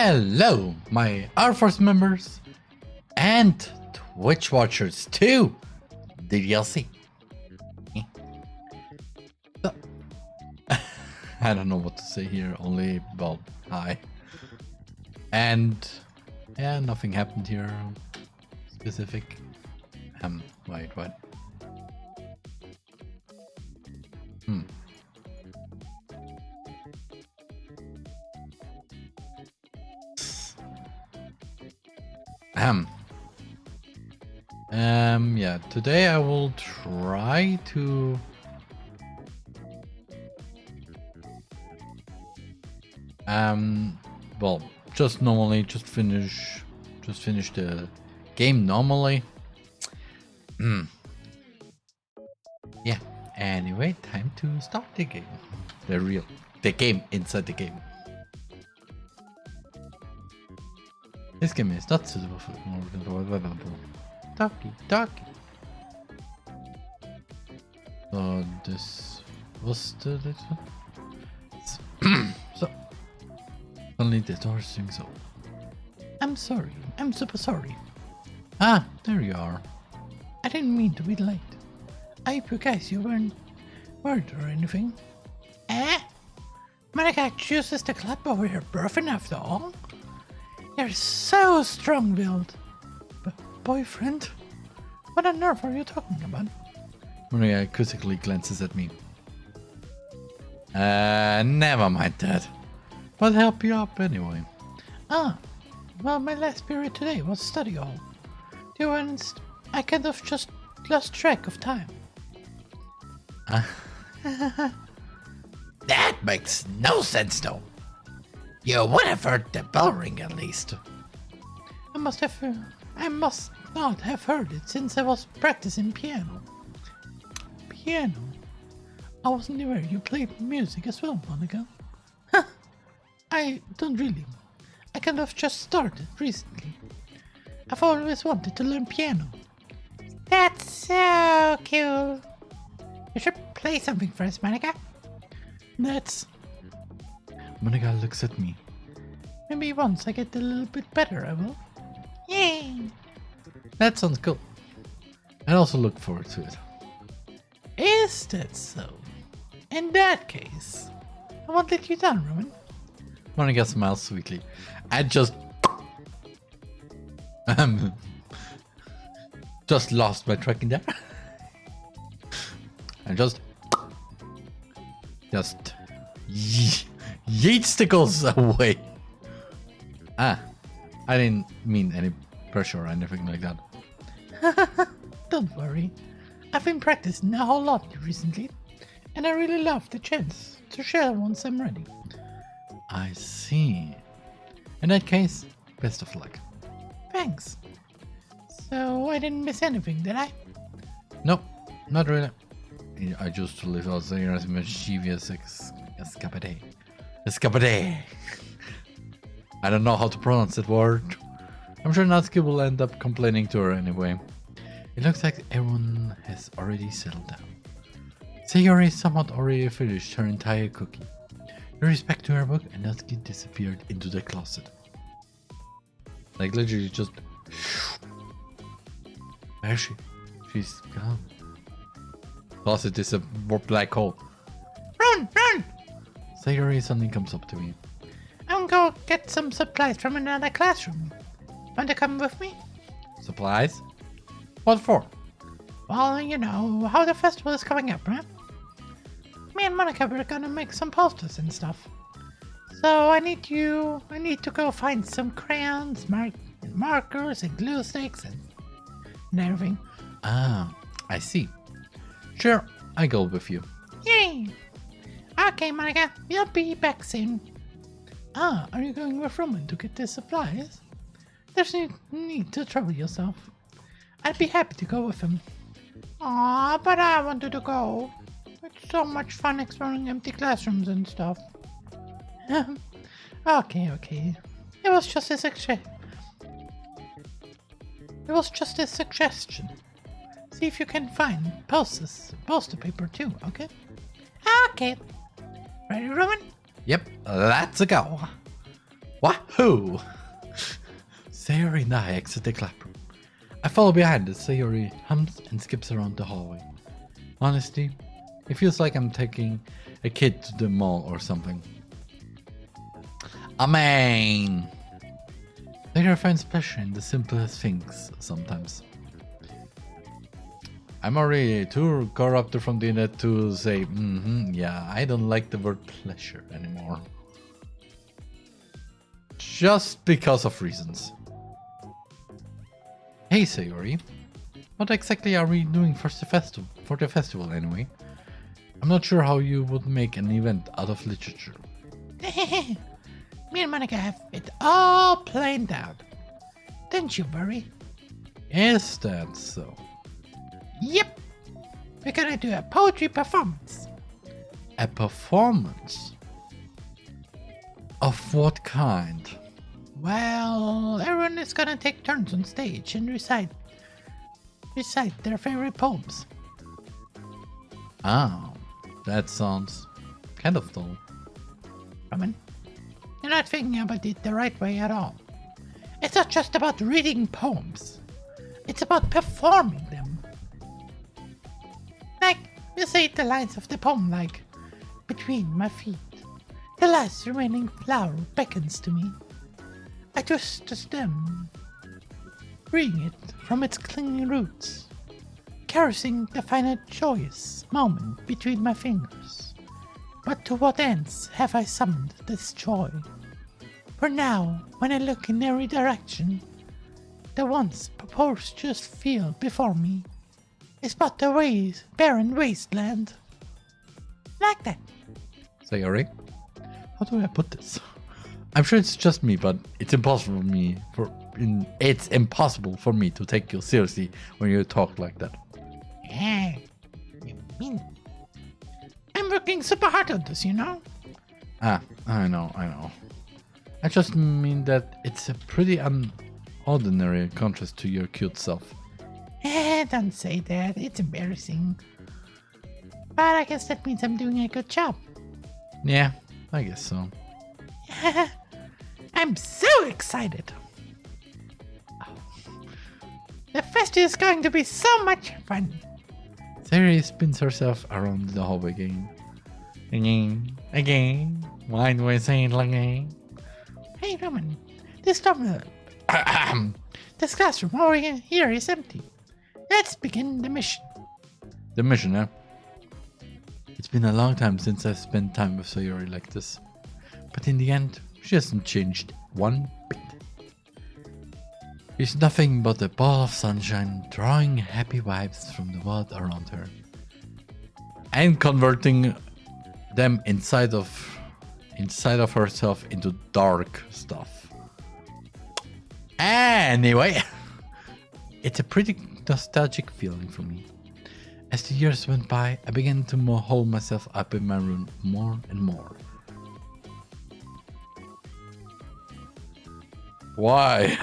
Hello, my Air Force members and Twitch watchers too. DDLC. So, I don't know what to say here. Only well, hi. And yeah, nothing happened here. Specific. Wait, what? Yeah, today I will try to well, just finish the game normally. Yeah, anyway, time to start the game. The game inside the game. This game is not suitable for talkie. So this was the little. So suddenly the door swings open. I'm sorry. I'm super sorry. Ah, there you are. I didn't mean to be late. I hope you guys you weren't worried or anything. Monica chooses to clap over her boyfriend after all? You're so strong-willed. But boyfriend? What on earth are you talking about? Monica quizzically glances at me. Never mind that. What help you up anyway? Ah, well, my last period today was study hall. To be honest, I kind of just lost track of time. That makes no sense though. You would have heard the bell ring at least. I must not have heard it since I was practicing piano. Piano? I wasn't aware you played music as well, Monica. I don't really. I kind of just started recently. I've always wanted to learn piano. That's so cool. You should play something for us, Monica. Monica looks at me. Maybe once I get a little bit better, I will. Yay! That sounds cool. I also look forward to it. Is that so? In that case, I won't let you down, Roman. Monica smiles sweetly. I just lost my track in there. I just yeet tickles away. I didn't mean any pressure or anything like that. Don't worry. I've been practicing a whole lot recently, and I really love the chance to share once I'm ready. I see. In that case, best of luck. Thanks. So I didn't miss anything, did I? Nope, not really. I just live out there as mischievous escapade. I don't know how to pronounce that word. I'm sure Natsuki will end up complaining to her anyway. It looks like everyone has already settled down. Sayori somewhat already finished her entire cookie. In respect to her book, and Natsuki disappeared into the closet. Like literally just... Where is she? She's gone. Closet is a black hole. Run! Sayori suddenly comes up to me. I'm gonna go get some supplies from another classroom. Want to come with me? Supplies? What for? Well, you know, how the festival is coming up, right? Me and Monica were gonna make some posters and stuff. So I need to go find some crayons, markers and glue sticks and everything. Ah, I see. Sure, I go with you. Yay! Okay, Monica, we'll be back soon. Ah, are you going with Roman to get the supplies? There's no need to trouble yourself. I'd be happy to go with him. Aw, but I wanted to go. It's so much fun exploring empty classrooms and stuff. Okay. It was just a suggestion. See if you can find poster paper too, okay? Okay. Ready, Roman? Yep, let's go. Wahoo! Sayori and I exit the classroom. I follow behind as Sayori hums and skips around the hallway. Honestly, it feels like I'm taking a kid to the mall or something. Amen! Sayori finds pleasure in the simplest things sometimes. I'm already too corrupted from the internet to say, yeah, I don't like the word pleasure anymore. Just because of reasons. Hey Sayori, what exactly are we doing for the festival anyway? I'm not sure how you would make an event out of literature. Me and Monica have it all planned out. Don't you worry. Is that so? Yep. We're gonna do a poetry performance. A performance? Of what kind? Well, everyone is gonna take turns on stage and recite their favorite poems. Oh, that sounds kind of dull. Roman, you're not thinking about it the right way at all. It's not just about reading poems. It's about performing them. Like, you say the lines of the poem like, between my feet, the last remaining flower beckons to me. I twist the stem, freeing it from its clinging roots, caressing the final joyous moment between my fingers. But to what ends have I summoned this joy? For now, when I look in every direction, the once tempestuous field before me is but a barren wasteland. Like that. Sayori, how do I put this? I'm sure it's just me, but it's impossible for me to take you seriously when you talk like that. Yeah, you mean? I'm working super hard on this, you know? Ah, I know. I just mean that it's a pretty ordinary contrast to your cute self. Don't say that, it's embarrassing. But I guess that means I'm doing a good job. Yeah, I guess so. I'm so excited. The fest is going to be so much fun. Sayori spins herself around the hallway again. Why do I say it again? Hey Roman, this classroom over here is empty. Let's begin the mission. The mission, eh? It's been a long time since I've spent time with Sayori like this. But in the end, she hasn't changed one bit. She's nothing but a ball of sunshine, drawing happy vibes from the world around her. And converting them inside of herself into dark stuff. Anyway, it's a pretty nostalgic feeling for me. As the years went by, I began to hole myself up in my room more and more. Why?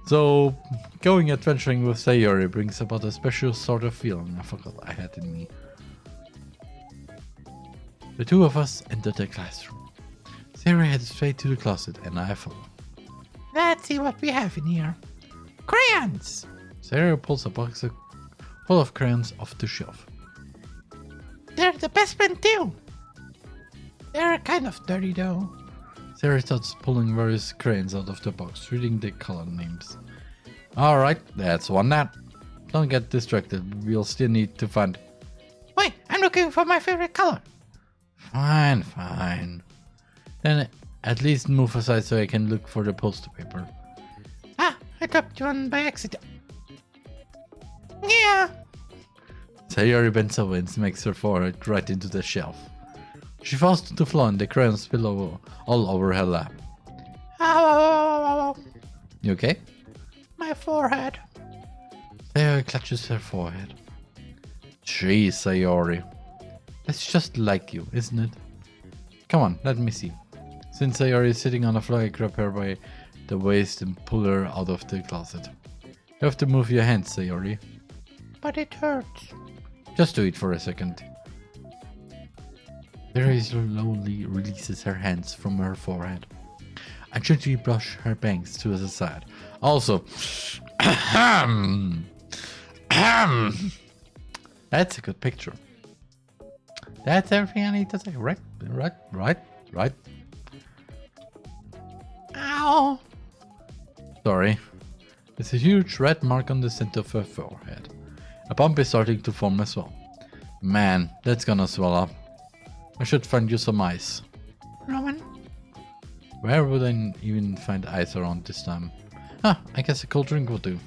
So, going adventuring with Sayori brings about a special sort of feeling I forgot I had in me. The two of us entered the classroom. Sayori headed straight to the closet and I followed. Let's see what we have in here. Crayons! Sayori pulls a box full of crayons off the shelf. They're the best pen too. They're kind of dirty though. Sayori starts pulling various crayons out of the box, reading the color names. Alright, that's one down. Don't get distracted, we'll still need to find... Wait, I'm looking for my favorite color. Fine. Then at least move aside so I can look for the poster paper. Ah, I dropped one by accident. Yeah. Sayori bends over and smacks her forehead right into the shelf. She falls to the floor and the crayons spill all over her lap. Ow. You okay? My forehead. Sayori clutches her forehead. Jeez, Sayori. That's just like you, isn't it? Come on, let me see. Since Sayori is sitting on the floor, I grab her by the waist and pull her out of the closet. You have to move your hands, Sayori. But it hurts. Just do it for a second. Sayori slowly releases her hands from her forehead. I gently brush her bangs to the side. Also, that's a good picture. That's everything I need to say. Right. Ow! Sorry. There's a huge red mark on the center of her forehead. A bump is starting to form as well. Man, that's gonna swell up. I should find you some ice. Roman? Where would I even find ice around this time? Huh, I guess a cold drink will do.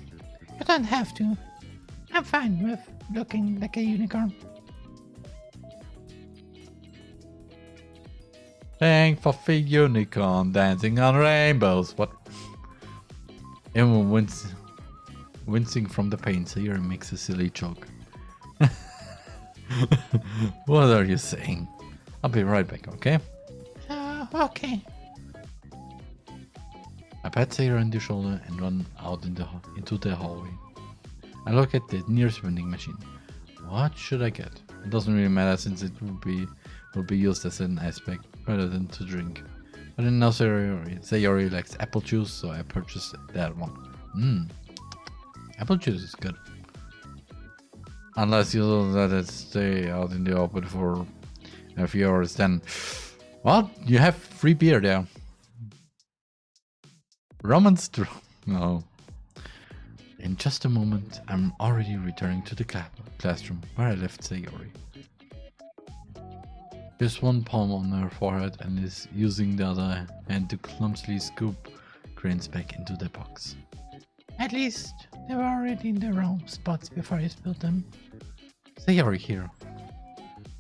You don't have to. I'm fine with looking like a unicorn. Thank for the unicorn dancing on rainbows. What? Everyone wincing from the pain, Sayori makes a silly joke. What are you saying? I'll be right back, okay? Okay. I pat Sayori on the shoulder and run out into the hallway. I look at the nearest vending machine. What should I get? It doesn't really matter since it will be used as an aspect rather than to drink. But then now Sayori likes apple juice, so I purchased that one. Apple juice is good. Unless you let it stay out in the open for a few hours, then, well, you have free beer there. No. In just a moment, I'm already returning to the classroom where I left Sayori. Just one palm on her forehead and is using the other hand to clumsily scoop grains back into the box. At least they were already in the wrong spots before you spilled them. Sayori here.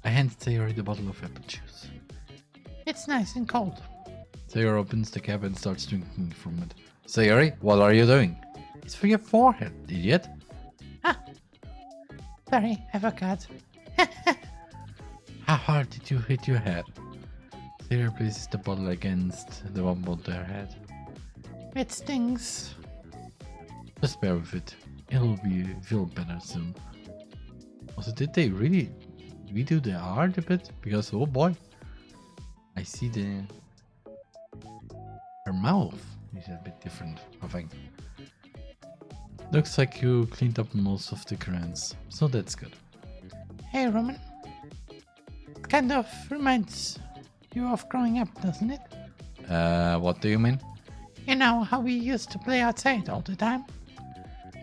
I hand Sayori the bottle of apple juice. It's nice and cold. Sayori opens the cap and starts drinking from it. Sayori, what are you doing? It's for your forehead, idiot. Ah. Sorry, I forgot. How hard did you hit your head? Sayori places the bottle against the one on their head. It stings. Just bear with it. It'll feel better soon. Also, did they really redo the art a bit? Because, oh boy. I see her mouth is a bit different, I think. Looks like you cleaned up most of the crayons, so that's good. Hey, Roman. It kind of reminds you of growing up, doesn't it? What do you mean? You know how we used to play outside all the time?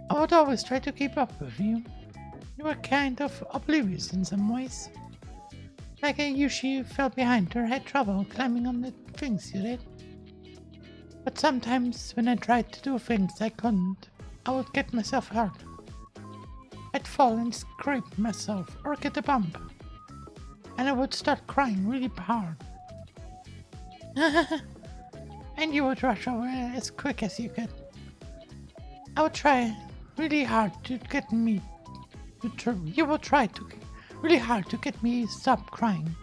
I would always try to keep up with you. You were kind of oblivious in some ways. Like I usually fell behind or had trouble climbing on the things you did. But sometimes when I tried to do things I couldn't, I would get myself hurt. I'd fall and scrape myself or get a bump. And I would start crying really hard. And you would rush over as quick as you could. I would try really hard to get me you would try to really hard to get me stop crying.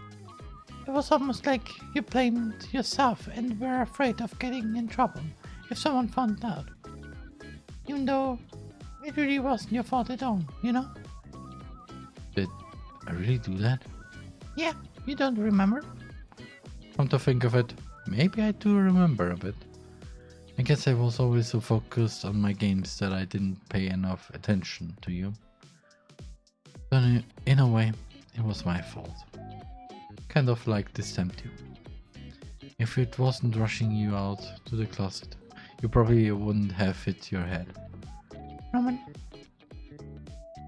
It was almost like you blamed yourself and were afraid of getting in trouble if someone found out. Even though it really wasn't your fault at all, you know? Did I really do that? Yeah, you don't remember? Come to think of it, maybe I do remember a bit. I guess I was always so focused on my games that I didn't pay enough attention to you. But in a way, it was my fault. Kind of like this time too. If it wasn't rushing you out to the closet, you probably wouldn't have hit your head. Roman,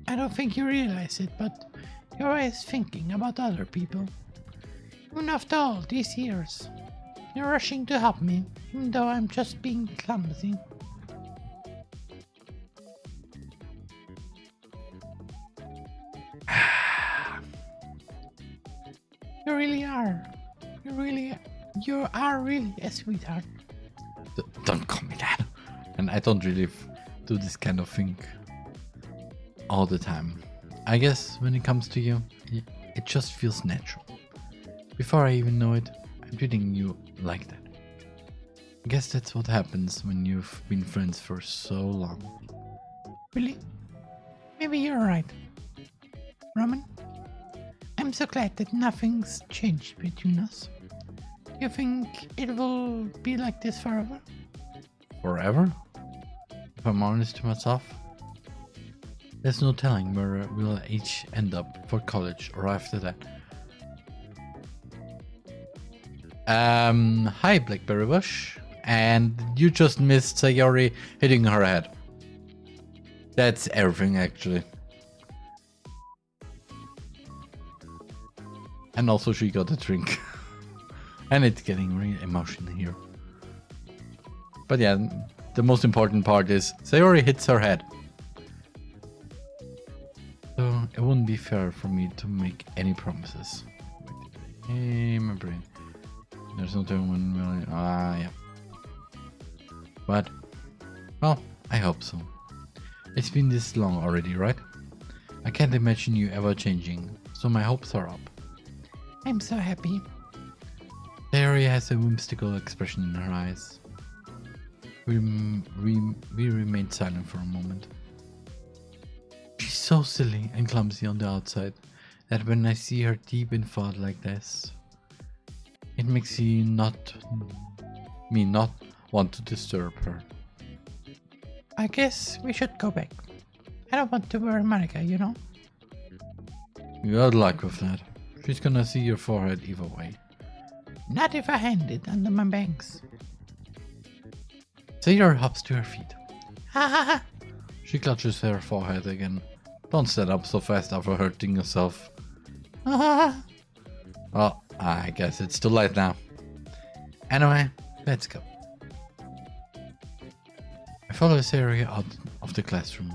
I don't think you realize it, but you're always thinking about other people. Even after all these years, you're rushing to help me, even though I'm just being clumsy. You really are. You are really a sweetheart. Don't call me that. And I don't really do this kind of thing all the time. I guess when it comes to you, it just feels natural. Before I even know it, I'm treating you like that. I guess that's what happens when you've been friends for so long. Really? Maybe you're right. Roman, I'm so glad that nothing's changed between us. You think it will be like this forever? Forever? If I'm honest to myself, there's no telling where we'll each end up for college or after that. Hi Blackberry Bush. And you just missed Sayori hitting her head. That's everything actually. And also she got a drink. And it's getting really emotional here. But yeah, the most important part is Sayori hits her head. So it wouldn't be fair for me to make any promises. Hey, my brain. There's no time when really... yeah. But, well, I hope so. It's been this long already, right? I can't imagine you ever changing, so my hopes are up. I'm so happy. Sayori has a whimsical expression in her eyes. We remained silent for a moment. She's so silly and clumsy on the outside that when I see her deep in thought like this, it makes me not want to disturb her. I guess we should go back. I don't want to wear Marika, you know? Good luck with that. She's gonna see your forehead either way. Not if I hand it under my bangs. Sayori hops to her feet. Ha ha ha! She clutches her forehead again. Don't stand up so fast after hurting yourself. Ha ha ha! Well, I guess it's too late now. Anyway, let's go. I follow Sayori out of the classroom.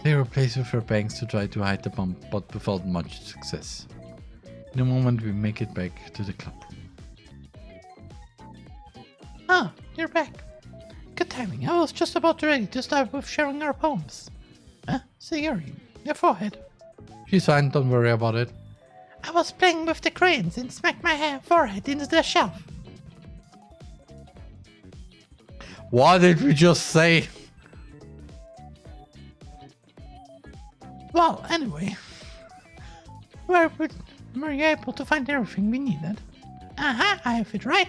Sayori plays with her bangs to try to hide the bump, but without much success. In a moment we make it back to the club room. Ah, you're back. Good timing. I was just about ready to start with sharing our poems. Huh? Sayori, your forehead. She's fine, don't worry about it. I was playing with the crayons and smacked my forehead into the shelf. What did we just say? Well, anyway. Were you able to find everything we needed? Aha, I have it right.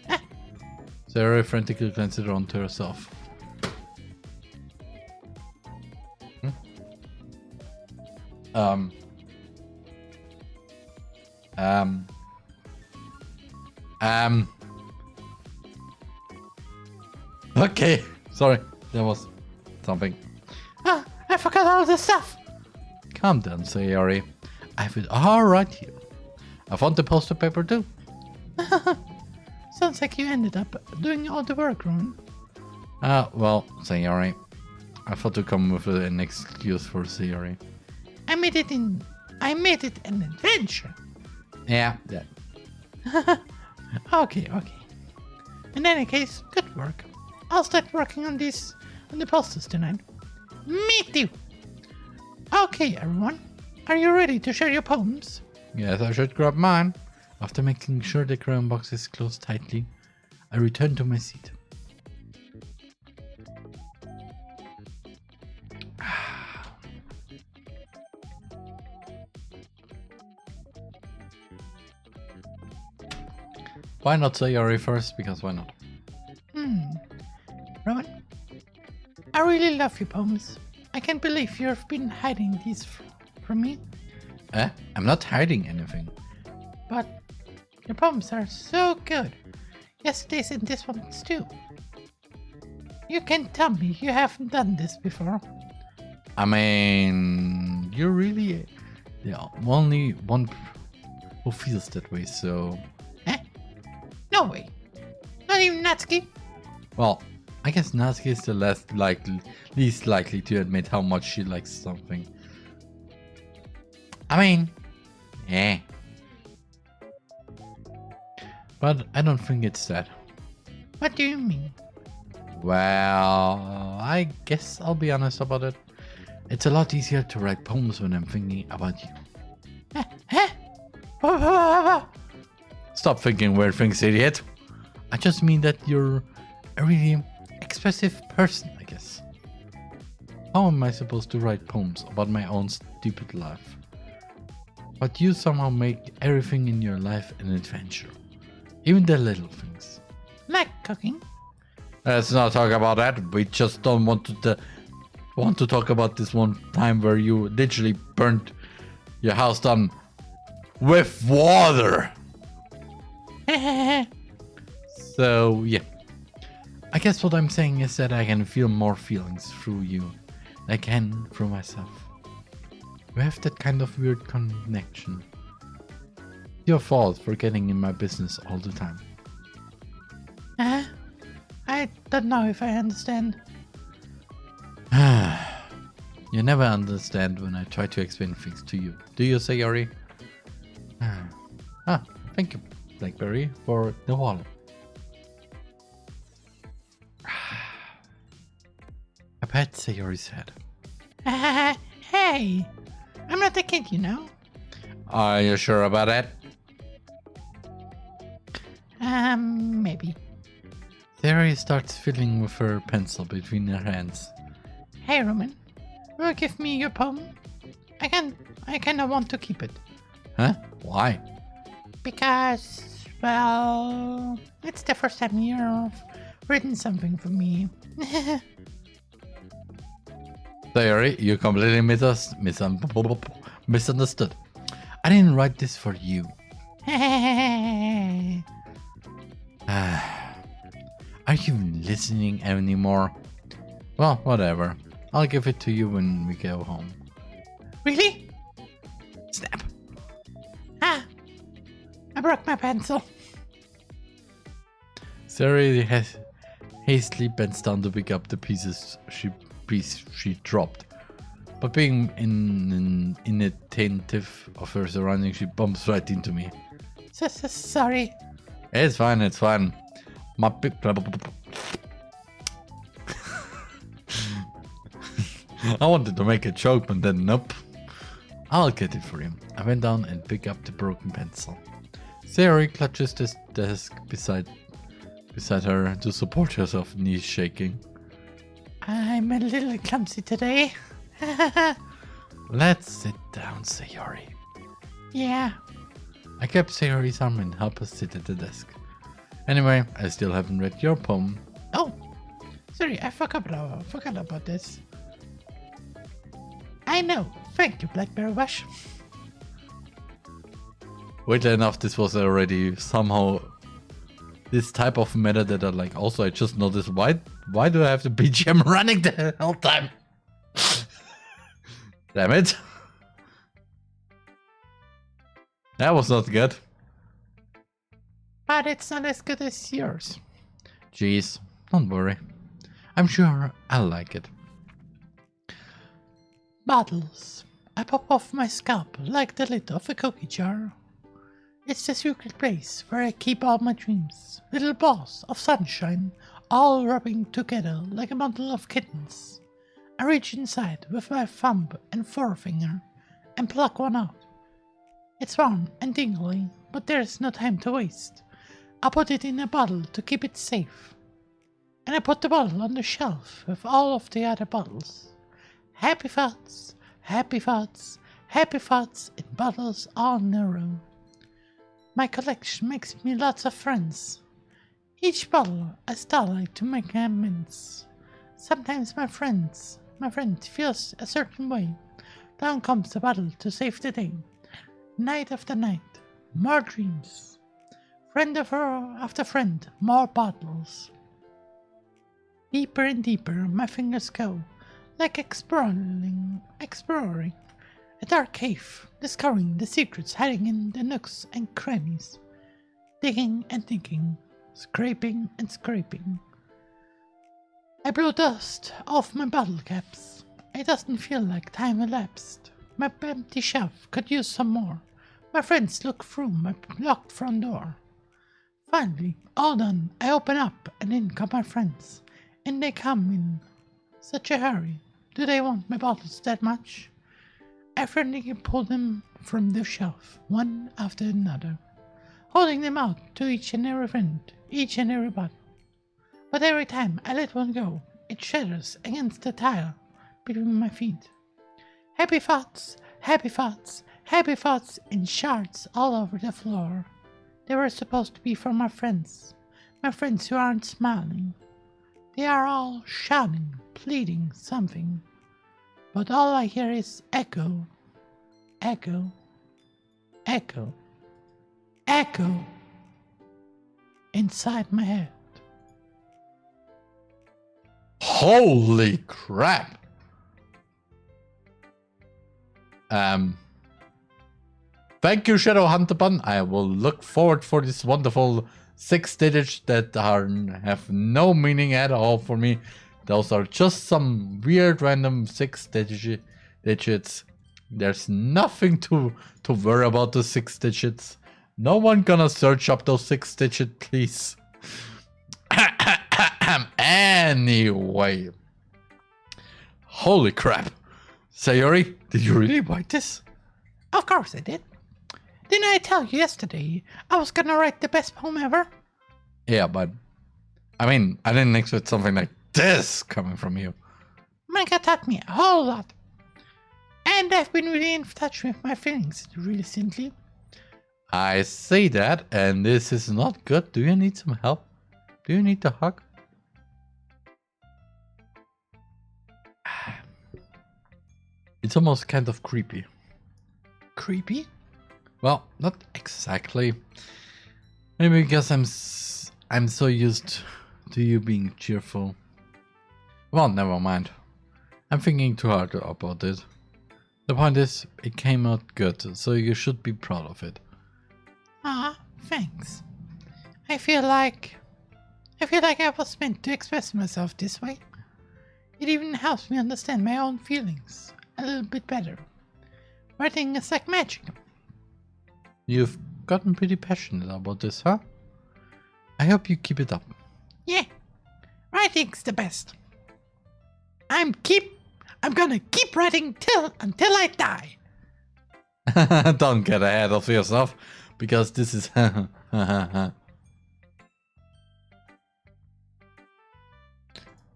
Ah. Sayori frantically glances around to herself. Okay, sorry, there was something. Ah, I forgot all the stuff. Calm down, Sayori. I have it all right here. I found the poster paper too. Sounds like you ended up doing all the work, Ron. Well, Sayori. I thought to come with an excuse for Sayori. I made it an adventure. Yeah, that. Okay. In any case, good work. I'll start working on the posters tonight. Me too. Okay, everyone. Are you ready to share your poems? Yes, I should grab mine. After making sure the crayon box is closed tightly, I return to my seat. Why not Sayori first? Because why not? Rowan, I really love your poems. I can't believe you've been hiding these from me. I'm not hiding anything. But your poems are so good. Yesterday's and this one's too. You can't tell me you haven't done this before. I mean, you're really the only one who feels that way, so... No way. Not even Natsuki. Well, I guess Natsuki is the least likely to admit how much she likes something. I mean, yeah. But I don't think it's that. What do you mean? Well, I guess I'll be honest about it. It's a lot easier to write poems when I'm thinking about you. Stop thinking weird things, idiot. I just mean that you're a really expressive person, I guess. How am I supposed to write poems about my own stupid life? But you somehow make everything in your life an adventure. Even the little things. Like cooking. Let's not talk about that. We just don't want to talk about this one time where you literally burnt your house down with water. So yeah, I guess what I'm saying is that I can feel more feelings through you than I can through myself. We have that kind of weird connection. Your fault for getting in my business all the time. I don't know if I understand. You never understand when I try to explain things to you. Do you, Sayori? Thank you, Blackberry, for the wallet. I pat Sayori's head. Hey, I'm not a kid, you know. Are you sure about that? Maybe. Sayori starts fiddling with her pencil between her hands. Hey, Roman, will you give me your poem? I kinda want to keep it. Huh? Why? Because, well, it's the first time you've written something for me. Sayori, you completely misunderstood. I didn't write this for you. Are you listening anymore? Well, whatever. I'll give it to you when we go home. Really? Snap. I broke my pencil. Sayori hastily bends down to pick up the piece she dropped. But being inattentive of her surroundings, she bumps right into me. Sorry. It's fine, it's fine. My big... I wanted to make a joke, but then nope. I'll get it for you. I went down and picked up the broken pencil. Sayori clutches the desk beside her to support herself, knees shaking. I'm a little clumsy today. Let's sit down, Sayori. Yeah. I kept Sayori's arm and helped her sit at the desk. Anyway, I still haven't read your poem. Oh, sorry, I forgot about this. I know. Thank you, Blackberry Bush. Weirdly enough, this was already somehow this type of meta that I like. Also, I just noticed why do I have the BGM running the whole time? Damn it. That was not good. But it's not as good as yours. Jeez, don't worry. I'm sure I'll like it. Bottles. I pop off my scalp like the lid of a cookie jar. It's the secret place where I keep all my dreams. Little balls of sunshine, all rubbing together like a bundle of kittens. I reach inside with my thumb and forefinger and pluck one out. It's warm and tingly, but there's no time to waste. I put it in a bottle to keep it safe. And I put the bottle on the shelf with all of the other bottles. Happy thoughts, happy thoughts, happy thoughts in bottles all in a row. My collection makes me lots of friends. Each bottle a starlight to make amends. Sometimes my friend feels a certain way. Down comes the bottle to save the day. Night after night, more dreams. Friend after friend, more bottles. Deeper and deeper my fingers go, like exploring a dark cave, discovering the secrets hiding in the nooks and crannies. Digging and digging, scraping and scraping. I blow dust off my bottle caps. It doesn't feel like time elapsed. My empty shelf could use some more. My friends look through my locked front door. Finally, all done, I open up and in come my friends. And they come in such a hurry. Do they want my bottles that much? I frantically pull them from the shelf, one after another, holding them out to each and every friend, each and every bottle. But every time I let one go, it shatters against the tile between my feet. Happy thoughts, happy thoughts, happy thoughts in shards all over the floor. They were supposed to be for my friends. My friends who aren't smiling. They are all shouting, pleading something. But all I hear is echo, echo, echo, echo inside my head. Holy crap! Thank you, Shadow Hunter. I will look forward for this wonderful 6 digits that have no meaning at all for me. Those are just some weird random 6 digits. There's nothing to worry about the 6 digits. No one gonna search up those 6 digits, please. Anyway. Holy crap. Sayori, did you really write this? Of course I did. Didn't I tell you yesterday I was gonna write the best poem ever? Yeah, but I mean, I didn't expect something like this coming from you. Manga taught me a whole lot. And I've been really in touch with my feelings recently. I see that, and this is not good. Do you need some help? Do you need a hug? It's almost kind of creepy. Creepy? Well, not exactly. Maybe because I'm so used to you being cheerful. Well, never mind. I'm thinking too hard about it. The point is, it came out good, so you should be proud of it. Ah, thanks. I feel like I was meant to express myself this way. It even helps me understand my own feelings a little bit better. Writing is like magic. You've gotten pretty passionate about this, huh? I hope you keep it up. Yeah, writing's the best. I'm gonna keep writing until I die. Don't get ahead of yourself, because this is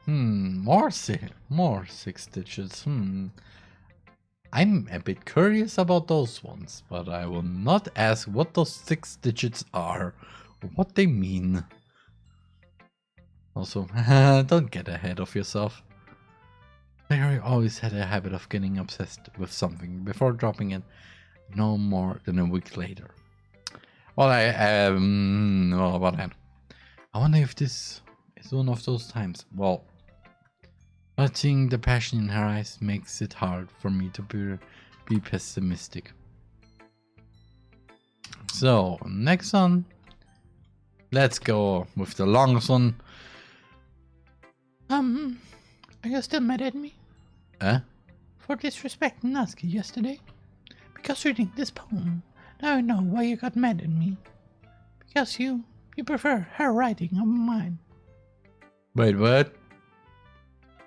more 6 digits. I'm a bit curious about those ones, but I will not ask what those 6 digits are or what they mean. Also, don't get ahead of yourself. Larry always had a habit of getting obsessed with something before dropping it no more than a week later. Well, well, about that. I wonder if this is one of those times. Well, but seeing the passion in her eyes makes it hard for me to be pessimistic. So, next one. Let's go with the longest one. Are you still mad at me? For disrespecting Natsuki yesterday? Because reading this poem, now I know why you got mad at me. Because you prefer her writing over mine. Wait, what?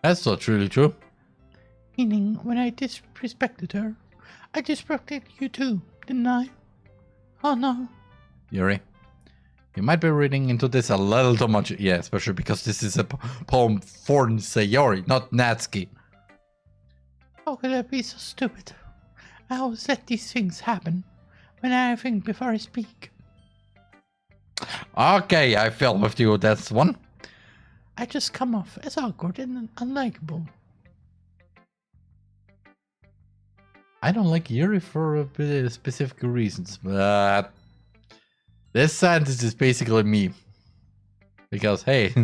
That's not really true. Meaning, when I disrespected her, I disrespected you too, didn't I? Oh no. Yuri, you might be reading into this a little too much. Yeah, especially because this is a poem for Sayori, not Natsuki. How could I be so stupid? I always let these things happen when I think before I speak. Okay, I fell with you. That's one. I just come off as awkward and unlikable. I don't like Yuri for a bit of specific reasons, but this sentence is basically me. Because, hey,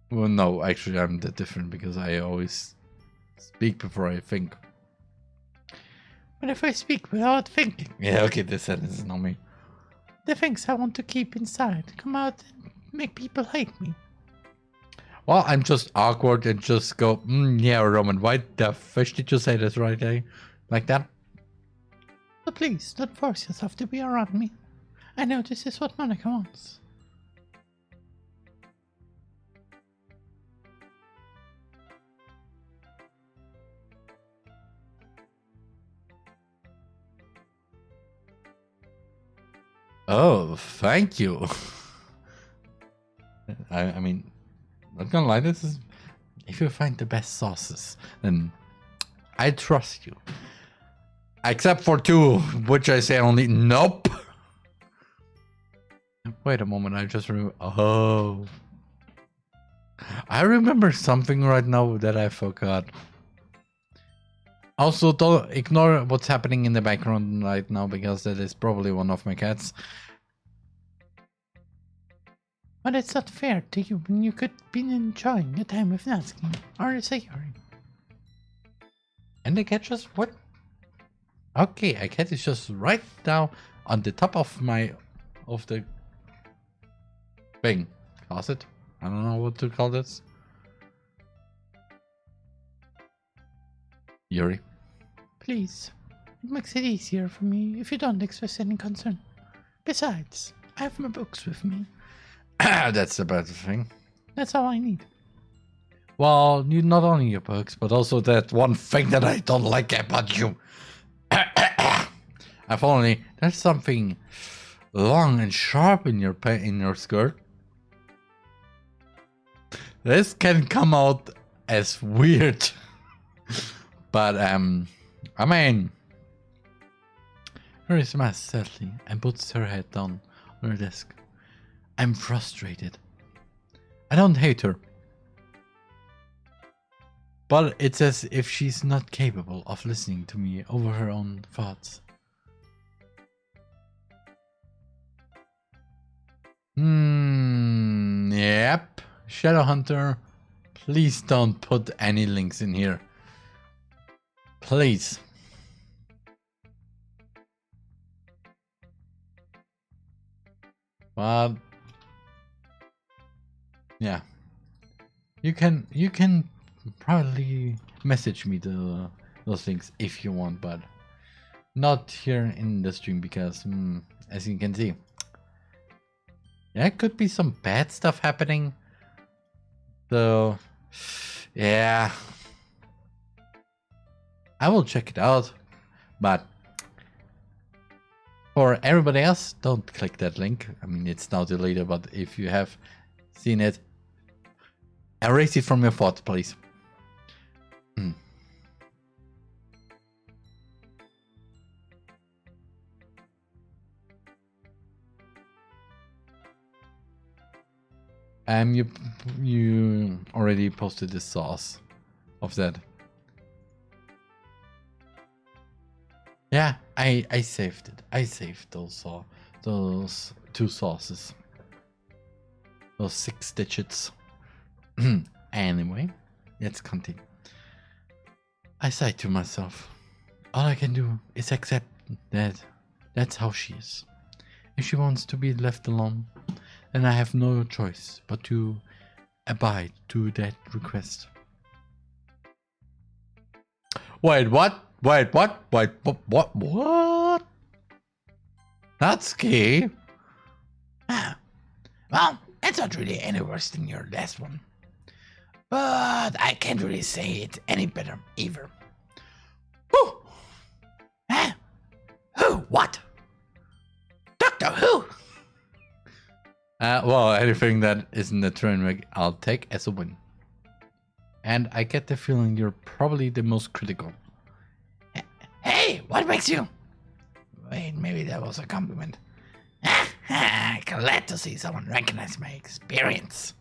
well, no, actually, I'm that different because I always speak before I think. But if I speak without thinking, Yeah, okay, this sentence is not me. the things I want to keep inside come out and make people hate me. Well, I'm just awkward and just go, yeah, Roman, why the fish did you say this right there? Like that? So please, don't force yourself to be around me. I know this is what Monica wants. Oh, thank you. I mean, not gonna lie, this is... If you find the best sauces, then I trust you. Except for 2, which I say only nope. Wait a moment, I just remember. Oh. I remember something right now that I forgot. Also, don't ignore what's happening in the background right now because that is probably one of my cats. But it's not fair to you when you could be enjoying your time with Natsuki or Sayori. And the cat just what? Okay, a cat is just right now on the top of the thing. Closet? I don't know what to call this. Yuri. Please, it makes it easier for me if you don't express any concern. Besides, I have my books with me. That's the better thing. That's all I need. Well, you not only your books, but also that one thing that I don't like about you. If only there's something long and sharp in your skirt. This can come out as weird. But I mean, her smiles sadly and puts her head down on her desk. I'm frustrated. I don't hate her. But it's as if she's not capable of listening to me over her own thoughts. Yep. Shadowhunter, please don't put any links in here. Please. But yeah, you can probably message me those things if you want, but not here in the stream because as you can see, there could be some bad stuff happening. So yeah, I will check it out, but for everybody else, don't click that link. I mean, it's now deleted, but if you have seen it, erase it from your thoughts, please. You already posted the source of that. Yeah, I saved it. I saved those 2 sources. Those 6 digits. Anyway, let's continue. I sighed to myself. All I can do is accept that that's how she is. If she wants to be left alone, then I have no choice but to abide to that request. Wait, what? Wait, what? Wait, what? That's key. Well, it's not really any worse than your last one. But I can't really say it any better either. Who? Huh? Who? What? Doctor Who? Well, anything that isn't a train wreck, I'll take as a win. And I get the feeling you're probably the most critical. Hey, what makes you? Wait, maybe that was a compliment. Glad to see someone recognize my experience.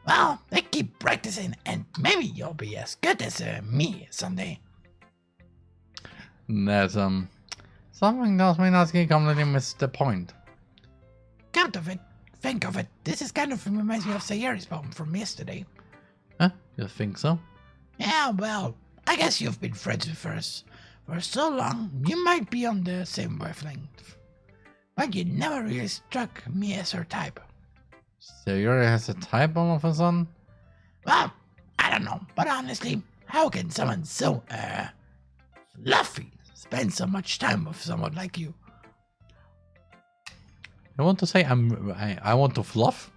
Well, they keep practicing and maybe you'll be as good as me someday. There's something tells me Natsuki completely missed the point. Come to think of it, this is kind of reminds me of Sayori's poem from yesterday. Huh? You think so? Yeah, well, I guess you've been friends with her for so long, you might be on the same wavelength. But you never really struck me as her type. Sayori has a type all of a sudden? Well, I don't know, but honestly, how can someone so, fluffy spend so much time with someone like you? I want to say I want to fluff?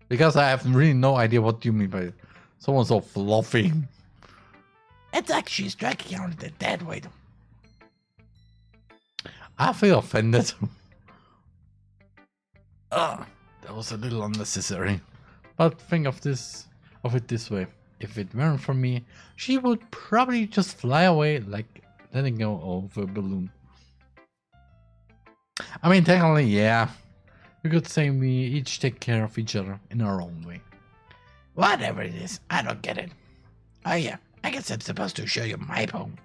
Because I have really no idea what you mean by someone so fluffy. It's actually striking out the dead weight. I feel offended. That was a little unnecessary. But think of it this way. if it weren't for me, she would probably just fly away like letting go of a balloon. I mean, technically, yeah. You could say we each take care of each other in our own way. Whatever it is, I don't get it. Oh yeah, I guess I'm supposed to show you my poem.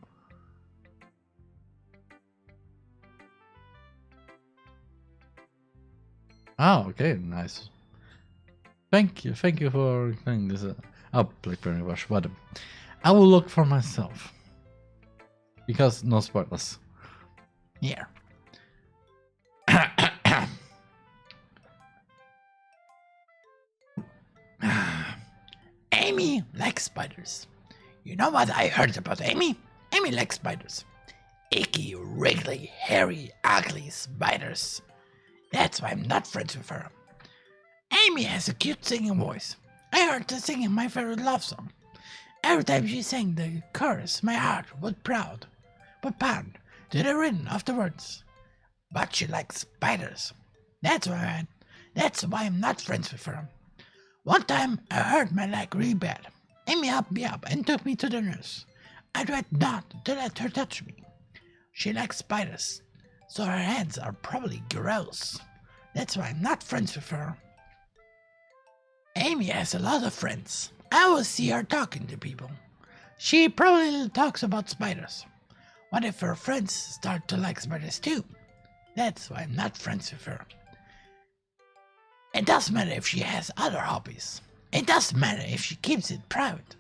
Oh, okay, nice. Thank you for saying this. Oh, Blackberry Rush, but I will look for myself. Because no spoilers. Yeah. Amy likes spiders. You know what I heard about Amy? Amy likes spiders. Icky, wriggly, hairy, ugly spiders. That's why I'm not friends with her. Amy has a cute singing voice. I heard her singing my favorite love song. Every time she sang the chorus, my heart would pound to the rhythm of the words. But she likes spiders. That's why I'm not friends with her. One time I hurt my leg really bad. Amy helped me up and took me to the nurse. I tried not to let her touch me. She likes spiders, so her hands are probably gross. That's why I'm not friends with her. Amy has a lot of friends. I always see her talking to people. She probably talks about spiders. What if her friends start to like spiders too? That's why I'm not friends with her. It doesn't matter if she has other hobbies. It doesn't matter if she keeps it private.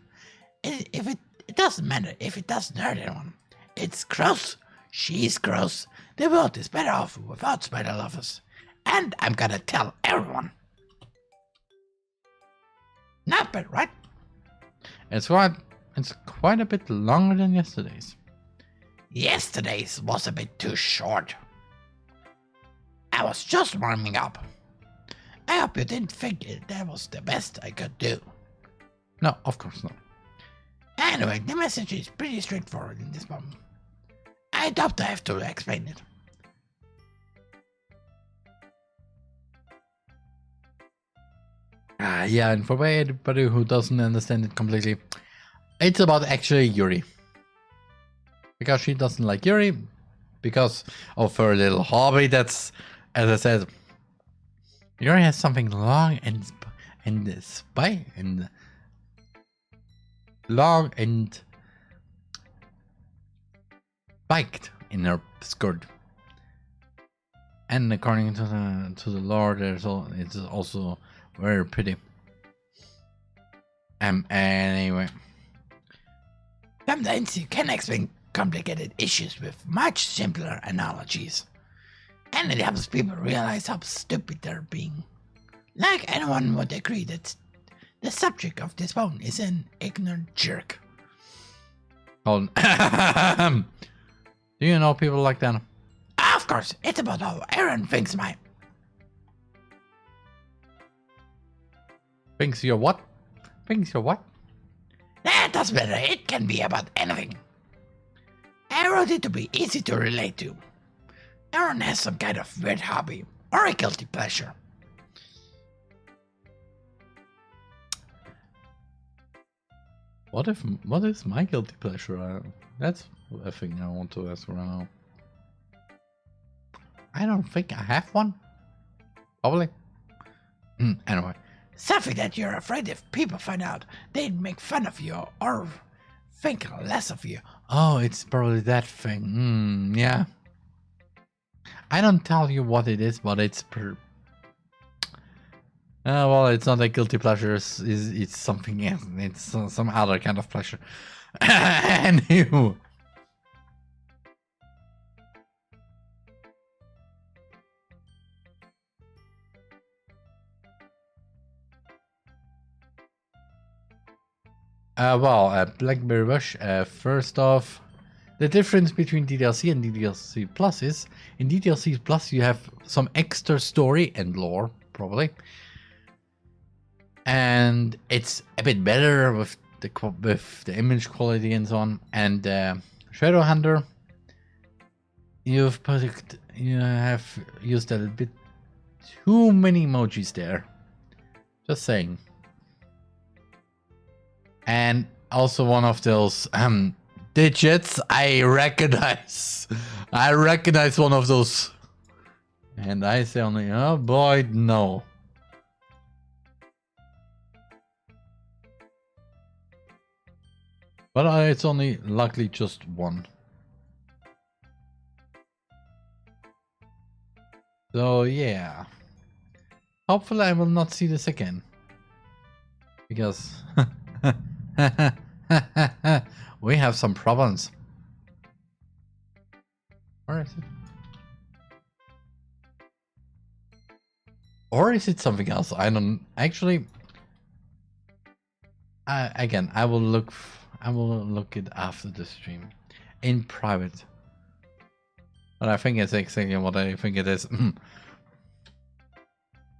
It doesn't matter if it doesn't hurt anyone. It's gross. She's gross. The world is better off without spider lovers. And I'm gonna tell everyone. Not bad, right? It's right. It's quite a bit longer than yesterday's. Yesterday's was a bit too short. I was just warming up. I hope you didn't think that was the best I could do. No, of course not. Anyway, the message is pretty straightforward in this moment. I doubt I have to explain it. Yeah, and for anybody who doesn't understand it completely, it's about actually Yuri. Because she doesn't like Yuri, because of her little hobby. That's, as I said, Yuri has something long long and spiked in her skirt. And according to the lore, it's also very pretty. Anyway. Sometimes you can explain complicated issues with much simpler analogies. And it helps people realize how stupid they're being. Like anyone would agree that the subject of this poem is an ignorant jerk. Hold on. Do you know people like that? Of course, it's about how Aaron thinks Thinks you're what? Thinks you're what? That doesn't matter, it can be about anything. I wrote it to be easy to relate to. Aaron has some kind of weird hobby, or a guilty pleasure. What is my guilty pleasure? That's a thing I want to ask right now. I don't think I have one. Probably. Anyway. Something that you're afraid if people find out, they'd make fun of you or think less of you. Oh, it's probably that thing. Yeah. I don't tell you what it is, but it's well, it's not a guilty pleasure. It's something else. It's some other kind of pleasure. Anywho. Blackberry Rush, first off, the difference between DDLC and DDLC Plus is, in DDLC Plus you have some extra story and lore, probably. And it's a bit better with the image quality and so on. And Shadowhunter, you have used a bit too many emojis there. Just saying. And also one of those digits I recognize. I recognize one of those. And I say only, oh boy, no. But it's only luckily just one. So yeah. Hopefully I will not see this again. Because we have some problems. Where is it? Or is it something else? I don't actually. Again, I will look it after the stream in private. But I think it's exactly what I think it is.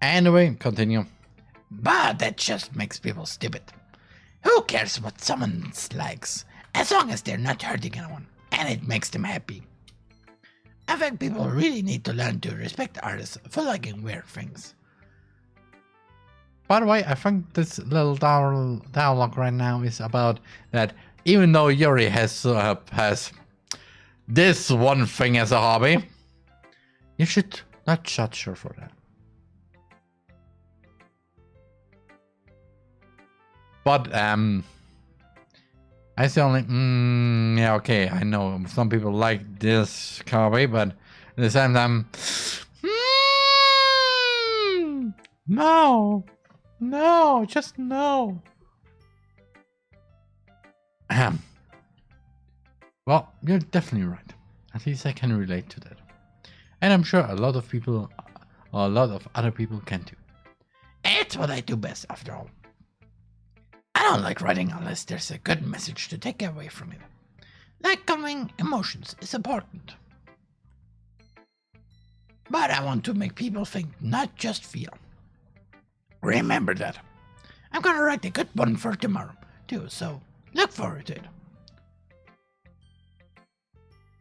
Anyway, continue. But that just makes people stupid. Who cares what someone likes, as long as they're not hurting anyone, and it makes them happy. I think people really need to learn to respect artists for liking weird things. By the way, I think this little dialogue right now is about that. Even though Yuri has this one thing as a hobby, you should not judge her for that. But I say only, yeah, okay, I know some people like this hobby, but at the same time, No, no, just no. Well, you're definitely right. At least I can relate to that. And I'm sure a lot of people, or a lot of other people can too. It's what I do best, after all. I don't like writing unless there's a good message to take away from it. Like conveying emotions is important. But I want to make people think, not just feel. Remember that. I'm gonna write a good one for tomorrow, too, so look forward to it.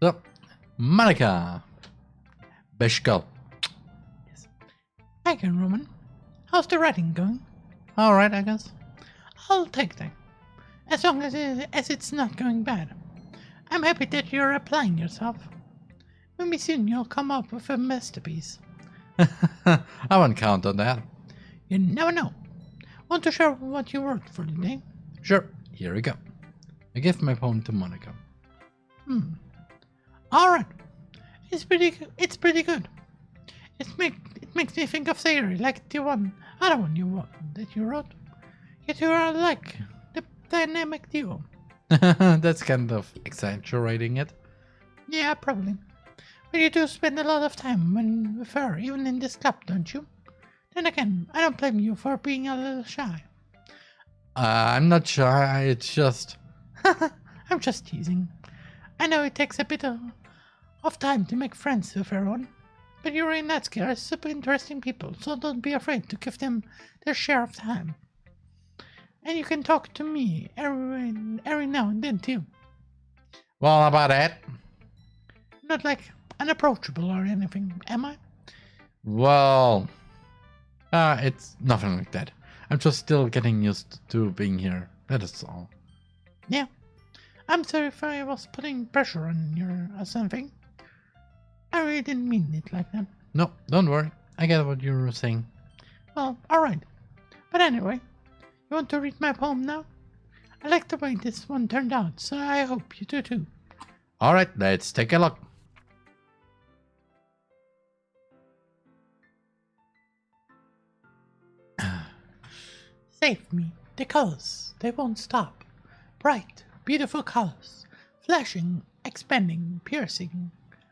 So, Monica. Bishko. Yes. Hi, Roman. How's the writing going? Alright, I guess. I'll take that. As long as it's not going bad. I'm happy that you're applying yourself. Maybe soon you'll come up with a masterpiece. I won't count on that. You never know. Want to share what you wrote for the day? Sure, here we go. I give my poem to Monica. Alright. It's pretty good. It makes me think of Sayori, like the other one that you wrote. You two are like the dynamic duo. That's kind of exaggerating it. Yeah, probably. But you do spend a lot of time with her, even in this club, don't you? Then again, I don't blame you for being a little shy. I'm not shy, it's just... I'm just teasing. I know it takes a bit of time to make friends with everyone, but Yuri and Natsuki are super interesting people, so don't be afraid to give them their share of time. And you can talk to me every now and then too. Well, about that. Not like unapproachable or anything, am I? Well, it's nothing like that. I'm just still getting used to being here. That is all. Yeah. I'm sorry if I was putting pressure on you or something. I really didn't mean it like that. No, don't worry. I get what you were saying. Well, alright. But anyway, you want to read my poem now? I like the way this one turned out, so I hope you do too. Alright, let's take a look. Save me. The colors, they won't stop. Bright, beautiful colors. Flashing, expanding, piercing.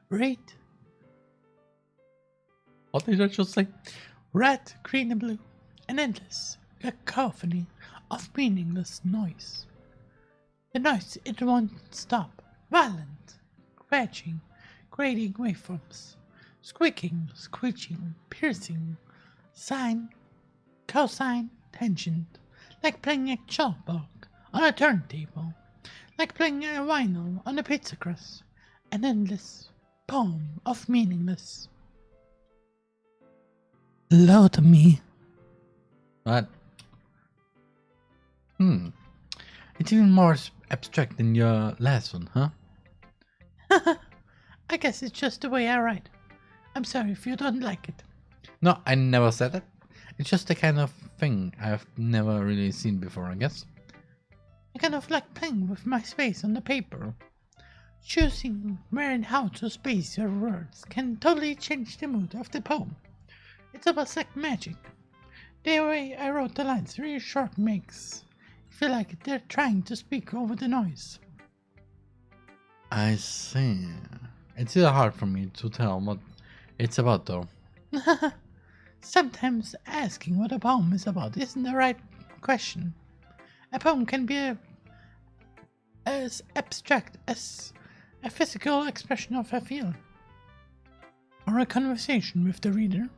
Red. What did I just say? Red, green and blue. An endless cacophony of meaningless noise. The noise, it won't stop. Violent, crashing, grating waveforms. Squeaking, screeching, piercing. Sine, cosine, tangent. Like playing a chalkboard on a turntable. Like playing a vinyl on a pizza crust. An endless poem of meaningless. Load me. What? It's even more abstract than your last one, huh? I guess it's just the way I write. I'm sorry if you don't like it. No, I never said that. It's just the kind of thing I've never really seen before, I guess. I kind of like playing with my space on the paper. Choosing where and how to space your words can totally change the mood of the poem. It's almost like magic. The way I wrote the lines really short makes it feel like they're trying to speak over the noise. I see. It's still hard for me to tell what it's about, though. Sometimes asking what a poem is about isn't the right question. A poem can be as abstract as a physical expression of a feeling, or a conversation with the reader.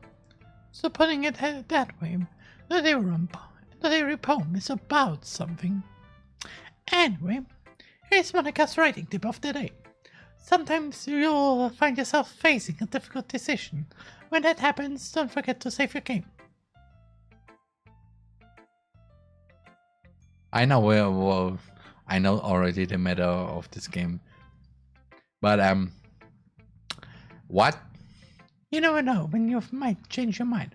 So putting it that way, not every poem is about something. Anyway, here's Monica's writing tip of the day. Sometimes you'll find yourself facing a difficult decision. When that happens, don't forget to save your game. I know well, I know already the meta of this game, but what? You never know when you might change your mind.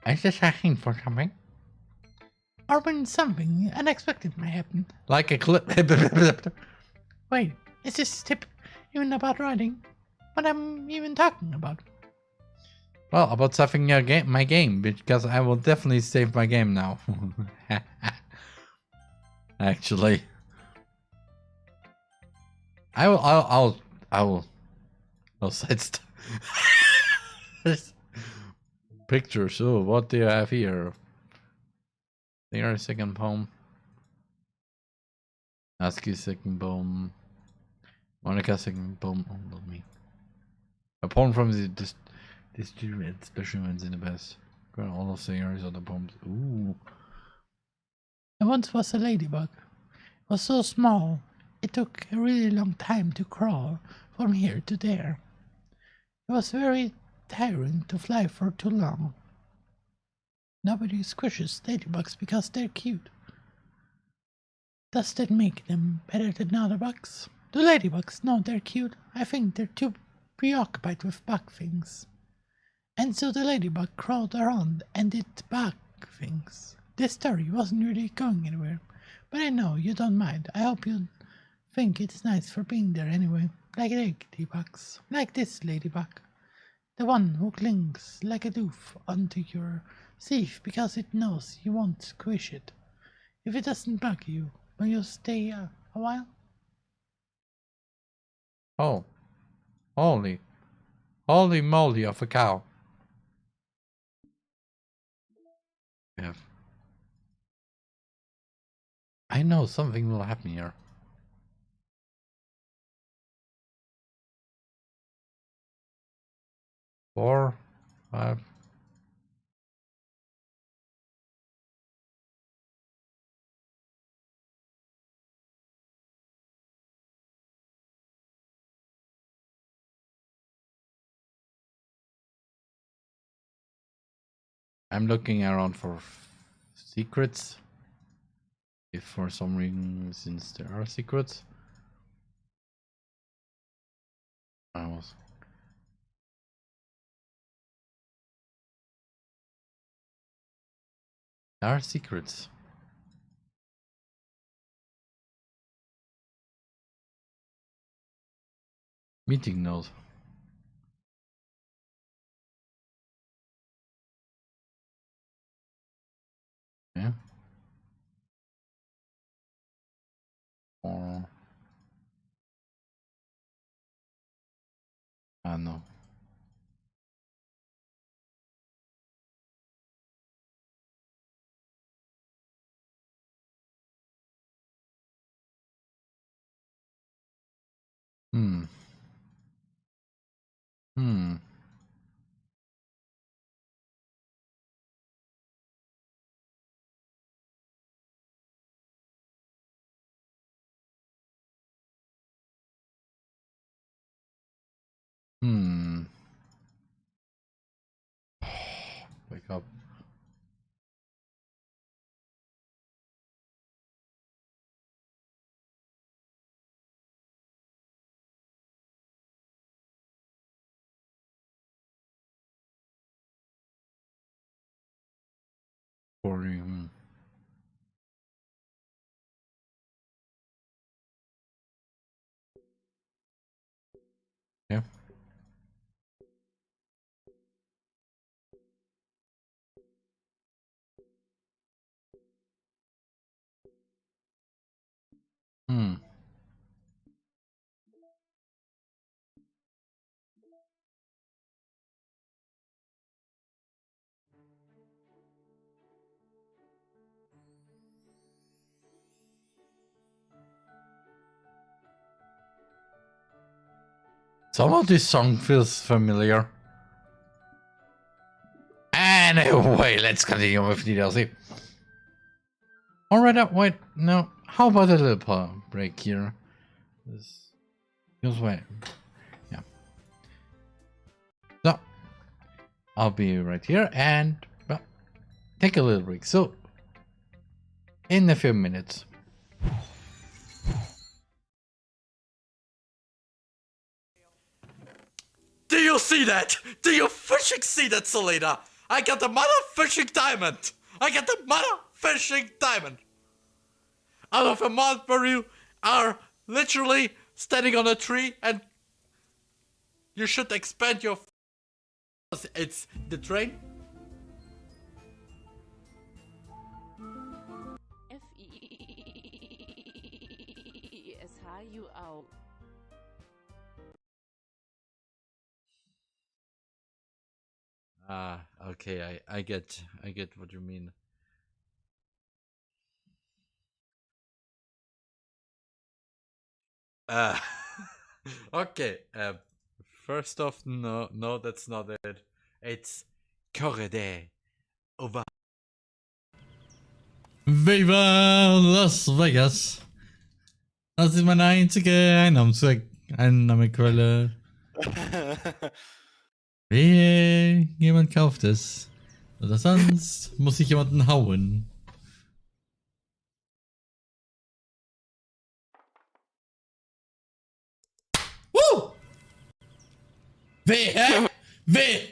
I'm just asking for something. Or when something unexpected might happen. Like a clip. Wait, is this tip even about writing? What I'm even talking about? Well, about saving your game, my game, because I will definitely save my game now. Actually, I'll set pictures. Oh, what do you have here? Their second poem. Aski's second poem. Monica's second poem. Oh, not me. A poem from this special ones in the best. Got all of singers of the poems. Ooh. There once was a ladybug. It was so small, it took a really long time to crawl from here to there. It was very tiring to fly for too long. Nobody squishes ladybugs because they're cute. Does that make them better than other bugs? Do ladybugs know they're cute? I think they're too preoccupied with bug things. And so the ladybug crawled around and did bug things. This story wasn't really going anywhere, but I know you don't mind. I hope you think it's nice for being there anyway. Like ladybugs. Like this ladybug. The one who clings like a doof onto your sleeve because it knows you won't squish it. If it doesn't bug you, will you stay a while? Oh. Holy moly of a cow. Yeah. I know something will happen here. Four, five. I'm looking around for secrets. If for some reason, since there are secrets. I was. There are secrets. Meeting note. Yeah. Or I don't know. Hmm. Hmm. Hmm. Wake up. For you. Yeah. Hmm. Some of this song feels familiar. Anyway, let's continue with DDLC. Alright, wait, no. How about a little break here? Just wait. Yeah. So, I'll be right here and well, take a little break. So, in a few minutes. Do you see that? Do you fishing see that, Selena? I got the mother fishing diamond! I got the mother fishing diamond! Out of a month where you are literally standing on a tree and you should expand your it's the train. FIESHUAU. Ah, okay, I get what you mean. Uh, okay, first off, no, that's not it. It's Correde over. Viva Las Vegas! Das ist meine einzige Einnahmequelle. Wehe, jemand kauft es. Oder sonst muss ich jemanden hauen. Woo! Wehe! Wehe!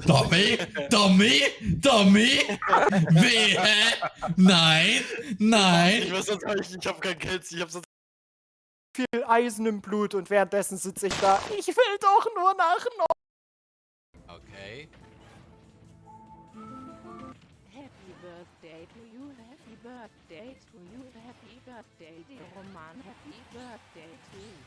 Dummy! Dummy! Dummy! Wehe! Nein! Nein! Ich weiß sonst nicht, ich hab kein Geld, ich hab sonst viel Eisen im Blut und währenddessen sitze ich da. Ich will doch nur nach Okay. Happy birthday to you, happy birthday to you, happy birthday, dear Roman, happy birthday to you.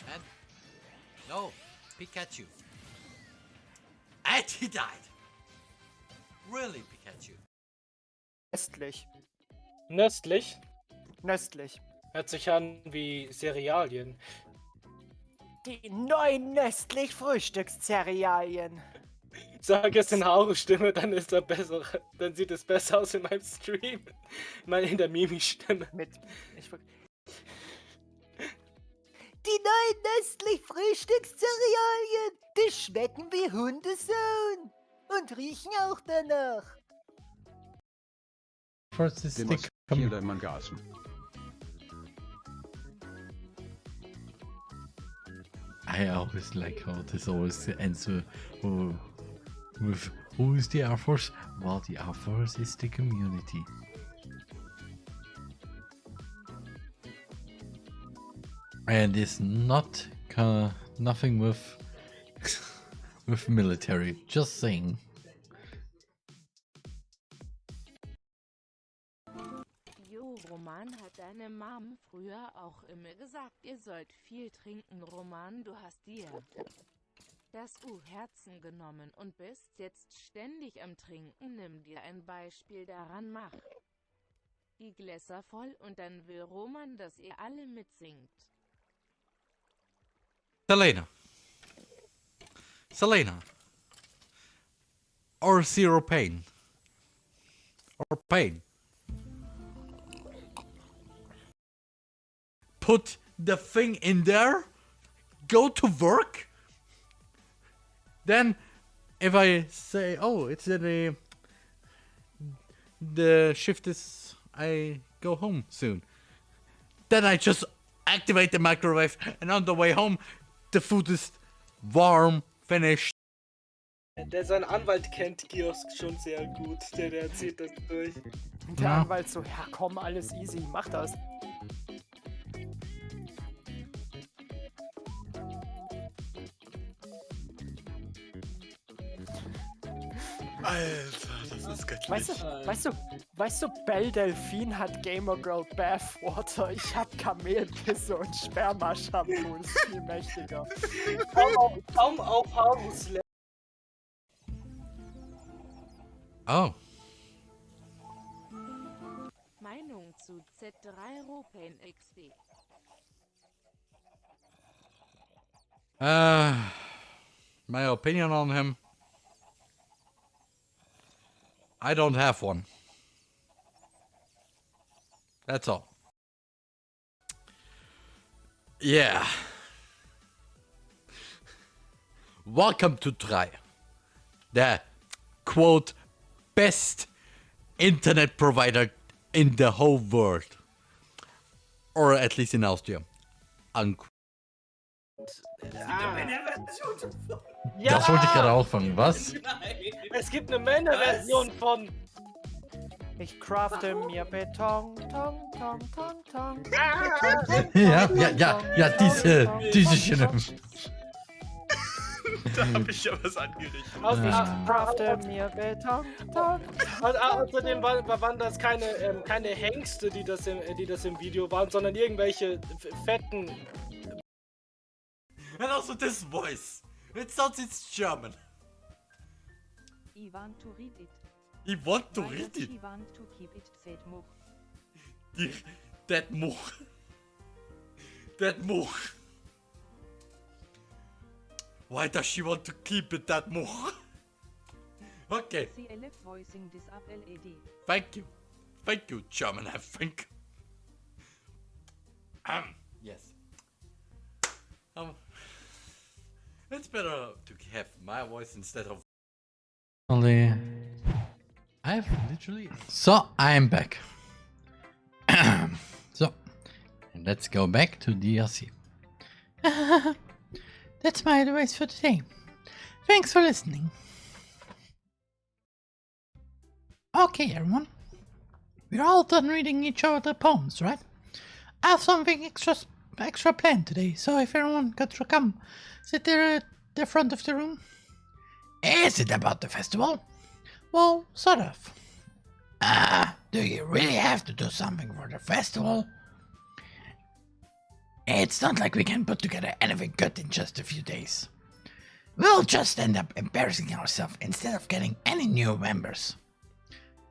And no, Pikachu. And he died. Really, Pikachu. Östlich. Nöstlich Nöstlich. hört sich an wie Cerealien. Die neuen Nöstlich Frühstückszerealien. Sag es in Hauru-Stimme, dann ist er besser. Dann sieht es besser aus in meinem Stream. Mal in der Mimi-Stimme. Mit. Die neuen Nöstlich Frühstückszerealien. Die schmecken wie Hundesohn. Und riechen auch danach. First is Det stick. måste kill man gasm. I always like how this always ends with who is the Air Force? Well, the Air Force is the community. And it's not nothing with with military. Just saying. Jo, Roman hat deine Mom früher auch immer gesagt, ihr sollt viel trinken, Roman, du hast dir das Herzen genommen und bist jetzt ständig am Trinken, nimm dir ein Beispiel daran, mach die Gläser voll und dann will Roman, dass ihr alle mitsingt. Selena. Or zero pain. Or pain. Put the thing in there. Go to work. Then, if I say, oh, it's the shift is, I go home soon. Then I just activate the microwave, and on the way home, the food is warm, finished. Der sein Anwalt kennt Kiosk schon sehr gut. Der zieht das durch. Der Anwalt so, ja komm, alles easy, mach das. Alter, das ist göttlich. Weißt du, Belle Delphine hat Gamer Girl Bathwater. Ich hab Kamelpisse und Sperma-Shampoo. Das ist viel mächtiger. Kaum auf Haarus. Oh. Meinung zu Z3 Ropain XD. My opinion on him. I don't have one. That's all. Yeah. Welcome to Try. The quote best internet provider in the whole world. Or at least in Austria. Unquote. Ja, Das wollte ich gerade auffangen. Was? es gibt eine Männerversion von. Ich crafte mir Beton, Tong, Tong, Tong, Tong. Ja, diese Stimme. Da hab ich ja was angerichtet. Ich crafte mir Beton, Tong. Außerdem waren das keine Hengste, die das im Video waren, sondern irgendwelche fetten. And also this voice. It sounds it's German. I want to read it. You want to Why read does it? she want to keep it said more? That more. That more. Why does she want to keep it that more? Okay. CLF voicing this up LED. Thank you. Thank you, German, I think. Yes. It's better to have my voice instead of... Only... I've literally... So, I'm back. So, and let's go back to DDLC. That's my advice for today. Thanks for listening. Okay, everyone. We're all done reading each other poems, right? I have something extra planned today, so if everyone could come sit there at the front of the room. Is it about the festival? Well, sort of. Do you really have to do something for the festival? It's not like we can put together anything good in just a few days. We'll just end up embarrassing ourselves instead of getting any new members.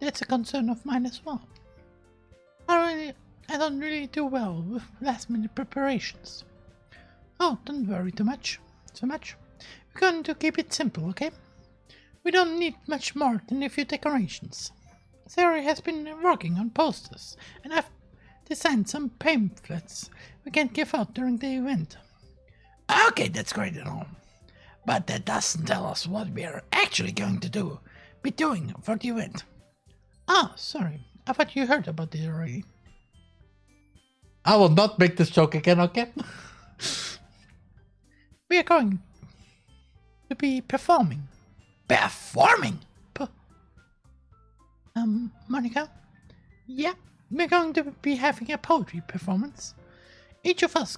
That's a concern of mine as well. I don't really do well with last-minute preparations. Oh, don't worry so much. We're going to keep it simple, okay? We don't need much more than a few decorations. Sarah has been working on posters, and I've designed some pamphlets we can give out during the event. Okay, that's great and all. But that doesn't tell us what we're actually going to be doing for the event. Ah, sorry. I thought you heard about it already. I will not make this joke again, okay? We are going to be performing. Performing? Monica? Yeah, we're going to be having a poetry performance. Each of us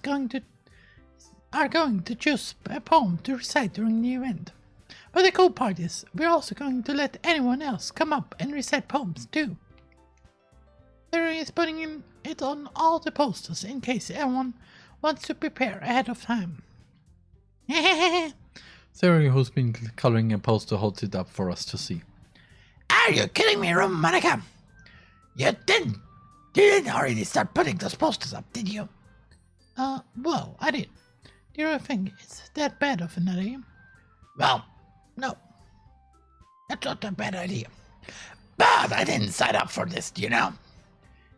are going to choose a poem to recite during the event. But the cool part is, we're also going to let anyone else come up and recite poems too. Sarah is putting it on all the posters in case everyone wants to prepare ahead of time. Sarah, who's been coloring a poster, holds it up for us to see. Are you kidding me, Monica? You didn't already start putting those posters up, did you? Well, I did. Do you think it's that bad of an idea? Well, no. That's not a bad idea. But I didn't sign up for this, do you know?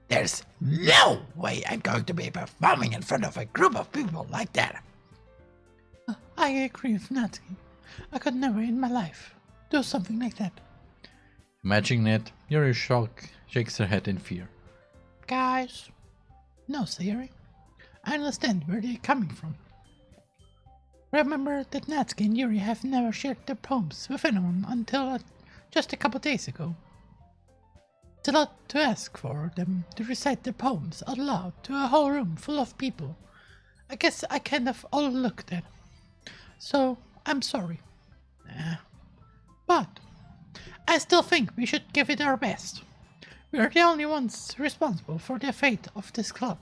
There's no way I'm going to be performing in front of a group of people like that. I agree with Natty. I could never in my life do something like that. Imagining it, Yuri shakes her head in fear. guys. No, Sayori. I understand where they're coming from. Remember that Natsuki and Yuri have never shared their poems with anyone until just a couple days ago. It's a lot to ask for them to recite their poems out loud to a whole room full of people. I guess I kind of overlooked that. So, I'm sorry. But I still think we should give it our best. We are the only ones responsible for the fate of this club.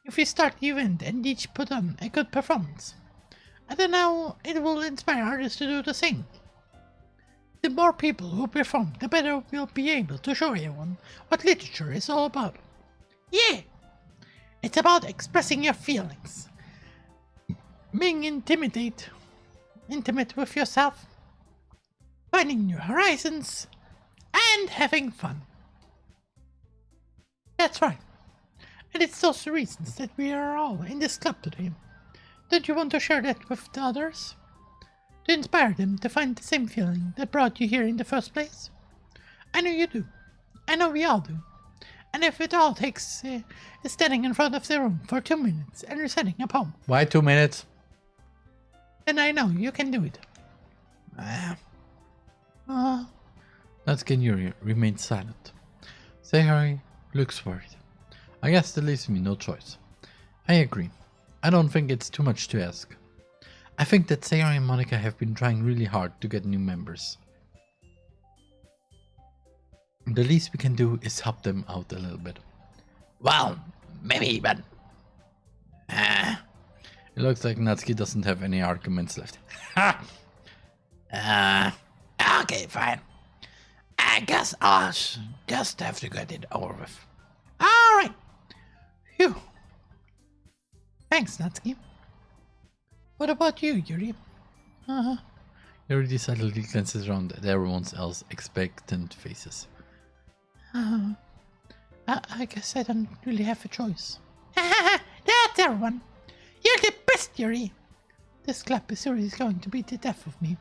If we start the event and each put on a good performance, I don't know, it will inspire others to do the same. The more people who perform, the better we'll be able to show everyone what literature is all about. Yeah! It's about expressing your feelings, being intimate with yourself, finding new horizons, and having fun. That's right. And it's those reasons that we are all in this club today. Don't you want to share that with the others? To inspire them to find the same feeling that brought you here in the first place? I know you do. I know we all do. And if it all takes is standing in front of the room for 2 minutes and reciting a poem, Why 2 minutes? then I know you can do it. Natsuki and Yuri remain silent. Sayori looks worried. I guess that leaves me no choice. I agree. I don't think it's too much to ask. I think that Sayori and Monica have been trying really hard to get new members. The least we can do is help them out a little bit. Well, maybe, but... It looks like Natsuki doesn't have any arguments left. Okay, fine. I guess I'll just have to get it over with. Alright. Phew. Thanks, Natsuki. What about you, Yuri? Yuri decidedly glances around at everyone else's expectant faces. I guess I don't really have a choice. That's everyone. You're the best, Yuri. This club is really going to be the death of me.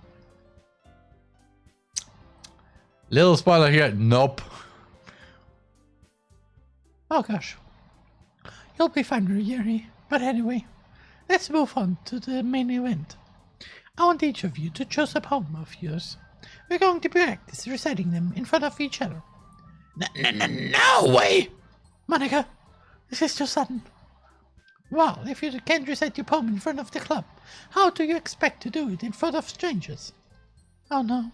Little spoiler here, nope. Oh gosh. You'll be fine, Yuri. But anyway, let's move on to the main event. I want each of you to choose a poem of yours. We're going to practice reciting them in front of each other. No way! Monica, this is too sudden. Well, if you can't recite your poem in front of the club, how do you expect to do it in front of strangers? Oh no.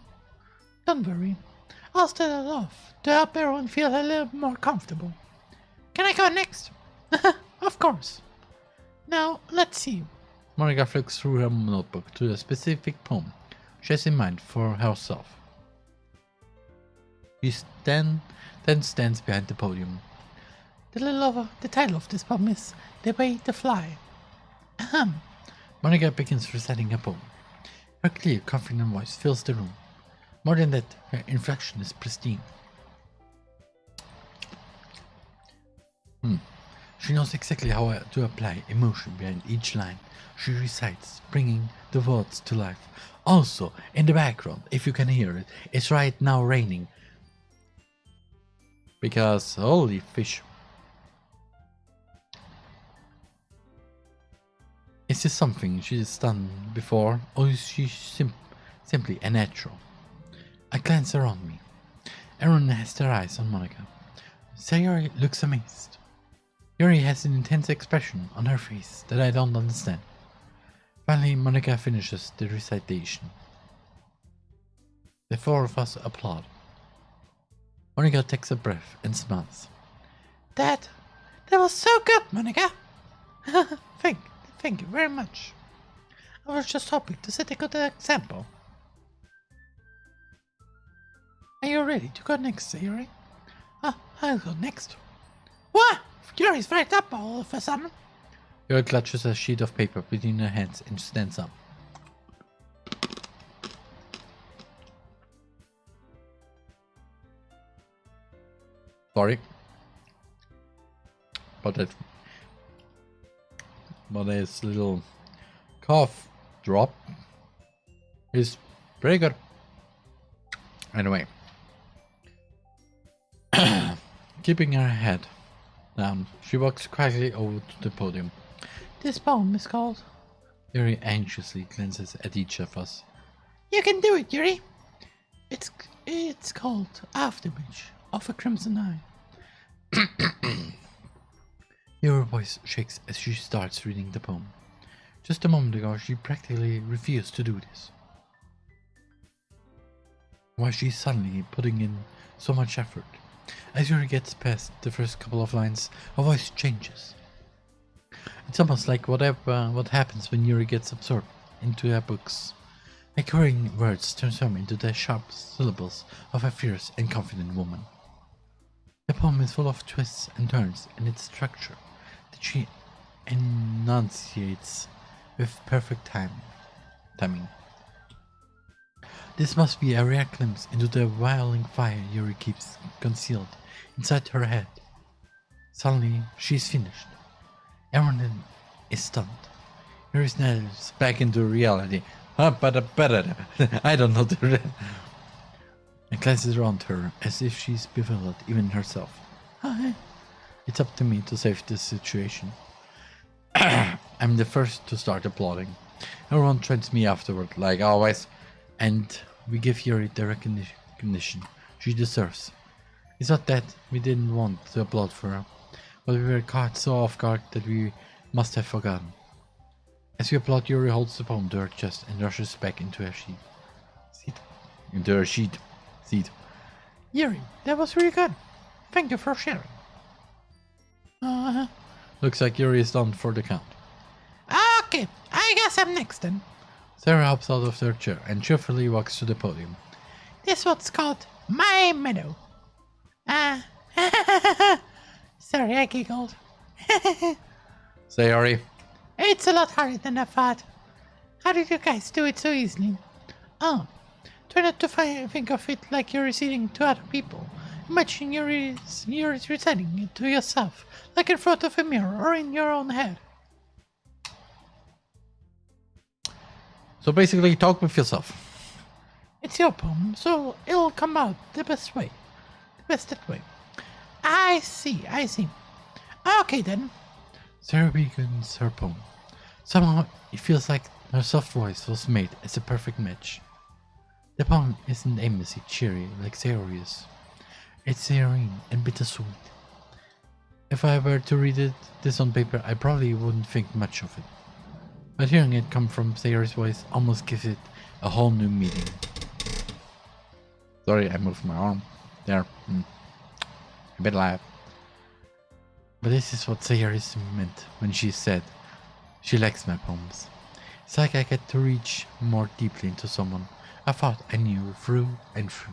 Don't worry. I'll start it off to help everyone feel a little more comfortable. Can I go next? Of course. Now, let's see. Monica flicks through her notebook to a specific poem she has in mind for herself. She then stands behind the podium. The title of this poem is The Way to Fly. Ahem. Monica begins reciting a poem. Her clear, confident voice fills the room. More than that, her inflection is pristine. She knows exactly how to apply emotion behind each line she recites, bringing the words to life. Also, in the background, if you can hear it, it's right now raining. Because, holy fish. Is this something she has done before, or is she simply a natural? I glance around me. Everyone has their eyes on Monica. Sayori looks amazed. Yuri has an intense expression on her face that I don't understand. Finally, Monica finishes the recitation. The four of us applaud. Monica takes a breath and smiles. That was so good, Monica. Thank you very much. I was just hoping to set a good example. Are you ready to go next, Sayori? I'll go next. What? Yuri's right up all of a sudden. Yuri clutches a sheet of paper between her hands and stands up. Sorry. But this little cough drop is pretty good. Anyway. Keeping her head She walks quietly over to the podium. This poem is called... Yuri anxiously glances at each of us. You can do it, Yuri! It's called Afterimage of a Crimson Eye. Your voice shakes as she starts reading the poem. Just a moment ago, she practically refused to do this. Why she's suddenly putting in so much effort? As Yuri gets past the first couple of lines, her voice changes. It's almost like what happens when Yuri gets absorbed into her books. Recurring words transform into the sharp syllables of a fierce and confident woman. The poem is full of twists and turns in its structure that she enunciates with perfect timing. This must be a rare glimpse into the whirling fire Yuri keeps concealed inside her head. Suddenly, she's finished. Everyone is stunned. Yuri snaps back into reality. I don't know the rest. And glances around her as if she's bewildered even herself. It's up to me to save this situation. I'm the first to start applauding. Everyone treats me afterward, like always, and we give Yuri the recognition she deserves. It's not that we didn't want to applaud for her, but we were caught so off guard that we must have forgotten. As we applaud, Yuri holds the poem to her chest and rushes back into her seat. Yuri, that was really good. Thank you for sharing. Looks like Yuri is done for the count. Okay, I guess I'm next then. Sarah hops out of her chair and cheerfully walks to the podium. This one's called My Meadow. Sorry, I giggled. Say, Yuri. It's a lot harder than I thought. How did you guys do it so easily? Oh, try not to think of it like you're reciting to other people. Imagine you're reciting it to yourself, like in front of a mirror or in your own head. So basically, talk with yourself. It's your poem, so it'll come out the best way. The best that way. I see. Okay then. Sarah begins her poem. Somehow, it feels like her soft voice was made as a perfect match. The poem isn't aimlessly cheery like Sarah's. It's serene and bittersweet. If I were to read this on paper, I probably wouldn't think much of it. But hearing it come from Sarah's voice almost gives it a whole new meaning. Sorry, I moved my arm. There. A bit loud. But this is what Sayers meant when she said she likes my poems. It's like I get to reach more deeply into someone I thought I knew through and through.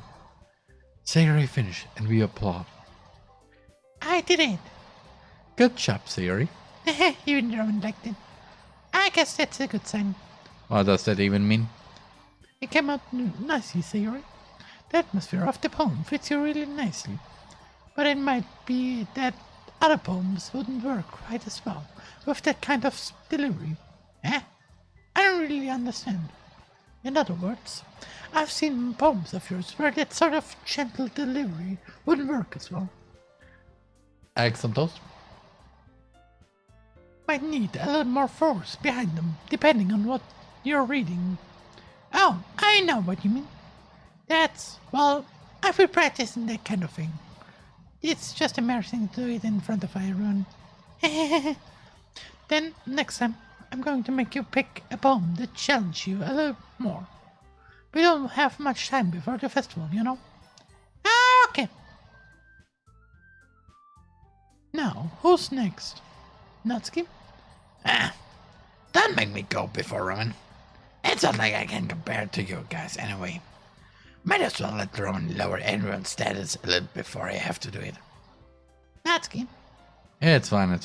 Sayori finished and we applaud. I did it. Good job, Sayori. Even Roman liked it. I guess that's a good sign. What does that even mean? It came out nicely, Sayori. The atmosphere of the poem fits you really nicely. But it might be that other poems wouldn't work quite as well with that kind of delivery. I don't really understand. In other words, I've seen poems of yours where that sort of gentle delivery wouldn't work as well. Eggs some toast? Might need a little more force behind them, depending on what you're reading. Oh, I know what you mean. Well, I've been practicing that kind of thing. It's just embarrassing to do it in front of everyone. Then, next time, I'm going to make you pick a poem that challenges you a little more. We don't have much time before the festival, you know? Okay. Now, who's next? Natsuki? Don't make me go before Roman. It's not like I can compare to you guys anyway. Might as well let Roman lower everyone's status a little before I have to do it. Natsuki? It's fine.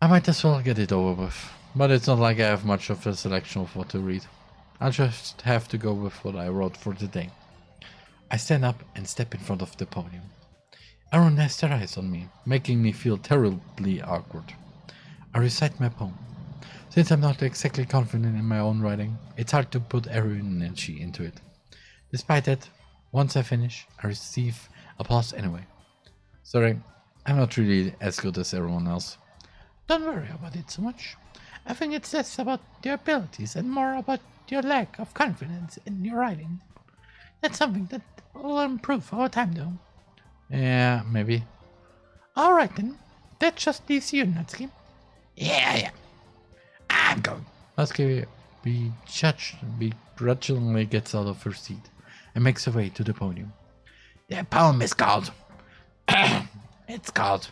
I might as well get it over with. But it's not like I have much of a selection of what to read. I'll just have to go with what I wrote for the day. I stand up and step in front of the podium. Everyone has their eyes on me, making me feel terribly awkward. I recite my poem. Since I'm not exactly confident in my own writing, it's hard to put every energy into it. Despite that, once I finish, I receive applause anyway. Sorry, I'm not really as good as everyone else. Don't worry about it so much. I think it's less about your abilities and more about your lack of confidence in your writing. That's something that will improve over time, though. Yeah, maybe. Alright then, that just leaves you, Natsuki. Yeah. I'm going. Natsuki begrudgingly gets out of her seat and makes her way to the podium. The poem is called... it's called...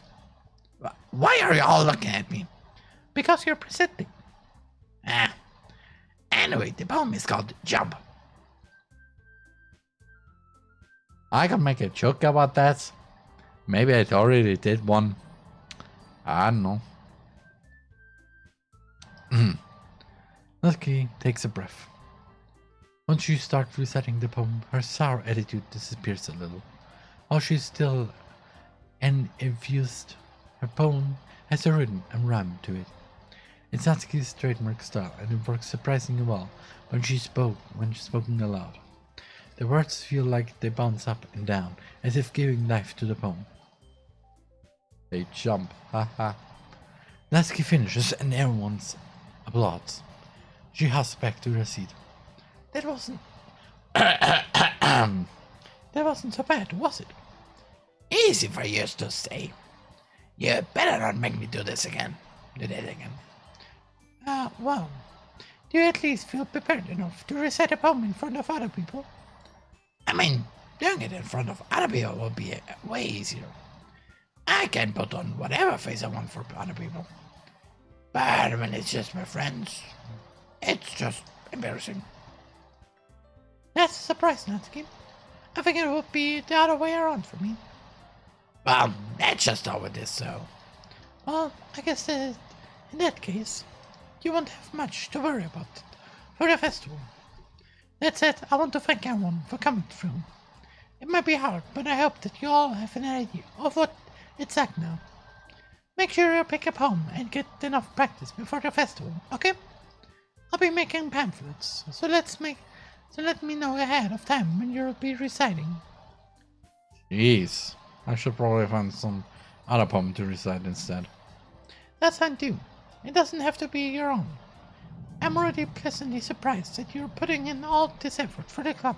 Why are you all looking at me? Because you're presenting. Anyway, the poem is called Jump. I can make a joke about that. Maybe I already did one. I don't know. Natsuki takes a breath. Once you start reciting the poem, her sour attitude disappears a little. While she's still infused, her poem has a rhythm and rhyme to it. It's Natsuki's trademark style, and it works surprisingly well when she's spoken aloud. The words feel like they bounce up and down, as if giving life to the poem. They jump, haha. Natsuki finishes and everyone applauds. She husks back to her seat. That wasn't... that wasn't so bad, was it? Easy for you to say. You better not make me do that again. Well, do you at least feel prepared enough to recite a poem in front of other people? I mean, doing it in front of other people will be way easier. I can put on whatever face I want for other people. But when it's just my friends, it's just embarrassing. That's a surprise, Natsuki. I think it would be the other way around for me. Well, that's just how it is, so. Well, I guess that in that case, you won't have much to worry about for the festival. That said, I want to thank everyone for coming through. It might be hard, but I hope that you all have an idea of what it's like now. Make sure you pick up home and get enough practice before the festival, okay? I'll be making pamphlets, so let me know ahead of time when you'll be reciting. Jeez, I should probably find some other poem to recite instead. That's fine too. It doesn't have to be your own. I'm already pleasantly surprised that you're putting in all this effort for the club.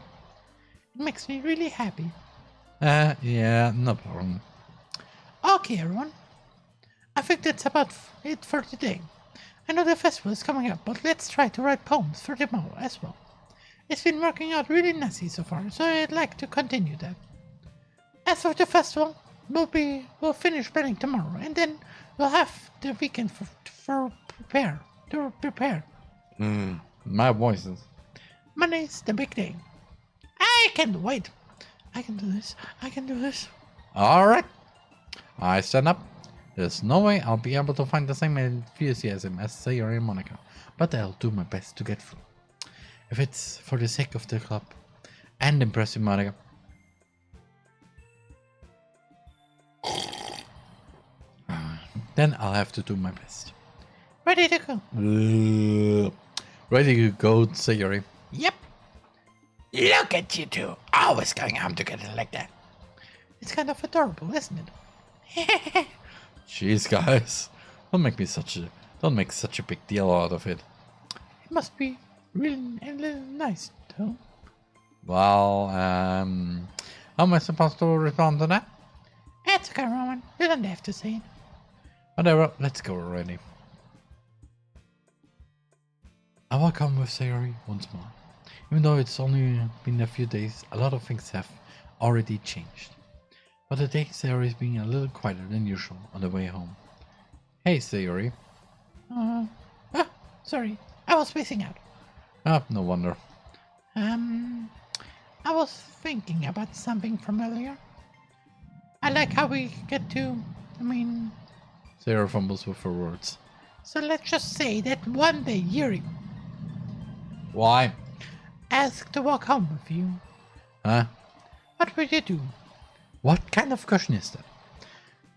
It makes me really happy. Yeah, no problem. Okay, everyone. I think that's about it for today. I know the festival is coming up, but let's try to write poems for tomorrow as well. It's been working out really nicely so far, so I'd like to continue that. As for the festival, we'll finish planning tomorrow, and then we'll have the weekend to prepare. My voices. Monday's the big day. I can't wait. I can do this. Alright. I stand up. There's no way I'll be able to find the same enthusiasm as Sayori and Monica, but I'll do my best to get through. If it's for the sake of the club and impressing Monica. Then I'll have to do my best. Ready to go. Ready to go, Sayori. Yep. Look at you two, always going home together like that. It's kind of adorable, isn't it? Jeez, guys. Don't make such a big deal out of it. It must be really nice, though. Well, how am I supposed to respond to that? It's okay, Roman. You don't have to say it. Whatever, let's go already. I welcome with Sayori once more. Even though it's only been a few days, a lot of things have already changed. But today, Sayori is being a little quieter than usual on the way home. Hey, Sayori. Sorry, I was spacing out. Ah, no wonder. I was thinking about something from earlier. I like how we get to, Sayori fumbles with her words. So let's just say that one day Yuri Why? asked to walk home with you. Huh? What would you do? What kind of question is that?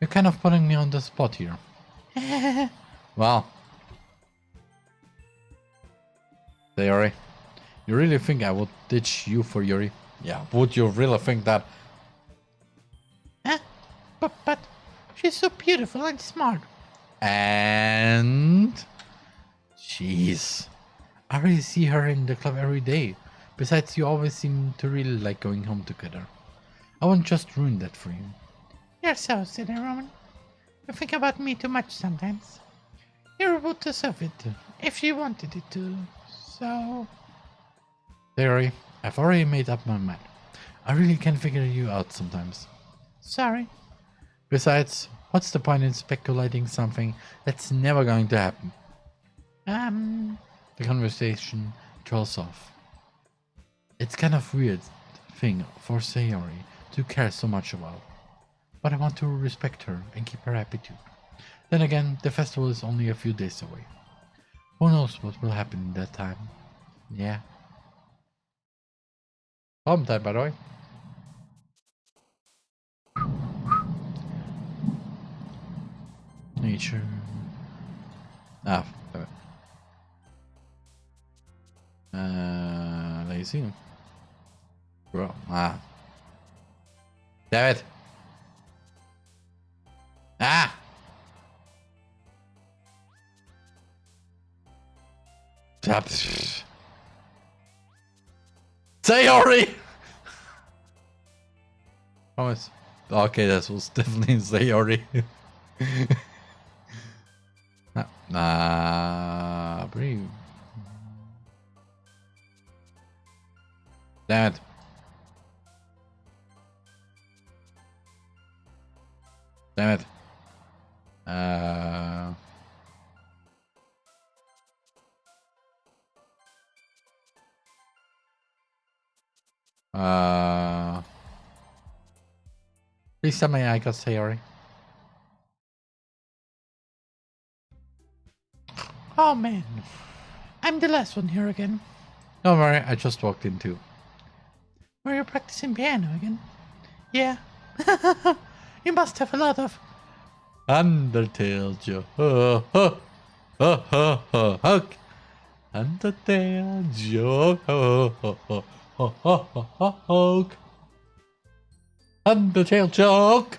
You're kind of putting me on the spot here. Well. Sayori, you really think I would ditch you for Yuri? Yeah, would you really think that? Huh? But She's so beautiful and smart. And... Jeez. I already see her in the club every day. Besides, you always seem to really like going home together. I won't just ruin that for you. You're so silly, Roman. You think about me too much sometimes. You would deserve it if she wanted it to. So... Theory, I've already made up my mind. I really can't figure you out sometimes. Sorry. Besides, what's the point in speculating something that's never going to happen? The conversation trails off. It's kind of weird thing for Sayori to care so much about. But I want to respect her and keep her happy too. Then again, the festival is only a few days away. Who knows what will happen in that time? Yeah. Home time, by the way. Nature. Ah, damn it. Lazy. Bro, damn it. Ah! Sayori! Promise. Okay, that was definitely Sayori. Pretty. Damn it. Damn it. Please tell me I got Sayori. Oh man. I'm the last one here again. Don't worry, I just walked in too. Were you practicing piano again? Yeah. You must have a lot of... Undertale joke. Undertale joke. Undertale joke.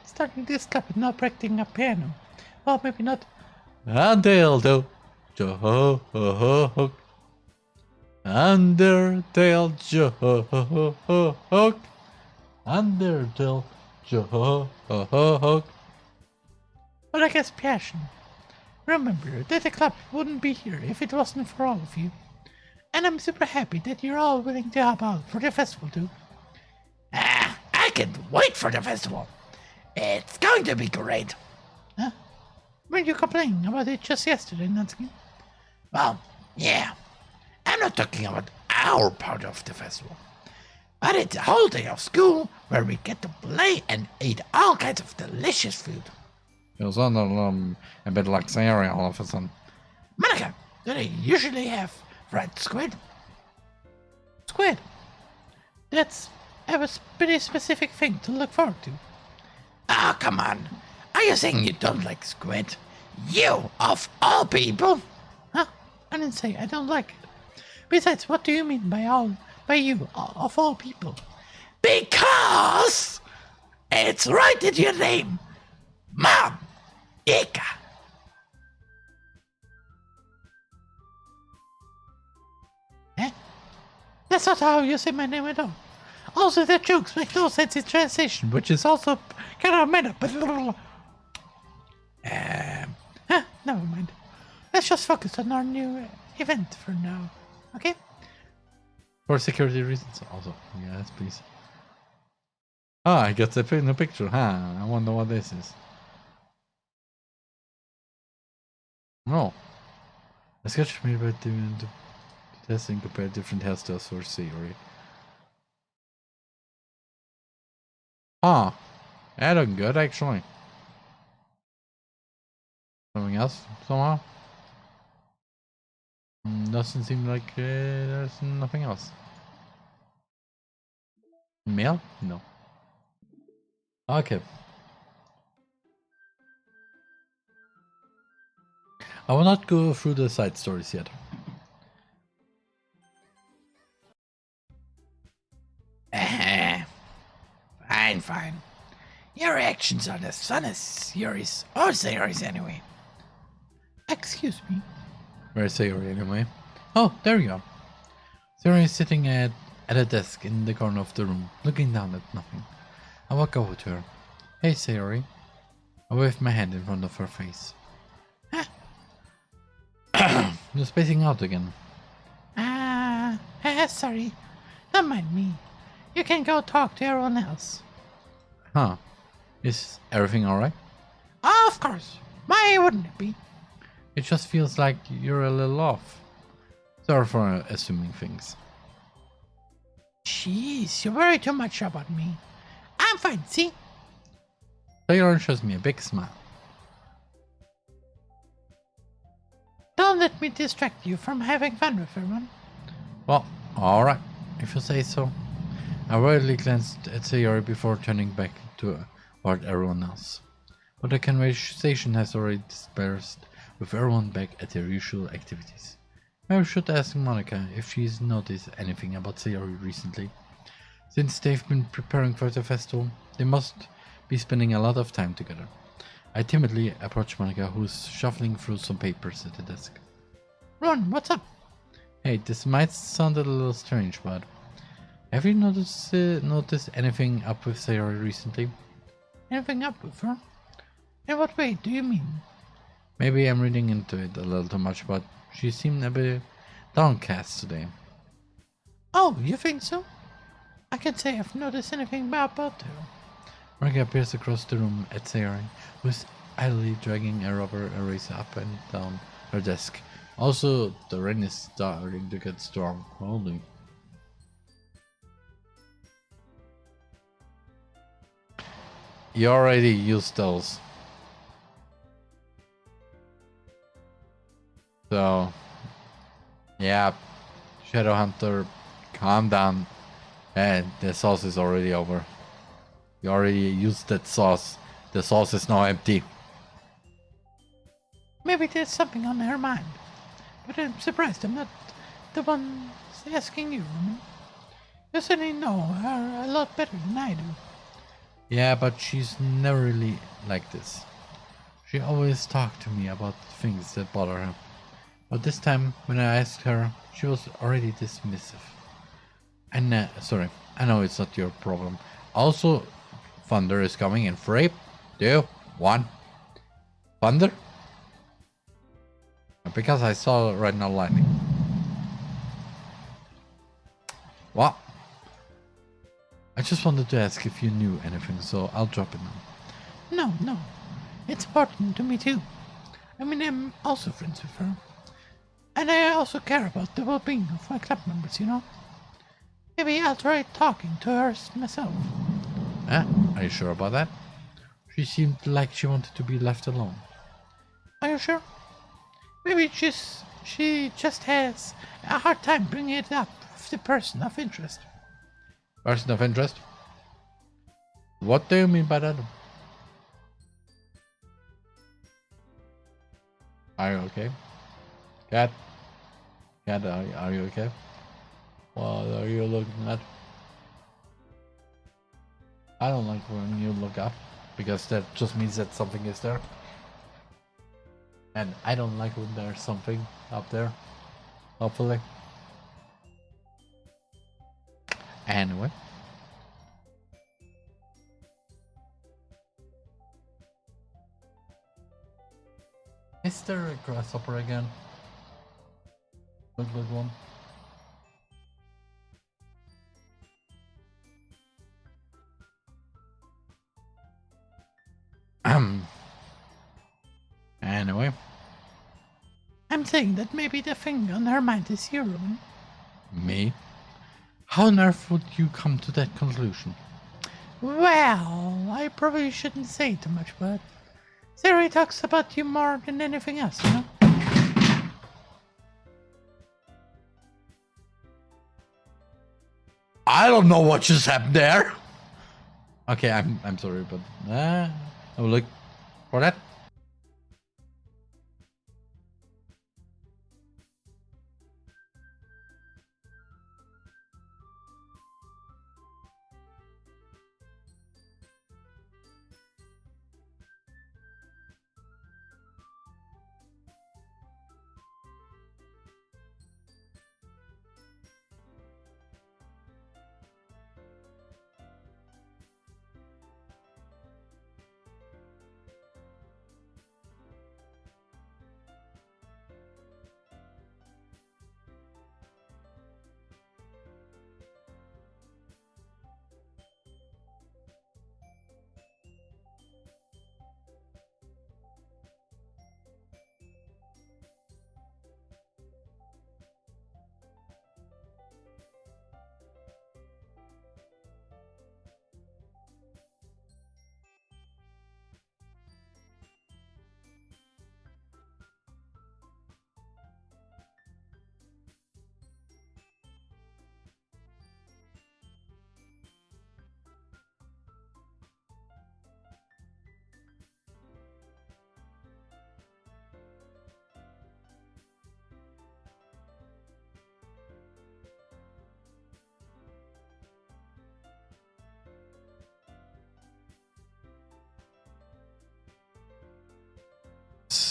Starting this club and not practicing a piano. Well, maybe not. Undertale joke. Undertale joke. Undertale joke. But I guess passion. Remember that the club wouldn't be here if it wasn't for all of you. And I'm super happy that you're all willing to help out for the festival too. I can't wait for the festival. It's going to be great. Huh? Weren't you complaining about it just yesterday, Natsuki? Well, yeah. I'm not talking about our part of the festival. But it's a whole day of school where we get to play and eat all kinds of delicious food. Feels a bit like Sayori all of a sudden. Monica, do they usually have fried squid? Squid. That's a pretty specific thing to look forward to. Ah, come on. Are you saying you don't like squid? You, of all people? Huh? I didn't say I don't like it. Besides, what do you mean by you, of all people? Because it's right in your name. Mom, Ika. Eh? That's not how you say my name at all. Also, the jokes make no sense in translation, which is also kind of meta, but... never mind. Let's just focus on our new event for now, okay? For security reasons also. Yes, please. Ah, I got the in the picture, huh? I wonder what this is. No. A sketch made by doing the testing compare different hairstyles for Sayori. Ah, that looking good actually. Something else somehow? Doesn't seem like there's nothing else. Mail? No. Okay. I will not go through the side stories yet. Fine. Your actions are as fun as yours, or Sayori's anyway. Excuse me. Where's Sayori anyway? Oh, there you are. Sayori is sitting at a desk in the corner of the room, looking down at nothing. I walk over to her. Hey, Sayori. I wave my hand in front of her face. You're spacing out again. Sorry. Don't mind me. You can go talk to everyone else. Huh. Is everything alright? Of course. Why wouldn't it be? It just feels like you're a little off. Sorry for assuming things. Jeez, you worry too much about me. I'm fine, see? Sayori shows me a big smile. Don't let me distract you from having fun with everyone. Well, alright, if you say so. I worriedly glanced at Sayori before turning back toward everyone else. But the conversation has already dispersed, with everyone back at their usual activities. Maybe I should ask Monica if she's noticed anything about Sayori recently. Since they've been preparing for the festival, they must be spending a lot of time together. I timidly approach Monica, who's shuffling through some papers at the desk. Ron, what's up? Hey, this might sound a little strange, but have you noticed anything up with Sayori recently? Anything up with her? In what way do you mean? Maybe I'm reading into it a little too much, but she seemed a bit downcast today. Oh, you think so? I can't say I've noticed anything about her. Monica appears across the room at Sayori, who's idly dragging a rubber eraser up and down her desk. Also, the rain is starting to get strong. Holy. You already used those. So, yeah, Shadowhunter, calm down. And the sauce is already over. You already used that sauce. The sauce is now empty. Maybe there's something on her mind. But I'm surprised I'm not the one asking you, Roman. You certainly know her a lot better than I do. Yeah, but she's never really like this. She always talked to me about things that bother her. But this time, when I asked her, she was already dismissive. And sorry, I know it's not your problem. Also, thunder is coming in 3, 2, 1. Thunder? Because I saw right now lightning. What? I just wanted to ask if you knew anything, so I'll drop it now. No. It's important to me too. I mean, I'm also friends with her. And I also care about the well-being of my club members, you know? Maybe I'll try talking to her myself. Are you sure about that? She seemed like she wanted to be left alone. Are you sure? Maybe she just has a hard time bringing it up with the person of interest. Person of interest? What do you mean by that? Are you okay? Cat? Cat, are you okay? What are you looking at? I don't like when you look up, because that just means that something is there. And I don't like when there's something up there. Hopefully. Anyway. Is there a grasshopper again? Look like one. Anyway. I'm saying that maybe the thing on her mind is you, Roman. Me? How on earth would you come to that conclusion? Well, I probably shouldn't say too much, but Siri talks about you more than anything else, you know? I don't know what just happened there. Okay, I'm sorry, but I will look for that.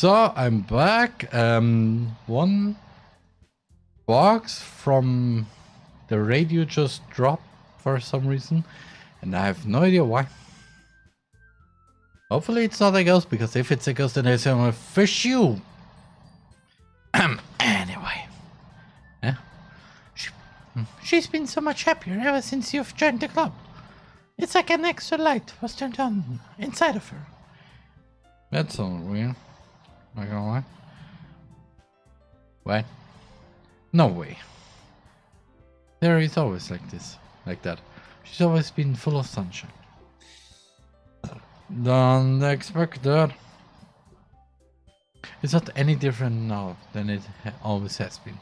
So I'm back. One box from the radio just dropped for some reason, and I have no idea why. Hopefully it's not a ghost, because if it's a ghost, then I'm gonna fish you. Anyway, Yeah. She's been so much happier ever since you've joined the club. It's like an extra light was turned on inside of her. That's all weird. Not gonna lie. What? No way. There is always like this, like that. She's always been full of sunshine. Don't expect that. It's not any different now than it always has been.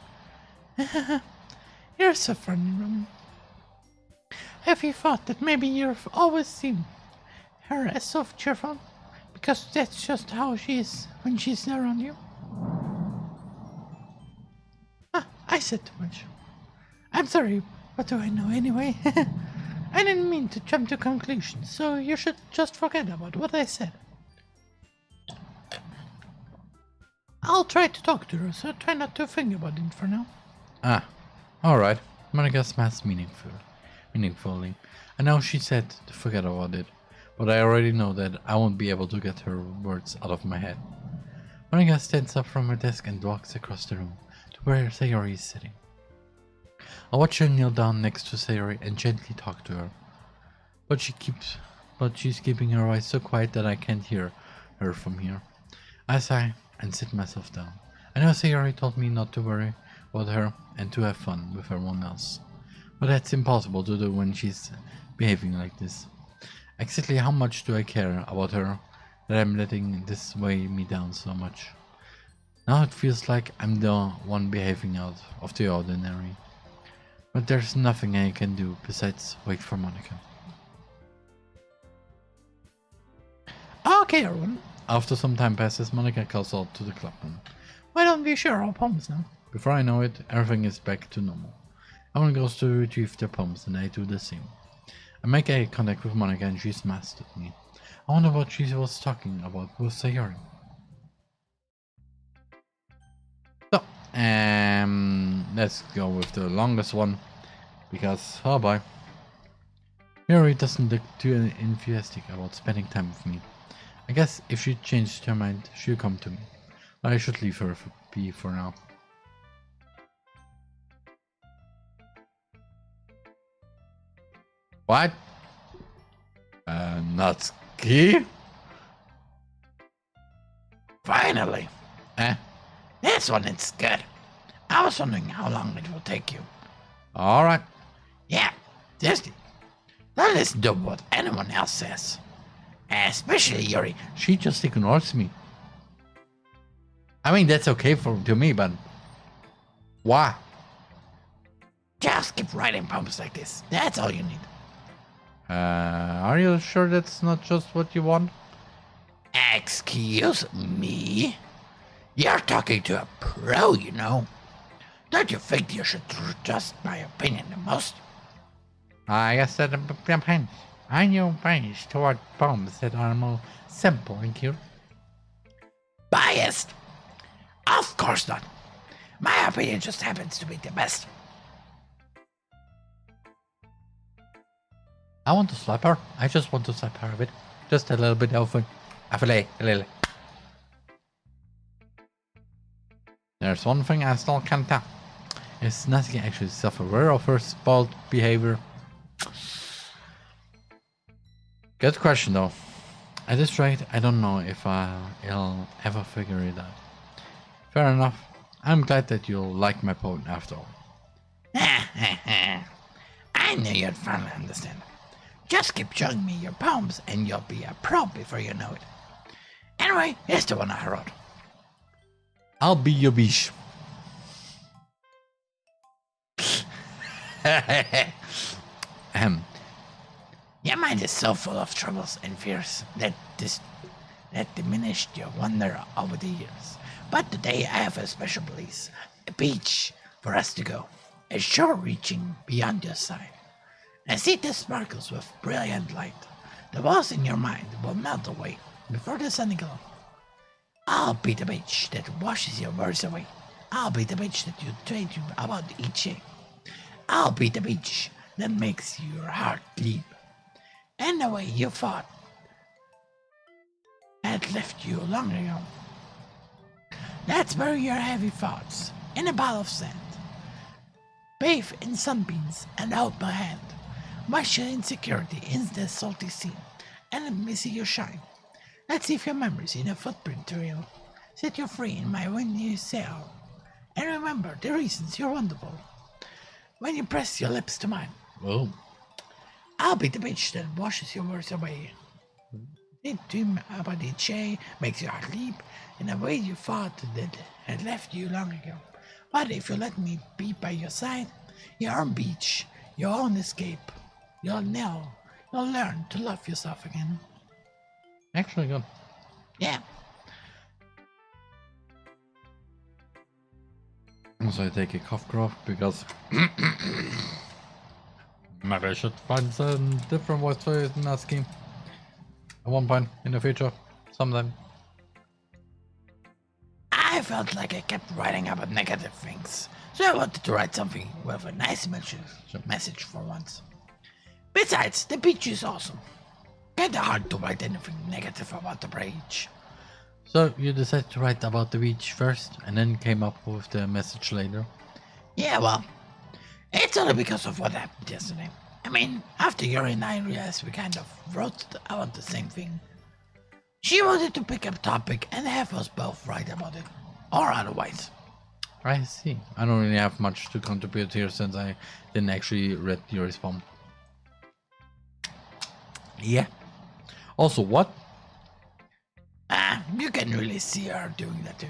You're so funny, Roman. Have you thought that maybe you've always seen her as so cheerful? Because that's just how she is when she's around you? Ah, I said too much. I'm sorry, what do I know anyway? I didn't mean to jump to conclusions, so you should just forget about what I said. I'll try to talk to her, so try not to think about it for now. Ah, alright. Monica smiles meaningfully. I know she said to forget about it, but I already know that I won't be able to get her words out of my head. Monica stands up from her desk and walks across the room to where Sayori is sitting. I watch her kneel down next to Sayori and gently talk to her, but she's keeping her voice so quiet that I can't hear her from here. I sigh and sit myself down. I know Sayori told me not to worry about her and to have fun with everyone else, but that's impossible to do when she's behaving like this. Exactly how much do I care about her that I'm letting this weigh me down so much? Now it feels like I'm the one behaving out of the ordinary. But there's nothing I can do besides wait for Monica. Okay, everyone. After some time passes, Monica calls out to the clubroom. Why don't we share our poems now? Before I know it, everything is back to normal. Everyone goes to retrieve their poems and I do the same. I make eye contact with Monica and she smiles at me. I wonder what she was talking about with Sayori. So, let's go with the longest one, because, oh boy. Sayori doesn't look too enthusiastic about spending time with me. I guess if she changed her mind, she'll come to me. But I should leave her be for now. What? Natsuki? finally. This one is good. I was wondering how long it will take you. Alright. Yeah, seriously. Don't listen to what anyone else says. Especially Yuri. She just ignores me. I mean, that's okay to me, but why? Just keep writing poems like this. That's all you need. Are you sure that's not just what you want? Excuse me? You're talking to a pro, you know. Don't you think you should trust my opinion the most? I guess that depends. I know biased toward poems that are more simple and cute. Biased? Of course not. My opinion just happens to be the best. I want to slap her. I just want to slap her a bit. Just a little bit of a little. There's one thing I still can't tell. Is Natsuki actually self-aware of her spoiled behavior? Good question though. At this rate, I don't know if I'll ever figure it out. Fair enough. I'm glad that you'll like my poem after all. I knew you'd finally understand. Just keep showing me your poems and you'll be a pro before you know it. Anyway, here's the one I wrote. I'll be your biche. Your mind is so full of troubles and fears that diminished your wonder over the years. But today I have a special place, a beach for us to go, a shore reaching beyond your side. I see the sparkles with brilliant light. The walls in your mind will melt away before the sunny glow. I'll be the bitch that washes your worries away. I'll be the bitch that you trade you about each day. I'll be the bitch that makes your heart leap. And the way you thought had left you long ago. Let's bury your heavy thoughts in a ball of sand. Bathe in sunbeams and hold my hand. Wash your insecurity in the salty sea, and let me see you shine. Let's leave your memories in a footprint trail. Set you free in my windy sail. And remember the reasons you're wonderful. When you press your lips to mine, Oh. I'll be the bitch that washes your words away. It dream about each day makes your heart leap in a way you thought that had left you long ago. But if you let me be by your side, your own beach, your own escape, you'll learn to love yourself again. Actually good. Yeah. Also I take a cough drop because maybe I should find some different voice for Natsuki at one point in the future, sometime. I felt like I kept writing about negative things, so I wanted to write something with a nice message for once. Besides, the beach is awesome. Kinda hard to write anything negative about the beach. So you decided to write about the beach first and then came up with the message later? Yeah, well, it's only because of what happened yesterday. I mean, after Yuri and I realized we kind of wrote about the same thing. She wanted to pick up a topic and have us both write about it, or otherwise. I see. I don't really have much to contribute here since I didn't actually read your response. Yeah. Also, what? You can really see her doing that too.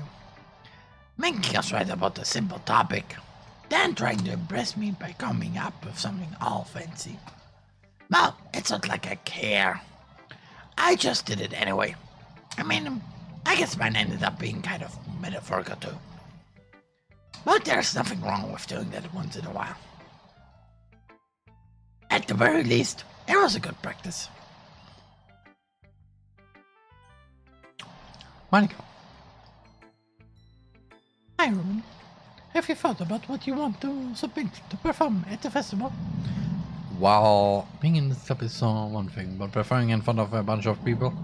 Making us write about a simple topic, then trying to impress me by coming up with something all fancy. Well, it's not like I care. I just did it anyway. I mean, I guess mine ended up being kind of metaphorical too. But there's nothing wrong with doing that once in a while. At the very least, it was a good practice. Monica. Hi, Roman. Have you thought about what you want to submit to perform at the festival? Well, being in the club is one thing, but performing in front of a bunch of people,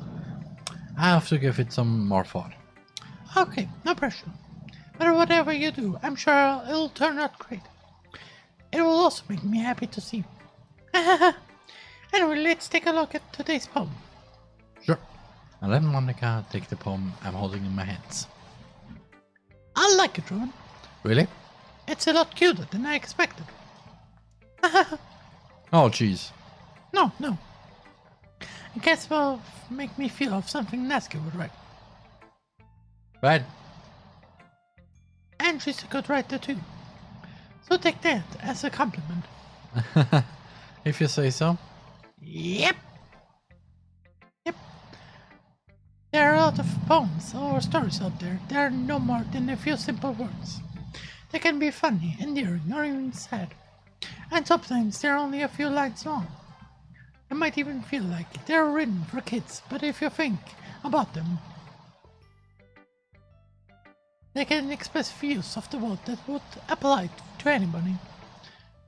I have to give it some more thought. Okay, no pressure. But whatever you do, I'm sure it'll turn out great. It will also make me happy to see you. Anyway, let's take a look at today's poem. Sure. Now let Monica take the poem I'm holding in my hands. I like it, Roman. Really? It's a lot cuter than I expected. Oh, jeez. No. I guess it will make me feel of something Natsuki would write. Right. And she's a good writer too. So take that as a compliment. If you say so. Yep. There are a lot of poems or stories out there that are no more than a few simple words. They can be funny, endearing, or even sad. And sometimes they're only a few lines long. They might even feel like they're written for kids, but if you think about them, they can express views of the world that would apply to anybody.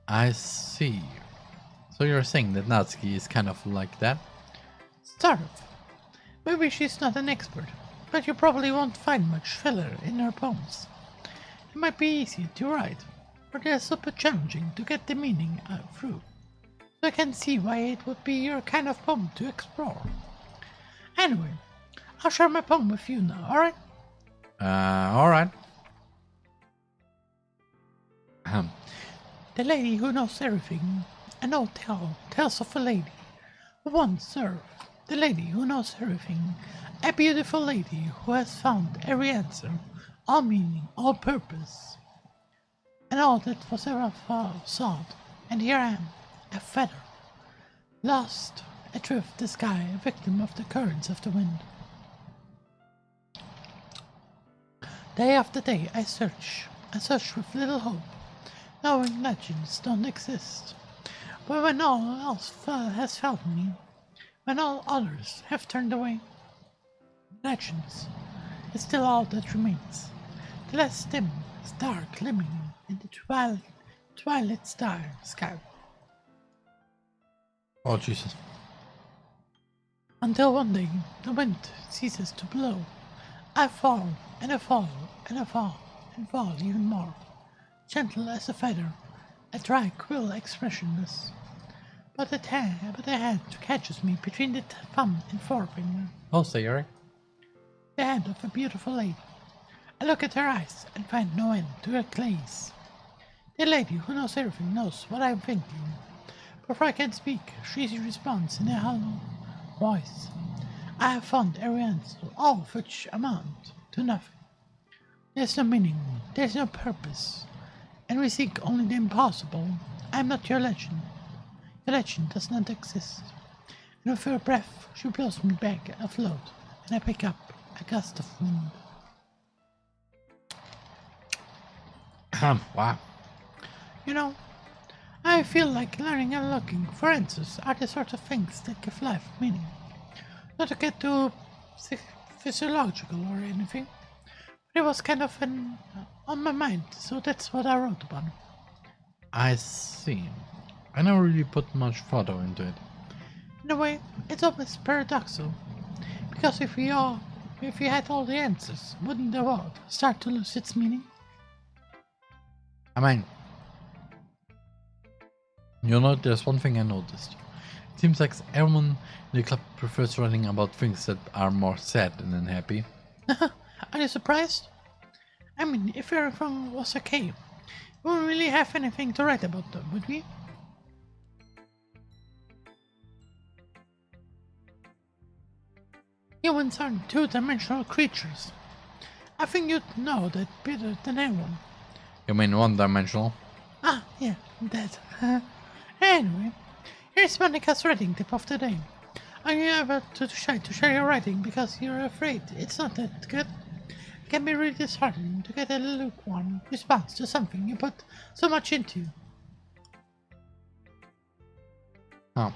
I see. So you're saying that Natsuki is kind of like that? Sort of. Maybe she's not an expert, but you probably won't find much filler in her poems. It might be easy to write, but they're super challenging to get the meaning through. So I can see why it would be your kind of poem to explore. Anyway, I'll share my poem with you now, alright? Alright. The lady who knows everything. An old tale tells of a lady who once served. The lady who knows everything. A beautiful lady who has found every answer, all meaning, all purpose, and all that was ever sought. And here I am, a feather, lost adrift the sky, a victim of the currents of the wind. Day after day I search with little hope, knowing legends don't exist. But when all else has failed me, when all others have turned away, legends is still all that remains. The last dim, star glimmering in the twilight sky. Oh, Jesus. Until one day the wind ceases to blow. I fall, and I fall, and I fall, and fall even more. Gentle as a feather, a dry quill expressionless. But the hand catches me between the thumb and forefinger. Oh, Sayori. The hand of a beautiful lady. I look at her eyes and find no end to her gaze. The lady who knows everything knows what I'm thinking. Before I can speak, she responds in a hollow voice. I have found every answer, all of which amount to nothing. There's no meaning, there's no purpose, and we seek only the impossible. I'm not your legend. Your legend does not exist. And with her breath, she blows me back afloat, and I pick up a gust of wind. Wow. You know, I feel like learning and looking for answers are the sort of things that give life meaning. Not to get too physiological or anything, but it was kind of on my mind, so that's what I wrote about. I see. I never really put much thought into it. In a way, it's almost paradoxical, because if we had all the answers, wouldn't the world start to lose its meaning? I mean, you know, there's one thing I noticed. It seems like everyone in the club prefers writing about things that are more sad than happy. Are you surprised? I mean, if everything was okay, we wouldn't really have anything to write about them, would we? Humans aren't two-dimensional creatures. I think you'd know that better than anyone. You mean one-dimensional? Ah, yeah, that. Anyway, here's Monica's writing tip of the day. Are you ever too shy to share your writing because you're afraid it's not that good? It can be really disheartening to get a lukewarm response to something you put so much into. Oh.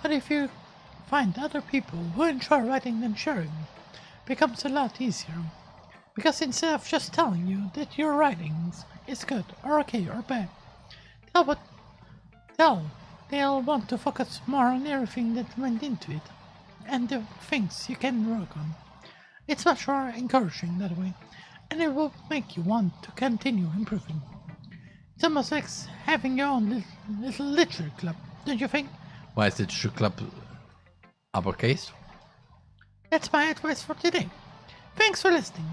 But if you find other people who enjoy writing and sharing, it becomes a lot easier. Because instead of just telling you that your writing is good or okay or bad, they'll want to focus more on everything that went into it and the things you can work on. It's much more encouraging that way, and it will make you want to continue improving. It's almost like having your own little literature club, don't you think? Why is it shoe club uppercase? That's my advice for today. Thanks for listening.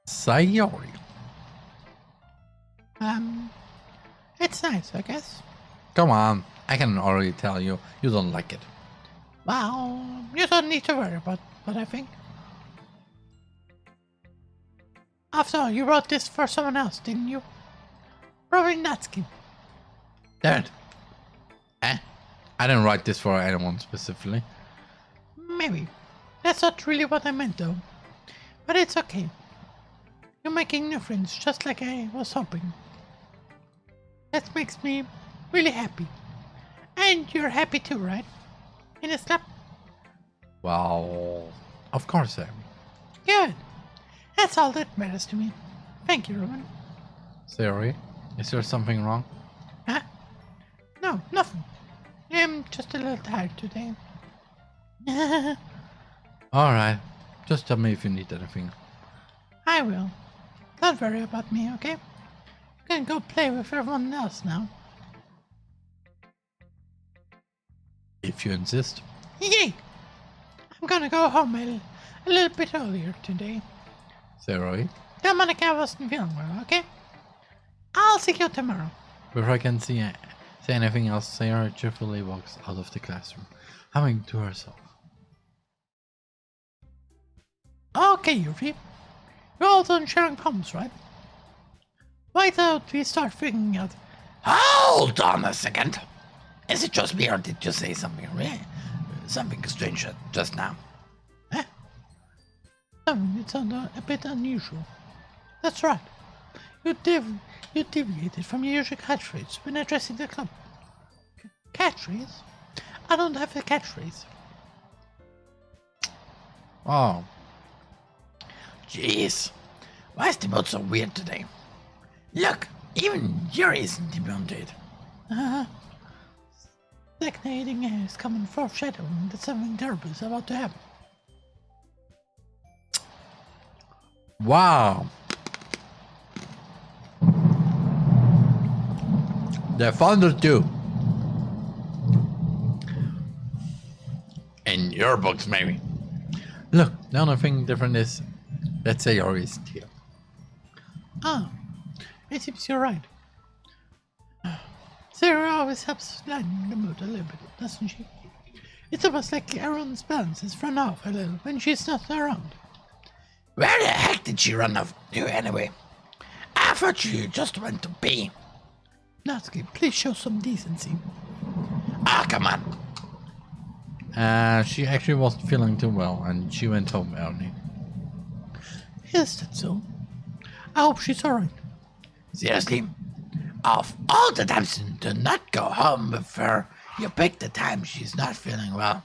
Sayori. It's nice, I guess. Come on, I can already tell you don't like it. Well, you don't need to worry about what I think. After all, you wrote this for someone else, didn't you? Probably Natsuki. Dad. I didn't write this for anyone specifically. Maybe. That's not really what I meant though. But it's okay. You're making new friends just like I was hoping. That makes me really happy. And you're happy too, right? In a slap? Well, of course I am. Good. That's all that matters to me. Thank you, Roman. Sayori, is there something wrong? Huh? No, nothing. I'm just a little tired today. Alright, just tell me if you need anything. I will. Don't worry about me, okay? You can go play with everyone else now. If you insist. Yay! I'm gonna go home a little bit earlier today. Sayori, Tell Monica I wasn't feeling well, okay? I'll see you tomorrow. before I can say anything else, Sayori cheerfully walks out of the classroom, humming to herself. Okay, Yuffie. You're all done sharing poems, right? Why don't we start figuring out... Hold on a second. Is it just me or did you say something strange just now? Something that sounded a bit unusual. That's right. You deviated from your usual catchphrase when addressing the club. Catchphrase? I don't have a catchphrase. Oh. Jeez. Why is the mood so weird today? Look, even Yuri isn't demoted. Stagnating air is coming foreshadowing that something terrible is about to happen. Wow. They found it too. In your books, maybe. Look, the only thing different is, let's say Yuri isn't here. Ah, it seems you're right. Sarah always helps lighten the mood a little bit, doesn't she? It's almost like Aaron's balance is run off a little when she's not around. Where the heck did she run off to anyway? I thought you just went to pee. Natsuki, please show some decency. Ah, come on. She actually wasn't feeling too well and she went home early. Is that so? I hope she's alright. Seriously? Of all the times to not go home with her, you pick the time she's not feeling well.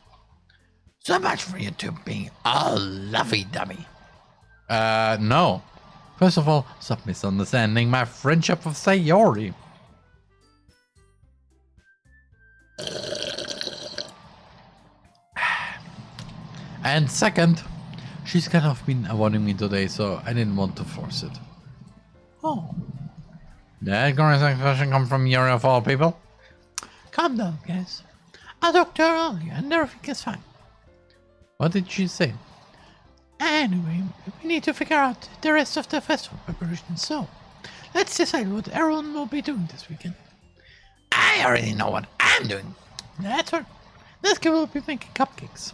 So much for you two being all lovey-dovey. No. First of all, stop misunderstanding my friendship with Sayori. And second, she's kind of been avoiding me today, so I didn't want to force it. Oh, That question come from Yuri of all people? calm down, guys. I talked to her earlier and everything is fine. What did she say? Anyway, we need to figure out the rest of the festival preparations, so let's decide what everyone will be doing this weekend. I already know what I'm doing. That's right. This kid will be making cupcakes,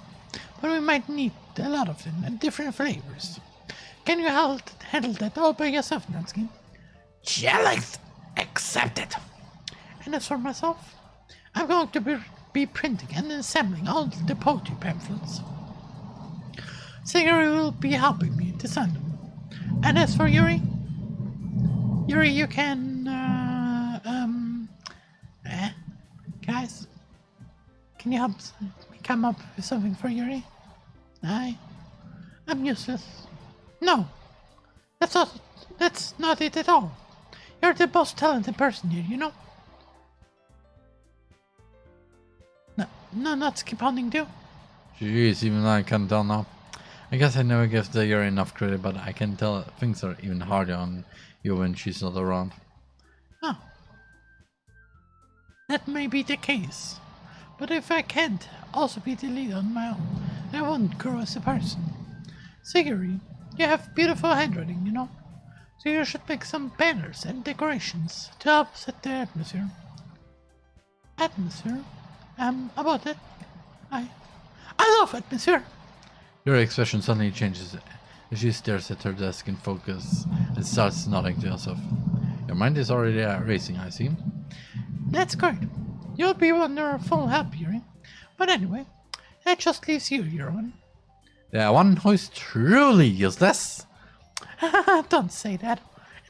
but we might need a lot of them and different flavors. Can you handle that all by yourself, Natsuki? Challenge accepted. And as for myself, I'm going to be printing and assembling all the poetry pamphlets. Sayori will be helping me design them. And as for Yuri, you can, guys, can you help me come up with something for Yuri? I'm useless. No, that's not it at all. You're the most talented person here, you know? No, not skip hunting too. Jeez, even I can't tell now. I guess I never give the Yuri enough credit, but I can tell things are even harder on you when she's not around. Oh. That may be the case. But if I can't also be the leader on my own, I won't grow as a person. Sayori, you have beautiful handwriting, you know? So you should make some banners and decorations to help set the atmosphere. Atmosphere? About that, I love atmosphere. Your expression suddenly changes as she stares at her desk in focus and starts nodding to herself. Your mind is already racing, I see. That's great. You'll be wonderful help, Yuri. But anyway, that just leaves you, Yuri. The one who is truly useless. Don't say that.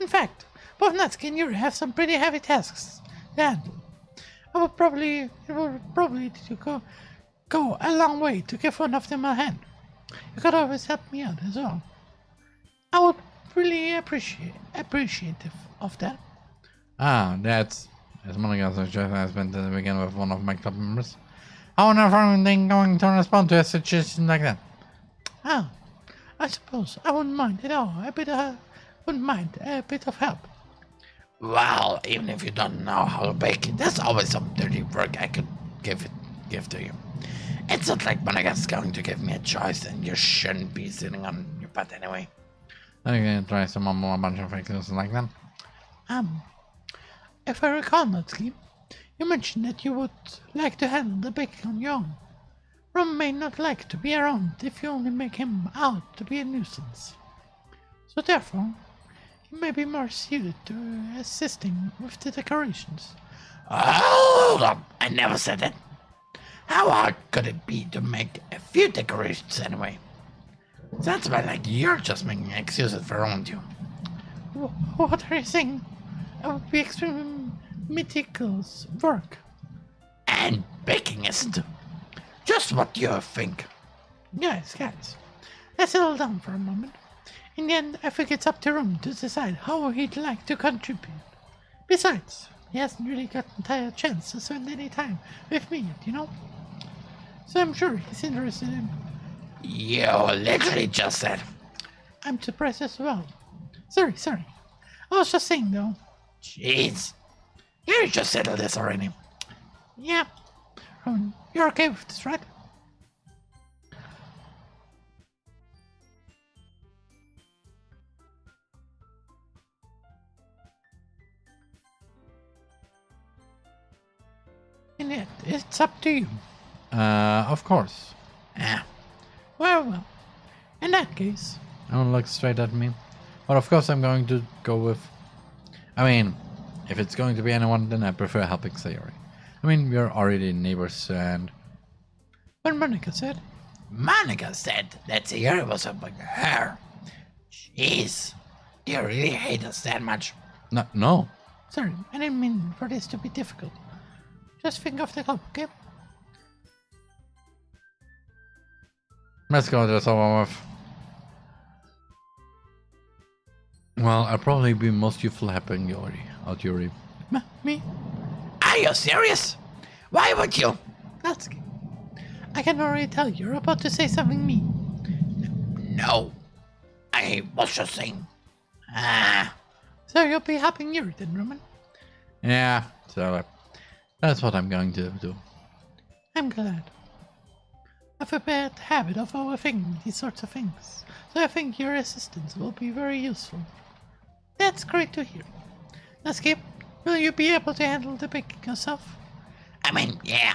In fact, both Natsuki and Yuri have some pretty heavy tasks to handle. It will probably go a long way to give one of them a hand. You could always help me out as well. I would really appreciative of that. Ah, that's as Monica suggested I spent at the beginning with one of my club members. How on earth are they going to respond to a situation like that? Ah, I suppose I wouldn't mind at all. Wouldn't mind a bit of help. Well, even if you don't know how to bake, there's always some dirty work I could give to you. It's not like Monaga's going to give me a choice, and you shouldn't be sitting on your butt anyway. I can try some more bunch of things like that. If I recall, Natsuki, you mentioned that you would like to handle the baking on your own. Ron may not like to be around if you only make him out to be a nuisance. So therefore, he may be more suited to assisting with the decorations. Hold on, I never said that. How hard could it be to make a few decorations anyway? Sounds about like you're just making excuses for around you. What are you saying? It would be extremely meticulous work. And baking isn't just what you think. Guys, let's settle down for a moment. In the end, I think it's up to Ron to decide how he'd like to contribute. Besides, he hasn't really gotten a chance to spend any time with me yet, you know? So I'm sure he's interested in... You literally just said. I'm surprised as well. Sorry. I was just saying, though. Jeez. You just settled this already. Yeah. Ron, you're okay with this, right? And yet, it's up to you. Of course. Well. In that case... Don't look straight at me. But of course I'm going to go with... I mean, if it's going to be anyone, then I prefer helping Sayori. I mean, we're already neighbors and... But Monica said that Sayori was helping her. Jeez. Do you really hate us that much? No. Sorry, I didn't mean for this to be difficult. Just think of the club, okay? Let's go this over with. Well, I'll probably be most useful helping Yuri. Me? Are you serious? Why would you? Natsuki. I can already tell you're about to say something mean. No. I was just saying. So you'll be helping Yuri then, Roman? Yeah, so that's what I'm going to do. I'm glad. I've a bad habit of overthinking these sorts of things, so I think your assistance will be very useful. That's great to hear. Natsuki, will you be able to handle the baking yourself? I mean, yeah.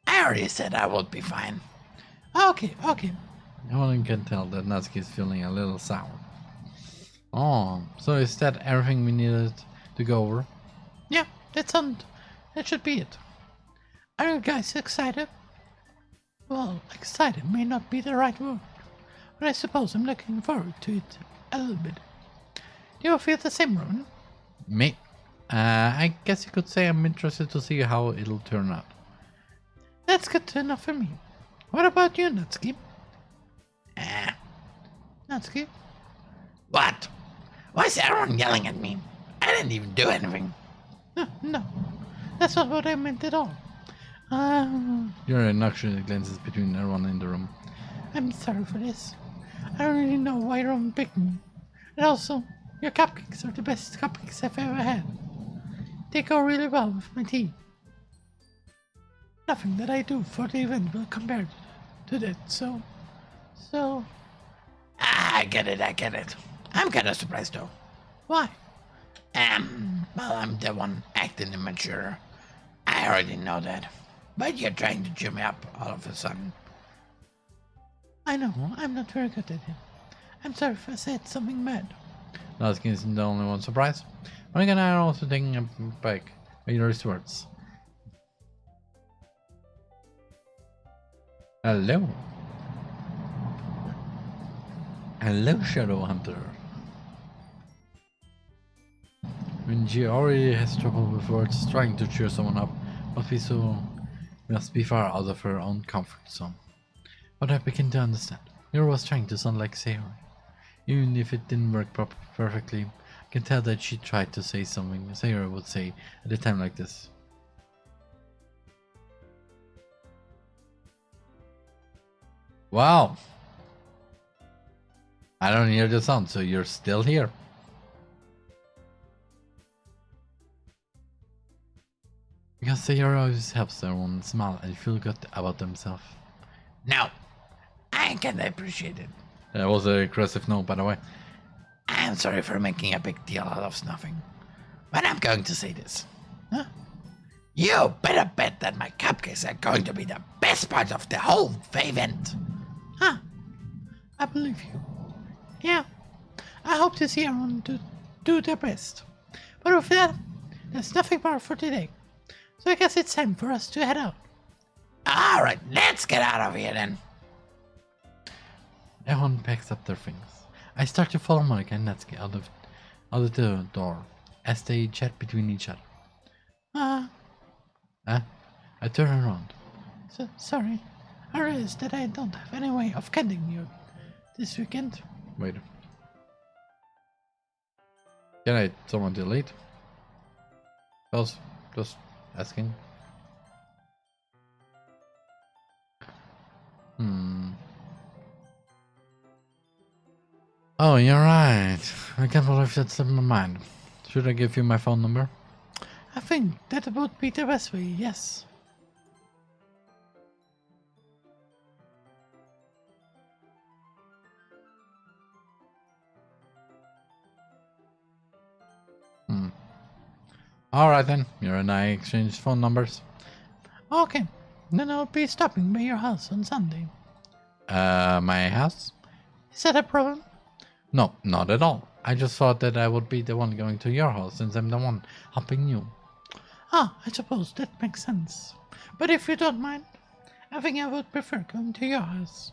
I already said I would be fine. Okay. Everyone can tell that Natsuki is feeling a little sour. Oh, so is that everything we needed to go over? Yeah, that should be it. Are you guys excited? Well, excited may not be the right word, but I suppose I'm looking forward to it a little bit. Do you feel the same, Ronan? Me? I guess you could say I'm interested to see how it'll turn out. That's good enough for me. What about you, Natsuki? Natsuki? What? Why is everyone yelling at me? I didn't even do anything. No, that's not what I meant at all. Your obnoxious glances between everyone in the room. I'm sorry for this. I don't really know why Ron picked me. And also, your cupcakes are the best cupcakes I've ever had. They go really well with my tea. Nothing that I do for the event will compare to that, so... I get it. I'm kinda surprised though. Why? Well, I'm the one acting immature. I already know that. But you're trying to cheer me up all of a sudden. I know, I'm not very good at it. I'm sorry if I said something mad. Natsuki isn't the only one surprised. Monica and I are also taking a back by Yuri's words. Hello, Shadow Hunter. When she already has trouble with words, trying to cheer someone up must be far out of her own comfort zone. But I begin to understand. Yuri was trying to sound like Sayori. Even if it didn't work perfectly, I can tell that she tried to say something Sayori would say at a time like this. Wow! I don't hear the sound, so you're still here. Because Sayori always helps everyone smile and feel good about themselves. No, I can appreciate it. That was an aggressive no, by the way. I'm sorry for making a big deal out of nothing, but I'm going to say this. You better bet that my cupcakes are going to be the best part of the whole event. I believe you. Yeah, I hope to see everyone do their best. But with that, there's nothing more for today. So I guess it's time for us to head out. Alright, let's get out of here then. Everyone packs up their things. I start to follow Monica and Natsuki out of the door as they chat between each other. I turn around. Sorry. I realize that I don't have any way of getting you this weekend. Wait. Can I someone delete? Just asking. Oh, you're right. I can't believe that slipped my mind. Should I give you my phone number? I think that would be the best way, yes. Alright then, you and I exchanged phone numbers. Okay, then I'll be stopping by your house on Sunday. My house? Is that a problem? No, not at all. I just thought that I would be the one going to your house since I'm the one helping you. Ah, I suppose that makes sense. But if you don't mind, I think I would prefer going to your house.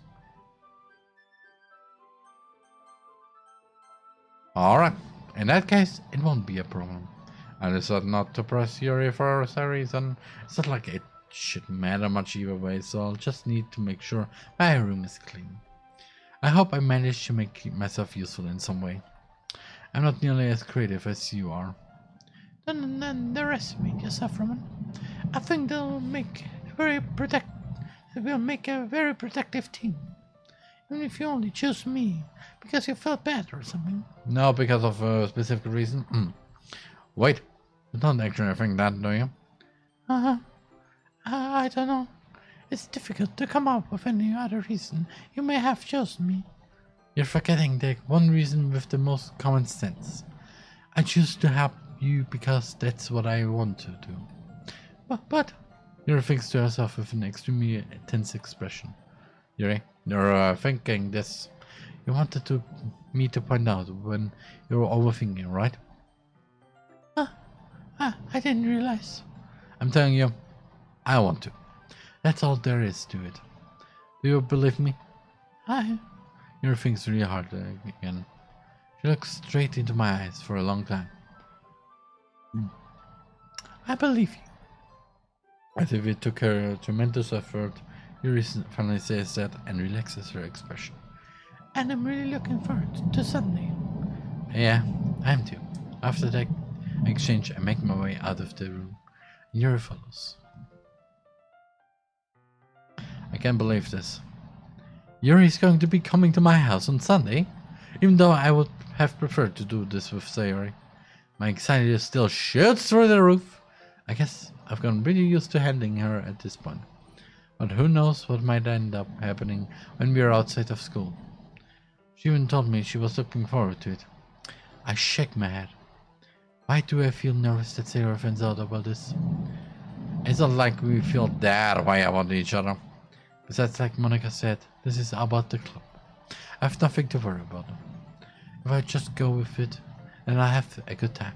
Alright, in that case, it won't be a problem. I decided not to press Yuri for a reason. It's not like it should matter much either way, so I'll just need to make sure my room is clean. I hope I managed to make myself useful in some way. I'm not nearly as creative as you are. Then underestimate yourself, Roman. I think they'll make a very protective team. Even if you only choose me because you felt bad or something. No, because of a specific reason. Wait, you don't actually think that, do you? I don't know. It's difficult to come up with any other reason you may have chosen me. You're forgetting the one reason with the most common sense. I choose to help you because that's what I want to do. But Yuri thinks to herself with an extremely tense expression. Yuri, you're thinking this. You wanted me to point out when you were overthinking, right? I didn't realize. I'm telling you, I want to. That's all there is to it. Do you believe me? Yuri thinks really hard again. She looks straight into my eyes for a long time. I believe you. As if it took her a tremendous effort, Yuri finally says that and relaxes her expression. And I'm really looking forward to Sunday. Yeah, I am too. After that exchange, I make my way out of the room. Yuri follows. I can't believe this. Yuri is going to be coming to my house on Sunday, even though I would have preferred to do this with Sayori. My anxiety still shoots through the roof. I guess I've gotten pretty used to handling her at this point. But who knows what might end up happening when we are outside of school. She even told me she was looking forward to it. I shake my head. Why do I feel nervous that Sayori finds out about this? It's not like we feel that way about each other. Besides, like Monica said, this is about the club. I have nothing to worry about. If I just go with it, then I'll have a good time.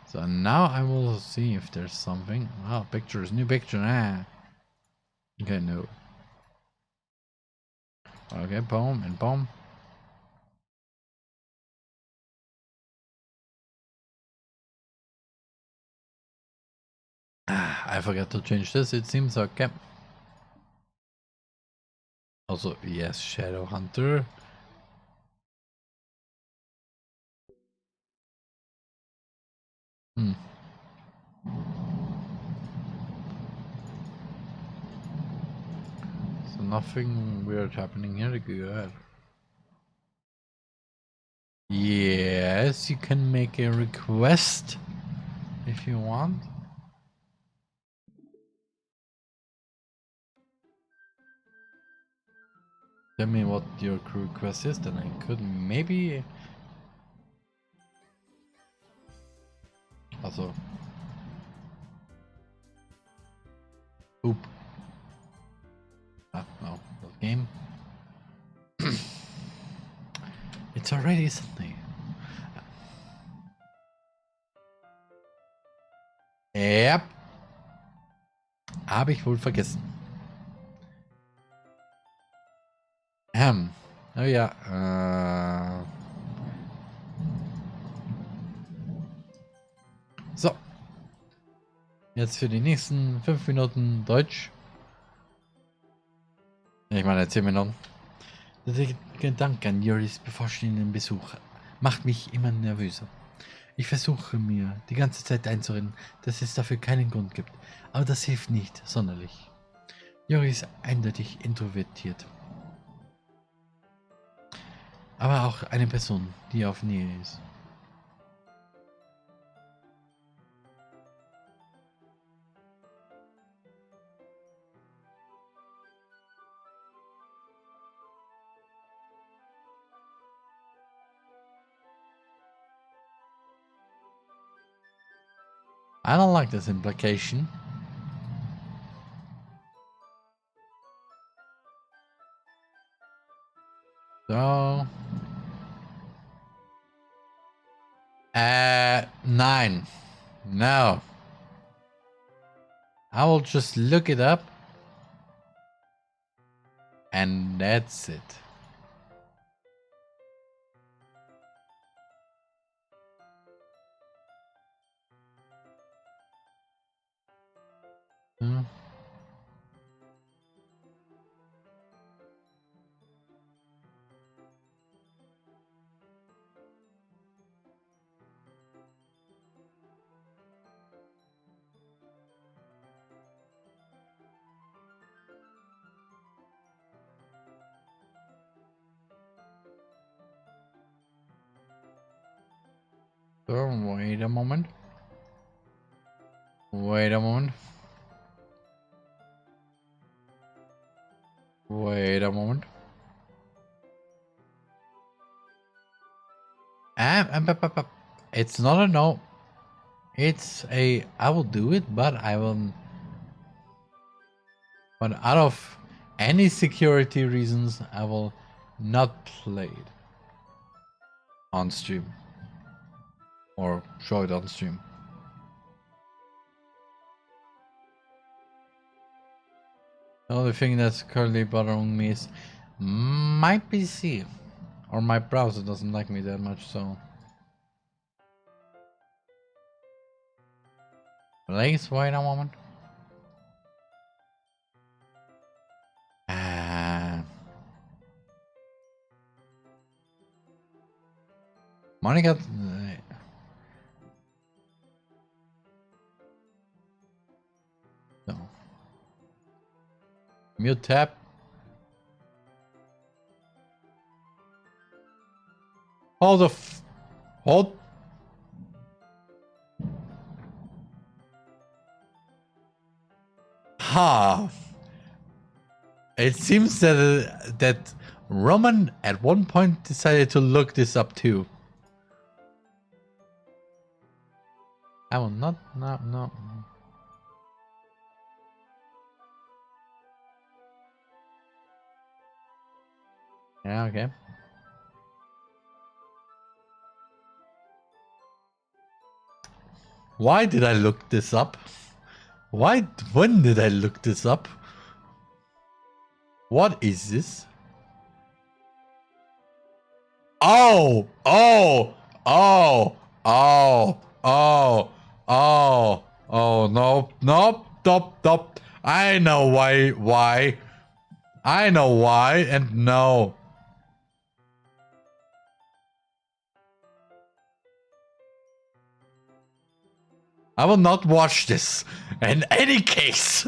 So now I will see if there's something. Oh, pictures, new picture. Okay, no. Okay, poem and poem. I forgot to change this, it seems. Okay. Also, yes, Shadow Hunter. So nothing weird happening here. Good. Yes, you can make a request if you want. Tell me what your request is, then I could maybe. Also. Oop. Ah, no, the game. It's already Sunday. Yep. Habe ich wohl vergessen. Oh ja. So. Jetzt für die nächsten 5 Minuten Deutsch. Ich meine 10 Minuten. Der Gedanke an Juris bevorstehenden Besuch macht mich immer nervöser. Ich versuche mir die ganze Zeit einzureden, dass es dafür keinen Grund gibt, aber das hilft nicht sonderlich. Juri ist eindeutig introvertiert. Aber auch eine Person, die auf Nähe ist. I don't like this implication. So. 9. No. I will just look it up. And that's it. Hmm. So, wait a moment. Wait a moment. Wait a moment. It's not a no. It's a I will do it, but I will. But out of any security reasons, I will not play it on stream or show it on stream. The only thing that's currently bothering me is my PC or my browser doesn't like me that much, so. Please wait a moment. Monica. No. Mute tab. Hold the hold. Ha. It seems that Roman at one point decided to look this up too. I will not. No. Yeah. Okay. Why did I look this up? When did I look this up? What is this? Oh, no, stop. I know why. I know why, and no. I will not watch this. In any case.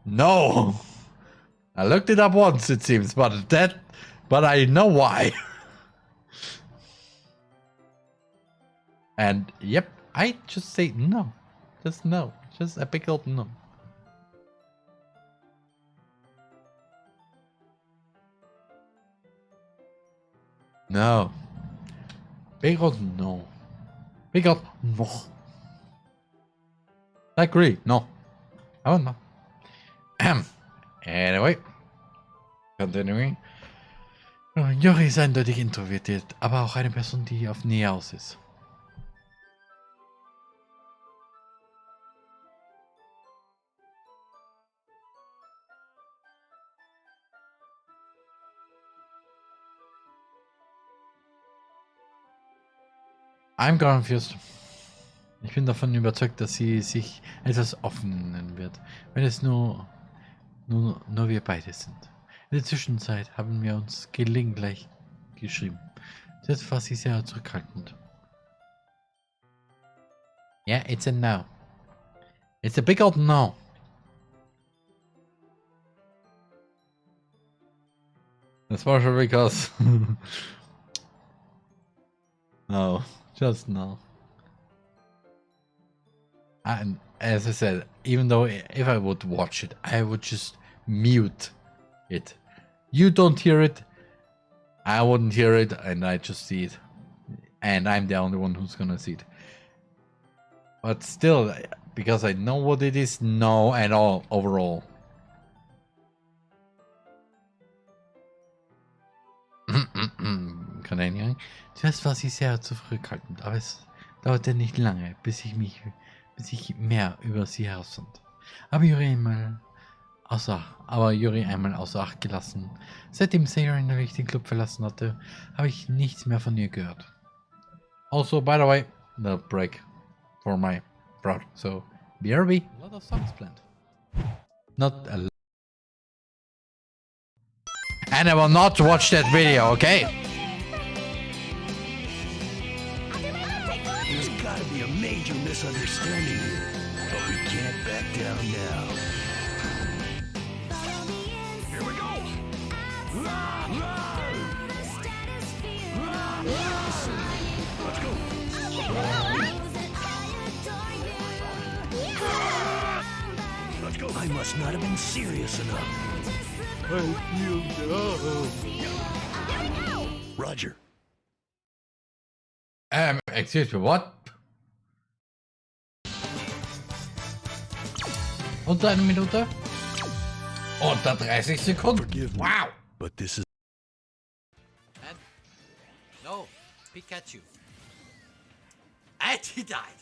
No. I looked it up once, it seems, but I know why. And yep, I just say no. Just no. Just a big old no. No. Big old no. Big old no. I agree. No. I don't know. Anyway. Continuing. Jori ist eindeutig introvertiert, aber auch eine Person, die auf Nähe aus ist. I'm confused. Ich bin davon überzeugt, dass sie sich etwas öffnen wird, wenn es nur wir beide sind. In der Zwischenzeit haben wir uns gelegentlich geschrieben. Jetzt war sie sehr zurückhaltend. Yeah, it's a no. It's a big old no. Das war schon because. No, just no. And as I said, even though if I would watch it, I would just mute it. You don't hear it, I wouldn't hear it, and I just see it. And I'm the only one who's gonna see it. But still, because I know what it is, no at all overall. Canadian. Zuerst war sie sehr zurückhaltend, aber es dauerte nicht lange, bis ich mehr über sie herausfand. Aber Yuri einmal außer Acht gelassen. Seitdem Sarah den richtigen Club verlassen hatte, habe ich nichts mehr von ihr gehört. Also, by the way, the break for my proud. So, BRB. A lot of songs planned. Not a lot. And I will not watch that video, okay? There's gotta be a major misunderstanding here, but we can't back down now. Here we go! Let's go! Let's go! I must not have been serious enough. Roger. Excuse me, what? Unter eine Minute? Unter 30 Sekunden? Forgive me, Wow! but this is... And no, Pikachu. And he died.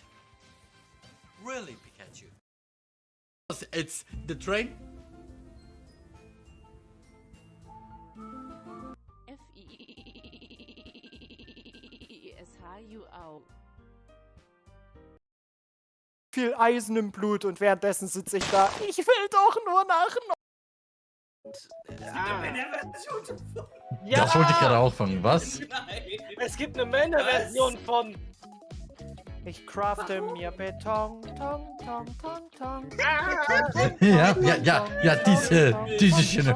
Really, Pikachu. It's the train. FISHUAU. Viel Eisen im Blut und währenddessen sitze ich da. Ich will doch nur nach. Ja, Das wollte ich gerade auch fangen, was? es gibt eine Männerversion von. Ich crafte mir Beton, Tong, Tong, Tong, Tong. Ja, diese Schiene.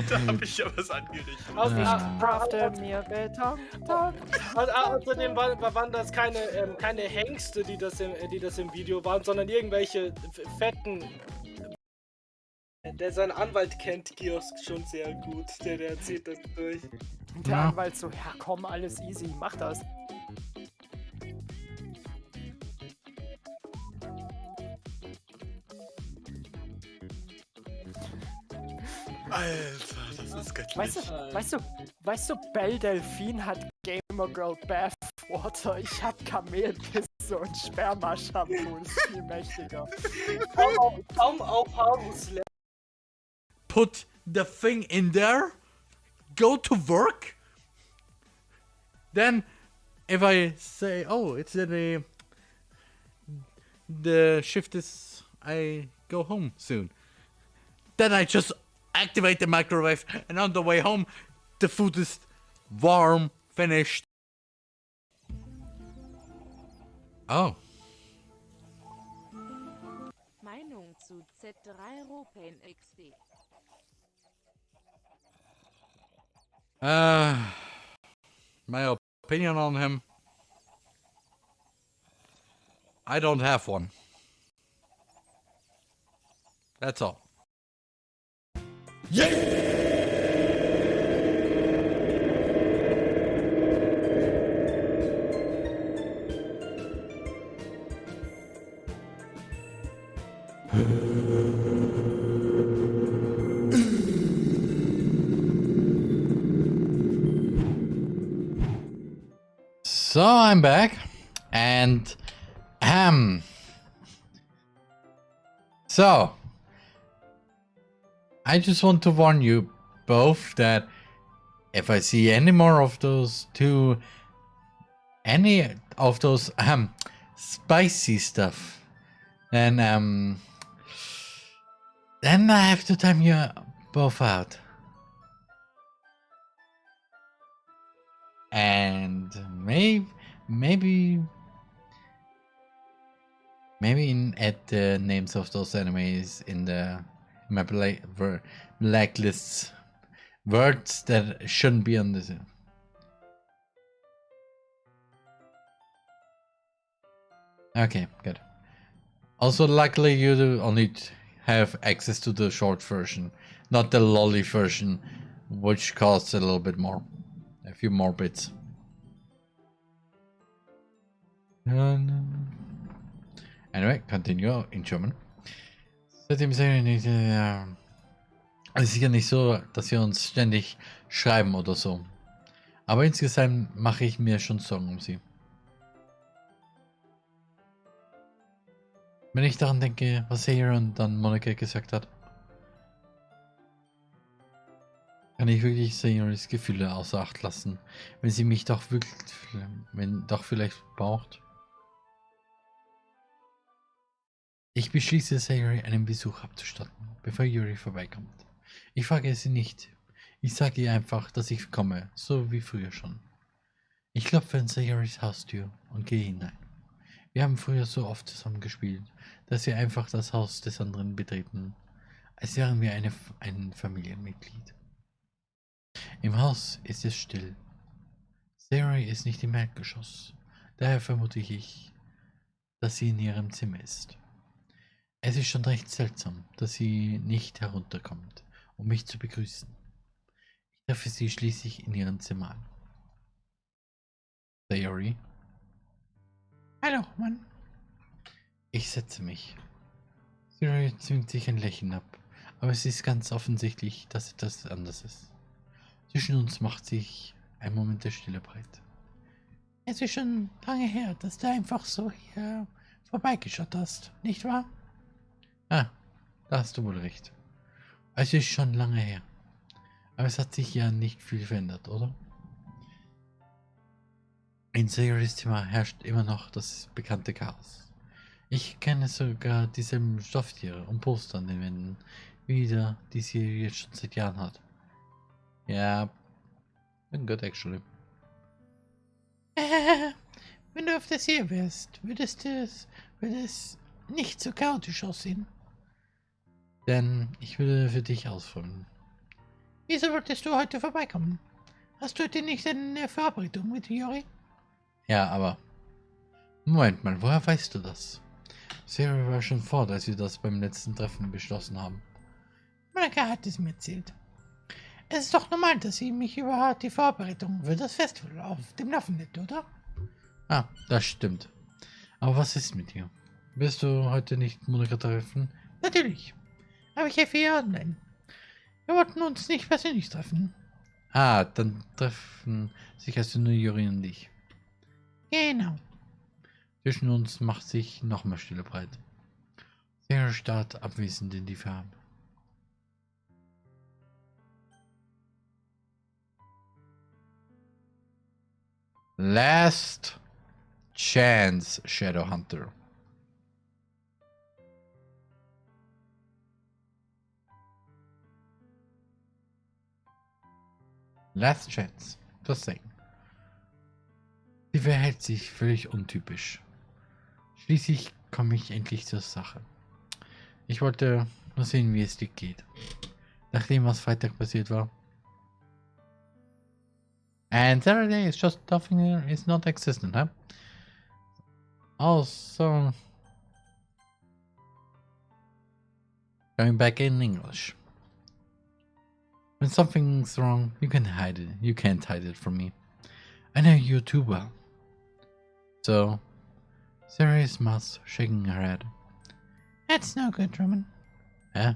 Da hab ich ja was angerichtet. Ich crafte mir Beton, Tong. Außerdem waren das keine Hengste, die das im Video waren, sondern irgendwelche fetten. Der seinen Anwalt kennt, Kiosk schon sehr gut. Der zieht das durch. Der Anwalt so, ja komm, alles easy, mach das. Alter, das ist göttlich. Weißt du, Belle Delphine hat Gamer Girl Bathwater. Ich hab Kamelpisse und Sperma-Shampoo. Ist viel mächtiger. Kaum auf harmlos. Put the thing in there. Go to work. Then, if I say, oh, it's the shift is, I go home soon. Then I just activate the microwave, and on the way home, the food is warm, finished. Oh. Meinung zu Z3 Ropain XD. My opinion on him. I don't have one. That's all. So I'm back, and so I just want to warn you both that if I see any more of those two, any of those spicy stuff, then I have to time you both out. And maybe add the names of those enemies in my blacklists. Words that shouldn't be on this. Okay, good. Also, luckily you do only have access to the short version, not the lolly version, which costs a little bit more. A few more bits. Anyway, continue in German. Seitdem sehen wir nicht, es ist sicher nicht so, dass wir uns ständig schreiben oder so. Aber insgesamt mache ich mir schon Sorgen um sie. Wenn ich daran denke, was Sarah und dann Monika gesagt hat, kann ich wirklich Sarahs Gefühle außer Acht lassen, wenn sie mich doch wirklich, vielleicht braucht. Ich beschließe, Sarah einen Besuch abzustatten, bevor Yuri vorbeikommt. Ich frage sie nicht. Ich sage ihr einfach, dass ich komme, so wie früher schon. Ich klopfe an Sarahs Haustür und gehe hinein. Wir haben früher so oft zusammen gespielt, dass wir einfach das Haus des anderen betreten, als wären wir ein Familienmitglied. Im Haus ist es still. Sarah ist nicht im Erdgeschoss, daher vermute ich, dass sie in ihrem Zimmer ist. Es ist schon recht seltsam, dass sie nicht herunterkommt, um mich zu begrüßen. Ich treffe sie schließlich in ihrem Zimmer an. Sayori? Hallo, Mann. Ich setze mich. Sayori zwingt sich ein Lächeln ab, aber es ist ganz offensichtlich, dass etwas anders ist. Zwischen uns macht sich ein Moment der Stille breit. Es ist schon lange her, dass du einfach so hier vorbeigeschaut hast, nicht wahr? Ah, da hast du wohl recht. Es ist schon lange her. Aber es hat sich ja nicht viel verändert, oder? In Sayoris Zimmer herrscht immer noch das bekannte Chaos. Ich kenne sogar dieselben Stofftiere und Poster an den Wänden, die sie jetzt schon seit Jahren hat. Ja, bin good actually. Wenn du auf das hier wärst, würde es nicht so chaotisch aussehen. Denn ich würde für dich ausfüllen. Wieso wolltest du heute vorbeikommen? Hast du heute nicht eine Verabredung mit Yuri? Ja, aber... Moment mal, woher weißt du das? Sarah war schon fort, als wir das beim letzten Treffen beschlossen haben. Monika hat es mir erzählt. Es ist doch normal, dass sie mich über die Vorbereitung für das Festival auf dem Laufenden hält, oder? Ah, das stimmt. Aber was ist mit dir? Wirst du heute nicht Monika treffen? Natürlich. Aber ich helfe ihr online. Wir wollten uns nicht persönlich treffen. Ah, dann treffen sich also nur Yuri und ich. Genau. Zwischen uns macht sich noch mehr Stille breit. Sarah starrt abwesend in die Farbe. Last Chance, Shadowhunter. Last Chance, das Ding. Sie verhält sich völlig untypisch. Schließlich komme ich endlich zur Sache. Ich wollte nur sehen, wie es dir geht. Nachdem was Freitag passiert war. And Saturday is just nothing is not existent, huh? Also going back in English. When something's wrong, you can hide it. You can't hide it from me. I know you too well. So, Sarah smiles, shaking her head. That's no good, Roman. Yeah?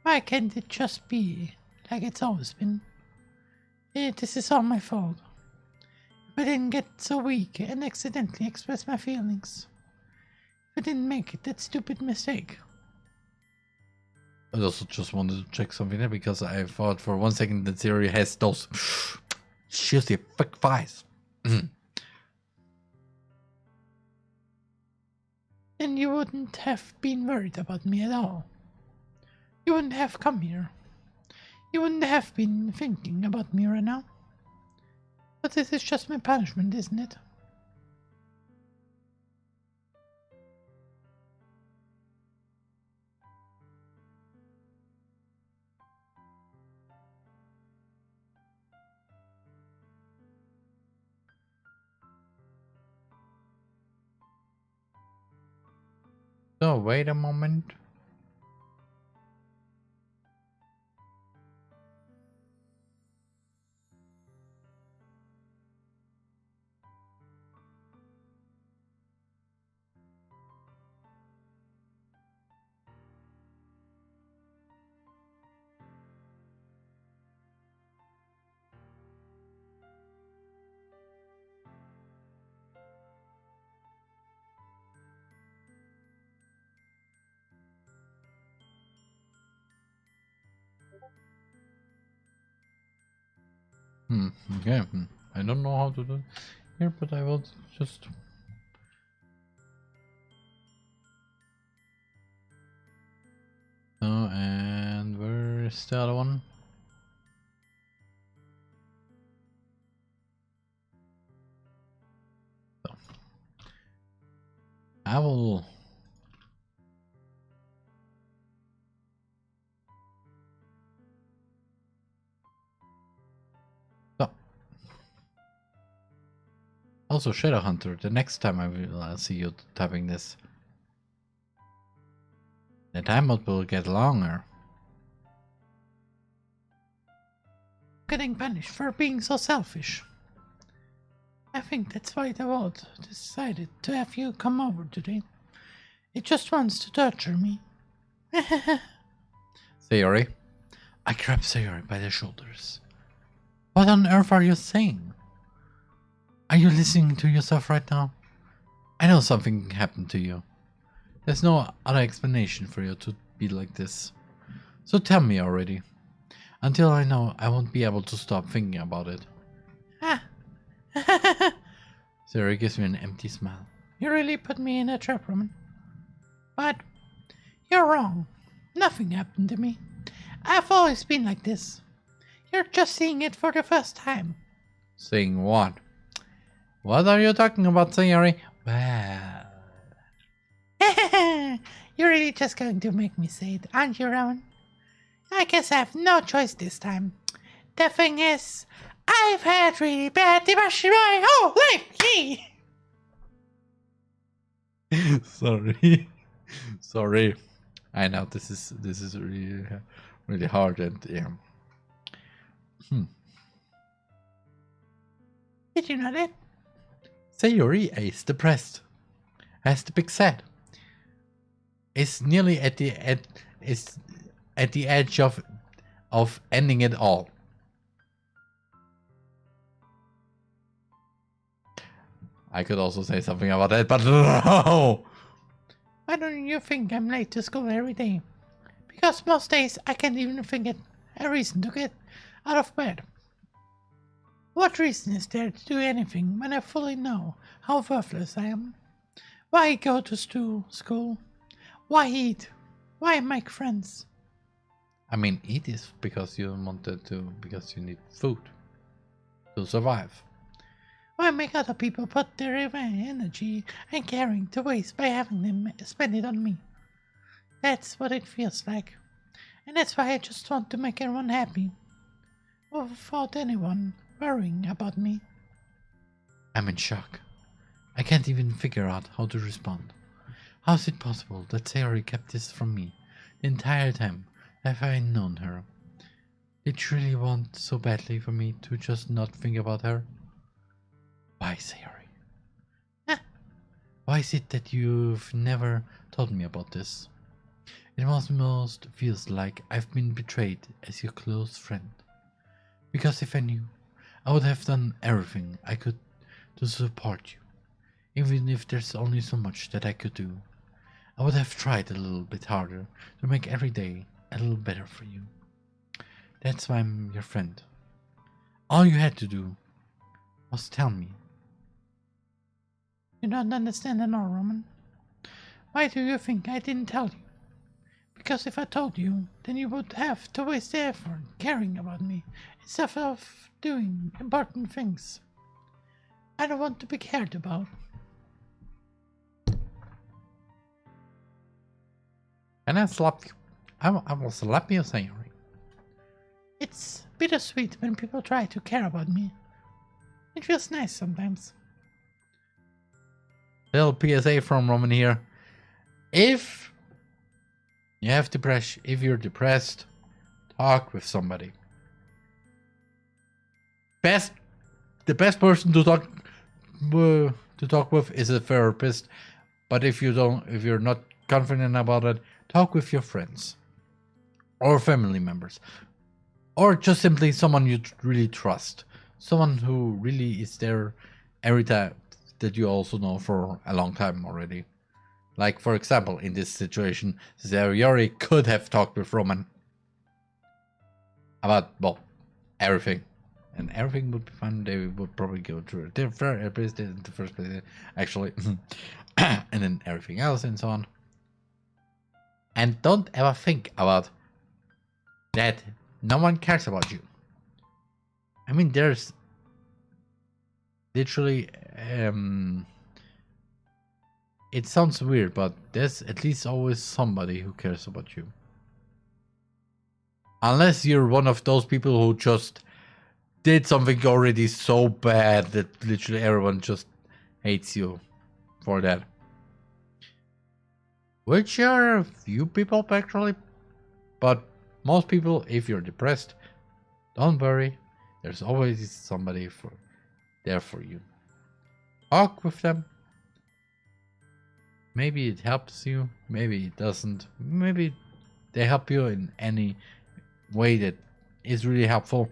Why can't it just be like it's always been? This is all my fault. If I didn't get so weak and accidentally express my feelings. If I didn't make that stupid mistake. I also just wanted to check something there because I thought for 1 second that Siri has those juicy thick thighs. then you wouldn't have been worried about me at all. You wouldn't have come here. You wouldn't have been thinking about me right now. But this is just my punishment, isn't it? So, wait a moment. Okay. I don't know how to do it here, but I will just... Oh, and where is the other one? So. I will... So. Also, Shadowhunter, the next time I will see you typing this, the timeout will get longer. Getting punished for being so selfish. I think that's why the world decided to have you come over today. It just wants to torture me. Sayori. I grabbed Sayori by the shoulders. What on earth are you saying? Are you listening to yourself right now? I know something happened to you. There's no other explanation for you to be like this. So tell me already. Until I know, I won't be able to stop thinking about it. Ah. Sayori gives me an empty smile. You really put me in a trap, Roman. But you're wrong. Nothing happened to me. I've always been like this. You're just seeing it for the first time. Saying what? What are you talking about, Sayori? Well... You're really just going to make me say it, aren't you, Roman? I guess I have no choice this time. The thing is, I've had really bad depression my whole life. Yay! Sorry. Sorry. I know this is really hard and yeah. Did you know that? Sayori is depressed. Has the big set. Is nearly at the edge of ending it all. I could also say something about that, but no. Why don't you think I'm late to school every day? Because most days I can't even think of a reason to get out of bed. What reason is there to do anything when I fully know how worthless I am? Why go to school? Why eat? Why make friends? I mean, eat is because you wanted to, because you need food to survive. Why make other people put their energy and caring to waste by having them spend it on me? That's what it feels like. And that's why I just want to make everyone happy. Without anyone worrying about me. I'm in shock. I can't even figure out how to respond. How is it possible that Sayori kept this from me the entire time that I've known her? Did she really want so badly for me to just not think about her? Why, Sayori? Why is it that you've never told me about this? It almost feels like I've been betrayed as your close friend. Because if I knew, I would have done everything I could to support you. Even if there's only so much that I could do. I would have tried a little bit harder to make every day a little better for you. That's why I'm your friend. All you had to do was tell me. You don't understand at all, Roman. Why do you think I didn't tell you? Because if I told you, then you would have to waste the effort caring about me instead of doing important things. I don't want to be cared about. Can I slap you? I will slap you, Sayori. It's bittersweet when people try to care about me. It feels nice sometimes. Little PSA from Roman here. If you're depressed, talk with somebody. The best person to talk with is a therapist. But if you're not confident about it, talk with your friends or family members, or just simply someone you really trust, someone who really is there every time that you also know for a long time already. Like, for example, in this situation, Sayori could have talked with Roman about, well, everything. And everything would be fine. They would probably go through a different place in the first place, actually. And then everything else and so on. And don't ever think about that no one cares about you. I mean, there's literally... it sounds weird, but there's at least always somebody who cares about you. Unless you're one of those people who just did something already so bad that literally everyone just hates you for that. Which are a few people actually. But most people, if you're depressed, don't worry. There's always somebody there for you. Talk with them. Maybe it helps you, maybe it doesn't. Maybe they help you in any way that is really helpful.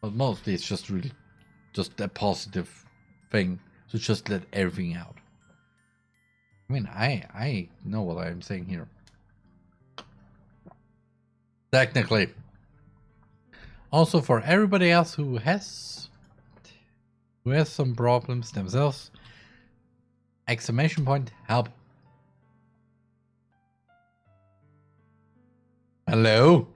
But mostly it's just really just a positive thing to just let everything out. I mean, I know what I'm saying here. Technically. Also for everybody else who has some problems themselves, exclamation point, help. Hello?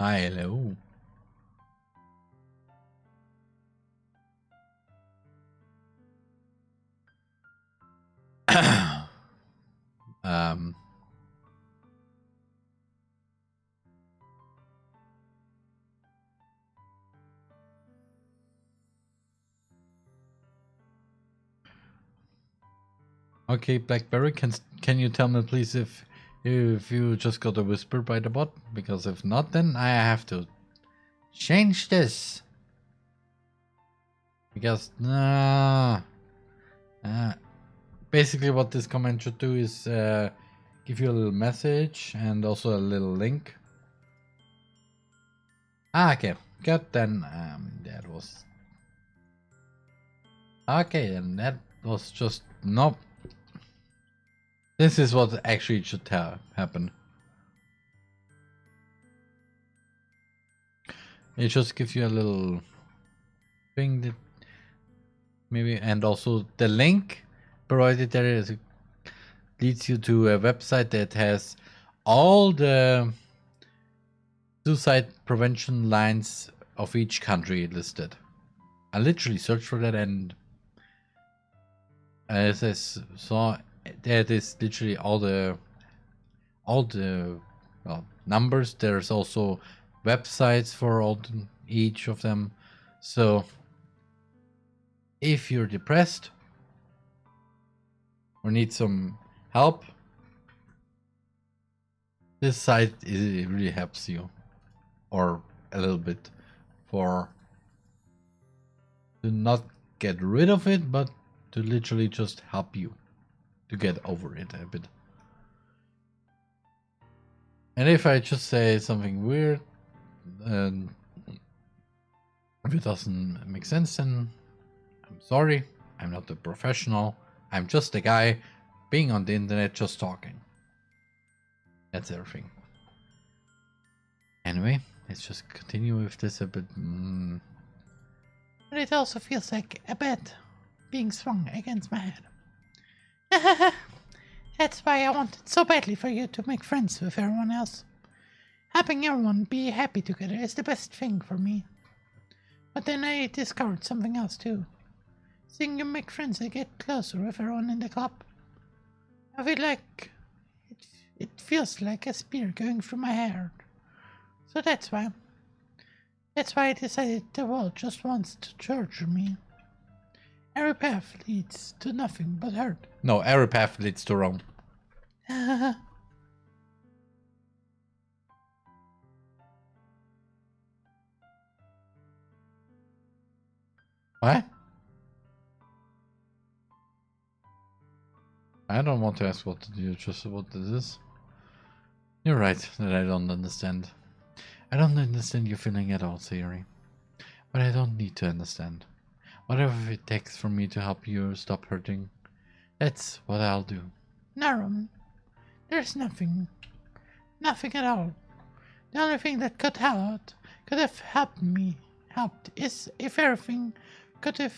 Hi, hello. um... Okay, Blackberry, can you tell me please if you just got a whisper by the bot? Because if not, then I have to change this. Because basically what this command should do is give you a little message and also a little link. Okay, good. Then that was okay, and that was just nope. This is what actually should happen. It just gives you a little thing that maybe, and also the link provided there is leads you to a website that has all the suicide prevention lines of each country listed. I literally searched for that, and as I saw, that is literally all the well, numbers. There's also websites for each of them. So if you're depressed or need some help, this site really helps you, or a little bit, to not get rid of it, but to literally just help you to get over it a bit. And if I just say something weird, and if it doesn't make sense, then I'm sorry. I'm not a professional. I'm just a guy being on the internet just talking. That's everything. Anyway, let's just continue with this a bit. but it also feels like a bat being swung against my head. That's why I wanted so badly for you to make friends with everyone else. Helping everyone be happy together is the best thing for me. But then I discovered something else too. Seeing you make friends and get closer with everyone in the club. I feel like it feels like a spear going through my heart. So that's why I decided the world just wants to torture me. Every path leads to nothing but hurt. No, every path leads to Rome. What? I don't want to ask what to do, just what this is. You're right that I don't understand. I don't understand your feeling at all, Sayori. But I don't need to understand. Whatever it takes for me to help you stop hurting, that's what I'll do. Narum, there's nothing. Nothing at all. The only thing that could have helped is if everything could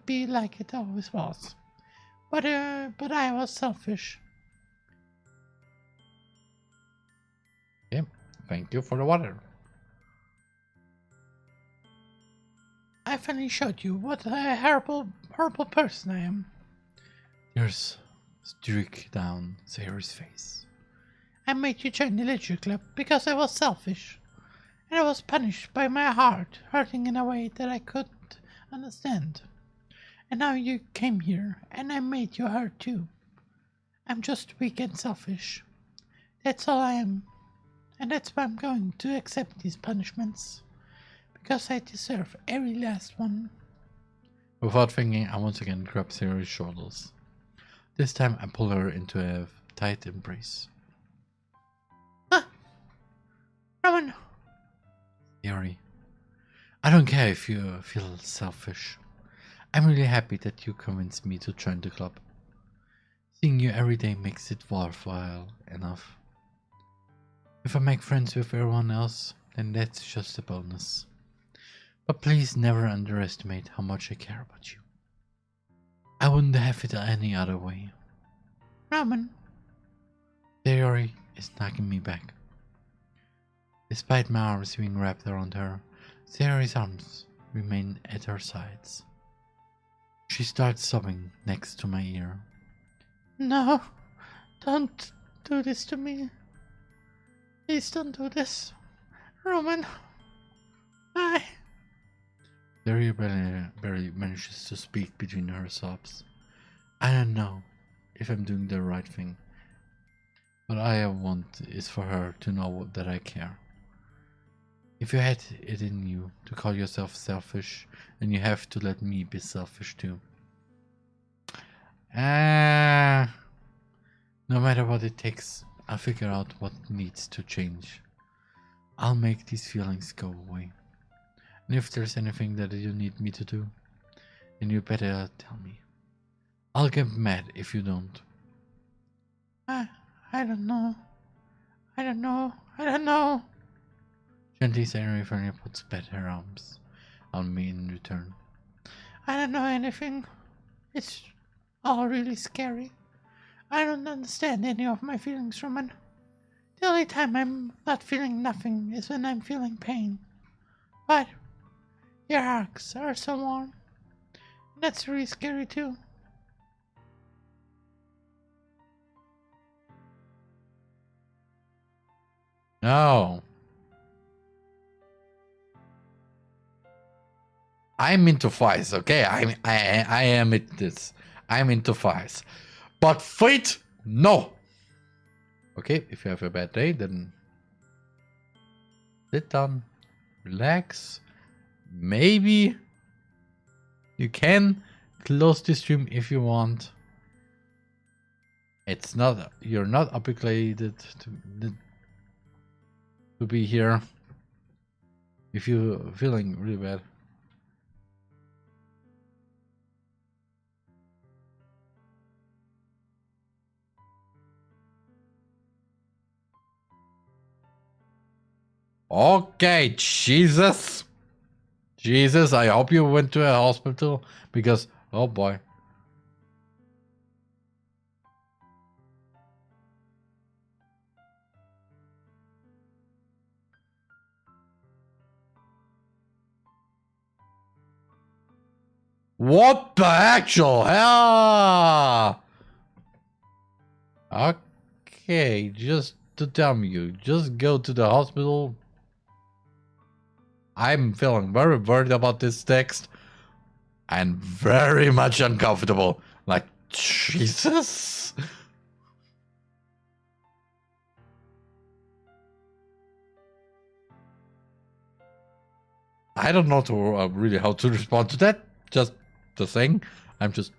be like it always was. But I was selfish. Okay, thank you for the water. I finally showed you what a horrible person I am. Tears streak down Sayori's face. I made you join the literature club because I was selfish. And I was punished by my heart hurting in a way that I couldn't understand. And now you came here, and I made you hurt too. I'm just weak and selfish. That's all I am. And that's why I'm going to accept these punishments. Because I deserve every last one. Without thinking, I once again grab Sayori's shoulders. This time I pull her into a tight embrace. Roman! Sayori, I don't care if you feel selfish. I'm really happy that you convinced me to join the club. Seeing you every day makes it worthwhile enough. If I make friends with everyone else, then that's just a bonus. But please never underestimate how much I care about you. I wouldn't have it any other way. Roman! Sayori is knocking me back. Despite my arms being wrapped around her, Sayori's arms remain at her sides. She starts sobbing next to my ear. No, don't do this to me. Please don't do this. Roman, Sayori barely manages to speak between her sobs. I don't know if I'm doing the right thing. What I want is for her to know that I care. If you had it in you to call yourself selfish, then you have to let me be selfish too. No matter what it takes, I'll figure out what needs to change. I'll make these feelings go away. And if there's anything that you need me to do, then you better tell me. I'll get mad if you don't. I don't know. I don't know. Gently, Sayori finally puts back her arms on me in return. I don't know anything. It's all really scary. I don't understand any of my feelings, Roman. The only time I'm not feeling nothing is when I'm feeling pain. But your hugs are so warm. That's really scary too. No. I'm into fights, okay? I am at this. I'm into fights. But fight, no. Okay, if you have a bad day, then sit down, relax. Maybe you can close the stream if you want. It's not, you're not obligated to be here if you're feeling really bad. Okay, Jesus. Jesus, I hope you went to a hospital because, oh boy. What the actual hell? Okay, just to tell you, just go to the hospital. I'm feeling very worried about this text and very much uncomfortable. Like, Jesus. I don't know to really how to respond to that. Just the thing. I'm just.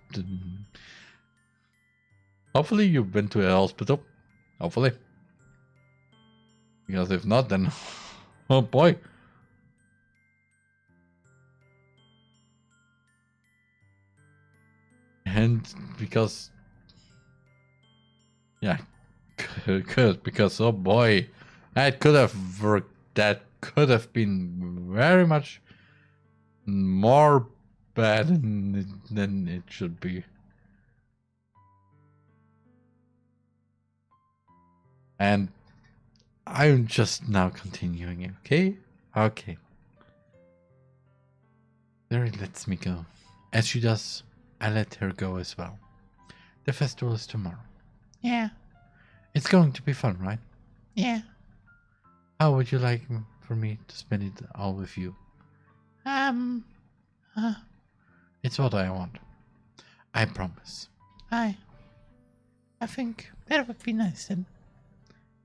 Hopefully you've been to a hospital. Hopefully. Because if not, then oh boy. And because yeah, could because oh boy, that could have worked. That could have been very much more bad than it should be. And I'm just now continuing, okay? Okay. There lets me go. As she does, I let her go as well. The festival is tomorrow. Yeah, It's going to be fun, right? yeah. How would you like for me to spend it all with you? It's what I want. I promise. I think that would be nice then.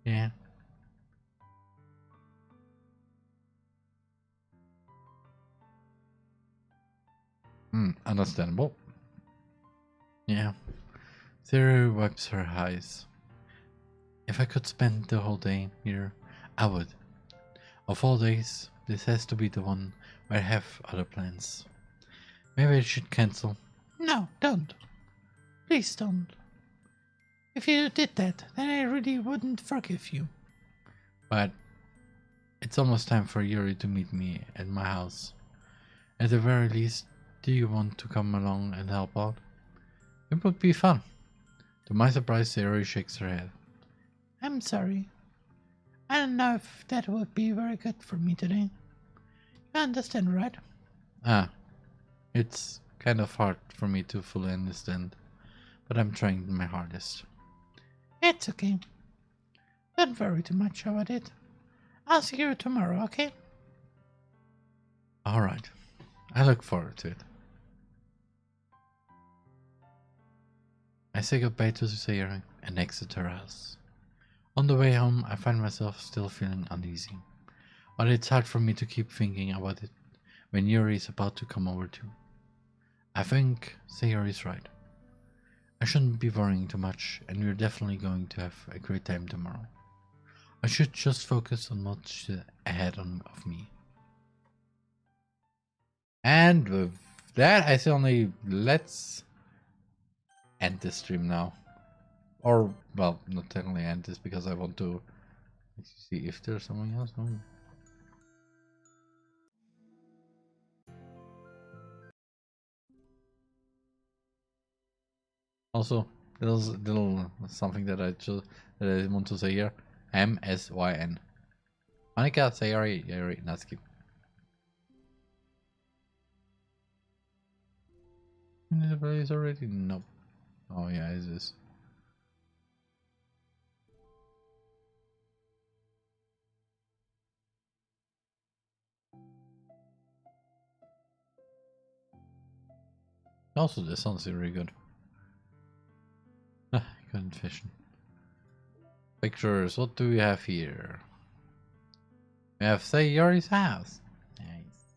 Yeah. Understandable. Yeah. Zero wipes her eyes. If I could spend the whole day here, I would. Of all days, this has to be the one where I have other plans. Maybe I should cancel. No, don't. Please don't. If you did that, then I really wouldn't forgive you. But it's almost time for Yuri to meet me at my house. At the very least, do you want to come along and help out? It would be fun. To my surprise, Yuri shakes her head. I'm sorry. I don't know if that would be very good for me today. You understand, right? Ah, it's kind of hard for me to fully understand, but I'm trying my hardest. It's okay. Don't worry too much about it. I'll see you tomorrow, okay? Alright, I look forward to it. I say goodbye to Sayori and exit her house. On the way home, I find myself still feeling uneasy, but it's hard for me to keep thinking about it when Yuri is about to come over too. I think Sayori is right. I shouldn't be worrying too much, and we're definitely going to have a great time tomorrow. I should just focus on what's ahead of me. And with that, I say only let's end this stream now. Or, well, not technically end this because I want to see if there's something else. No. Also, there's a little something that I want to say here. MSYN. Monica, Sayori, Yuri, Natsuki. Is the place already? Nope. Oh yeah, is this? Also, this sounds really good. Couldn't vision. Pictures. What do we have here? We have Sayori's house. Nice.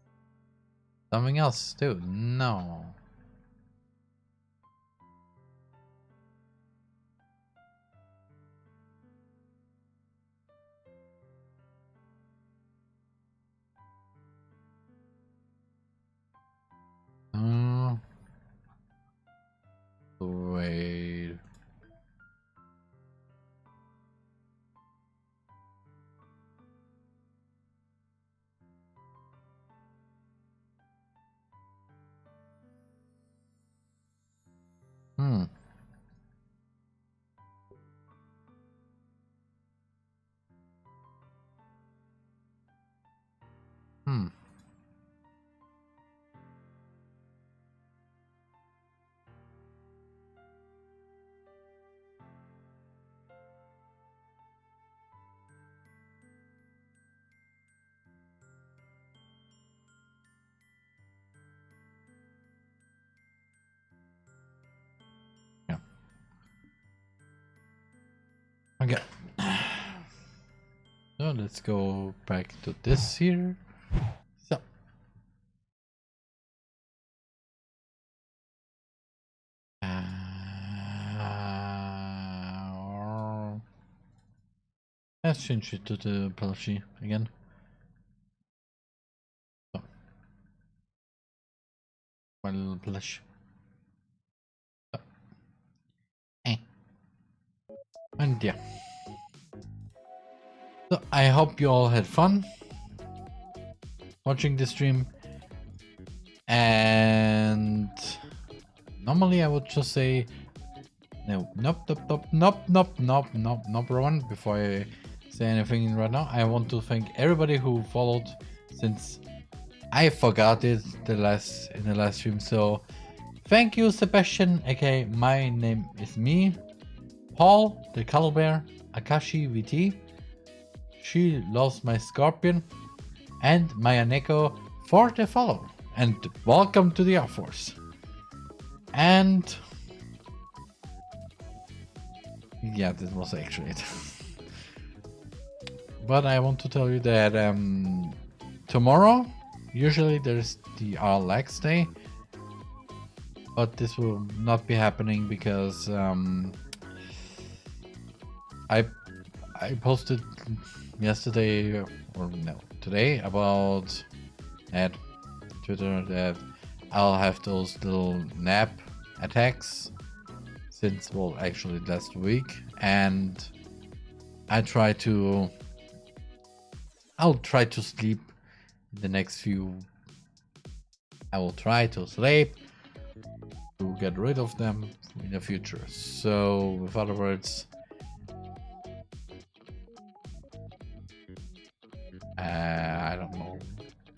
Something else too? No. Wait. Okay. So let's go back to this here. So. Let's change it to the plushie again. So. My little plush. So. And yeah. So I hope you all had fun watching the stream. And normally I would just say no, nope, Rowan. Before I say anything right now, I want to thank everybody who followed, since I forgot it in the last stream. So thank you, Sebastian, aka my name is me, Paul the Cuddle Bear, Akashi VT, She Loves My Scorpion, and Maya Neko for the follow. And welcome to the Air Force. And yeah, this was actually it. But I want to tell you that tomorrow, usually there's the RLX day, but this will not be happening because I posted yesterday, or no, today, about at Twitter that I'll have those little nap attacks since, well, actually last week, and I'll try to sleep in the next few. I will try to sleep to get rid of them in the future. So, with other words,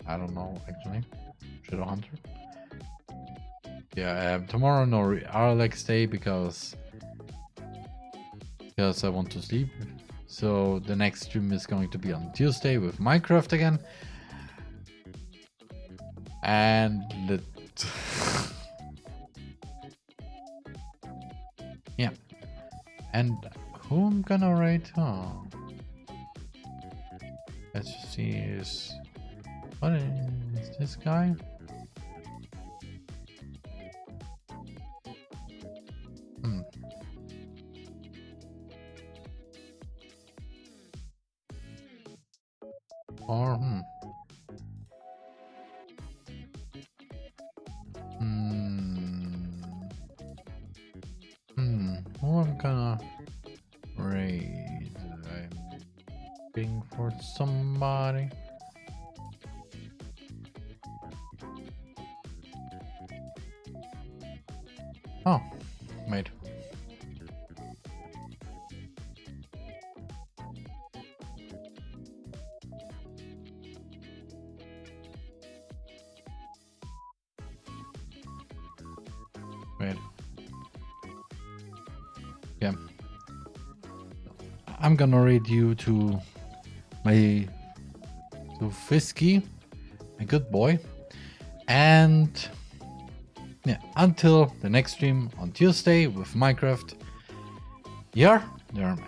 I don't know actually. Shadow Hunter. Yeah, tomorrow no RLX day because I want to sleep. So the next stream is going to be on Tuesday with Minecraft again. And yeah. And who I'm gonna rate? Oh. Let's see, is what is this guy? Or who I'm gonna raid? I'm looking for somebody. Oh, wait. Wait. Yeah. I'm gonna raid you to Fisky, a good boy. And yeah, until the next stream on Tuesday with Minecraft, you're man.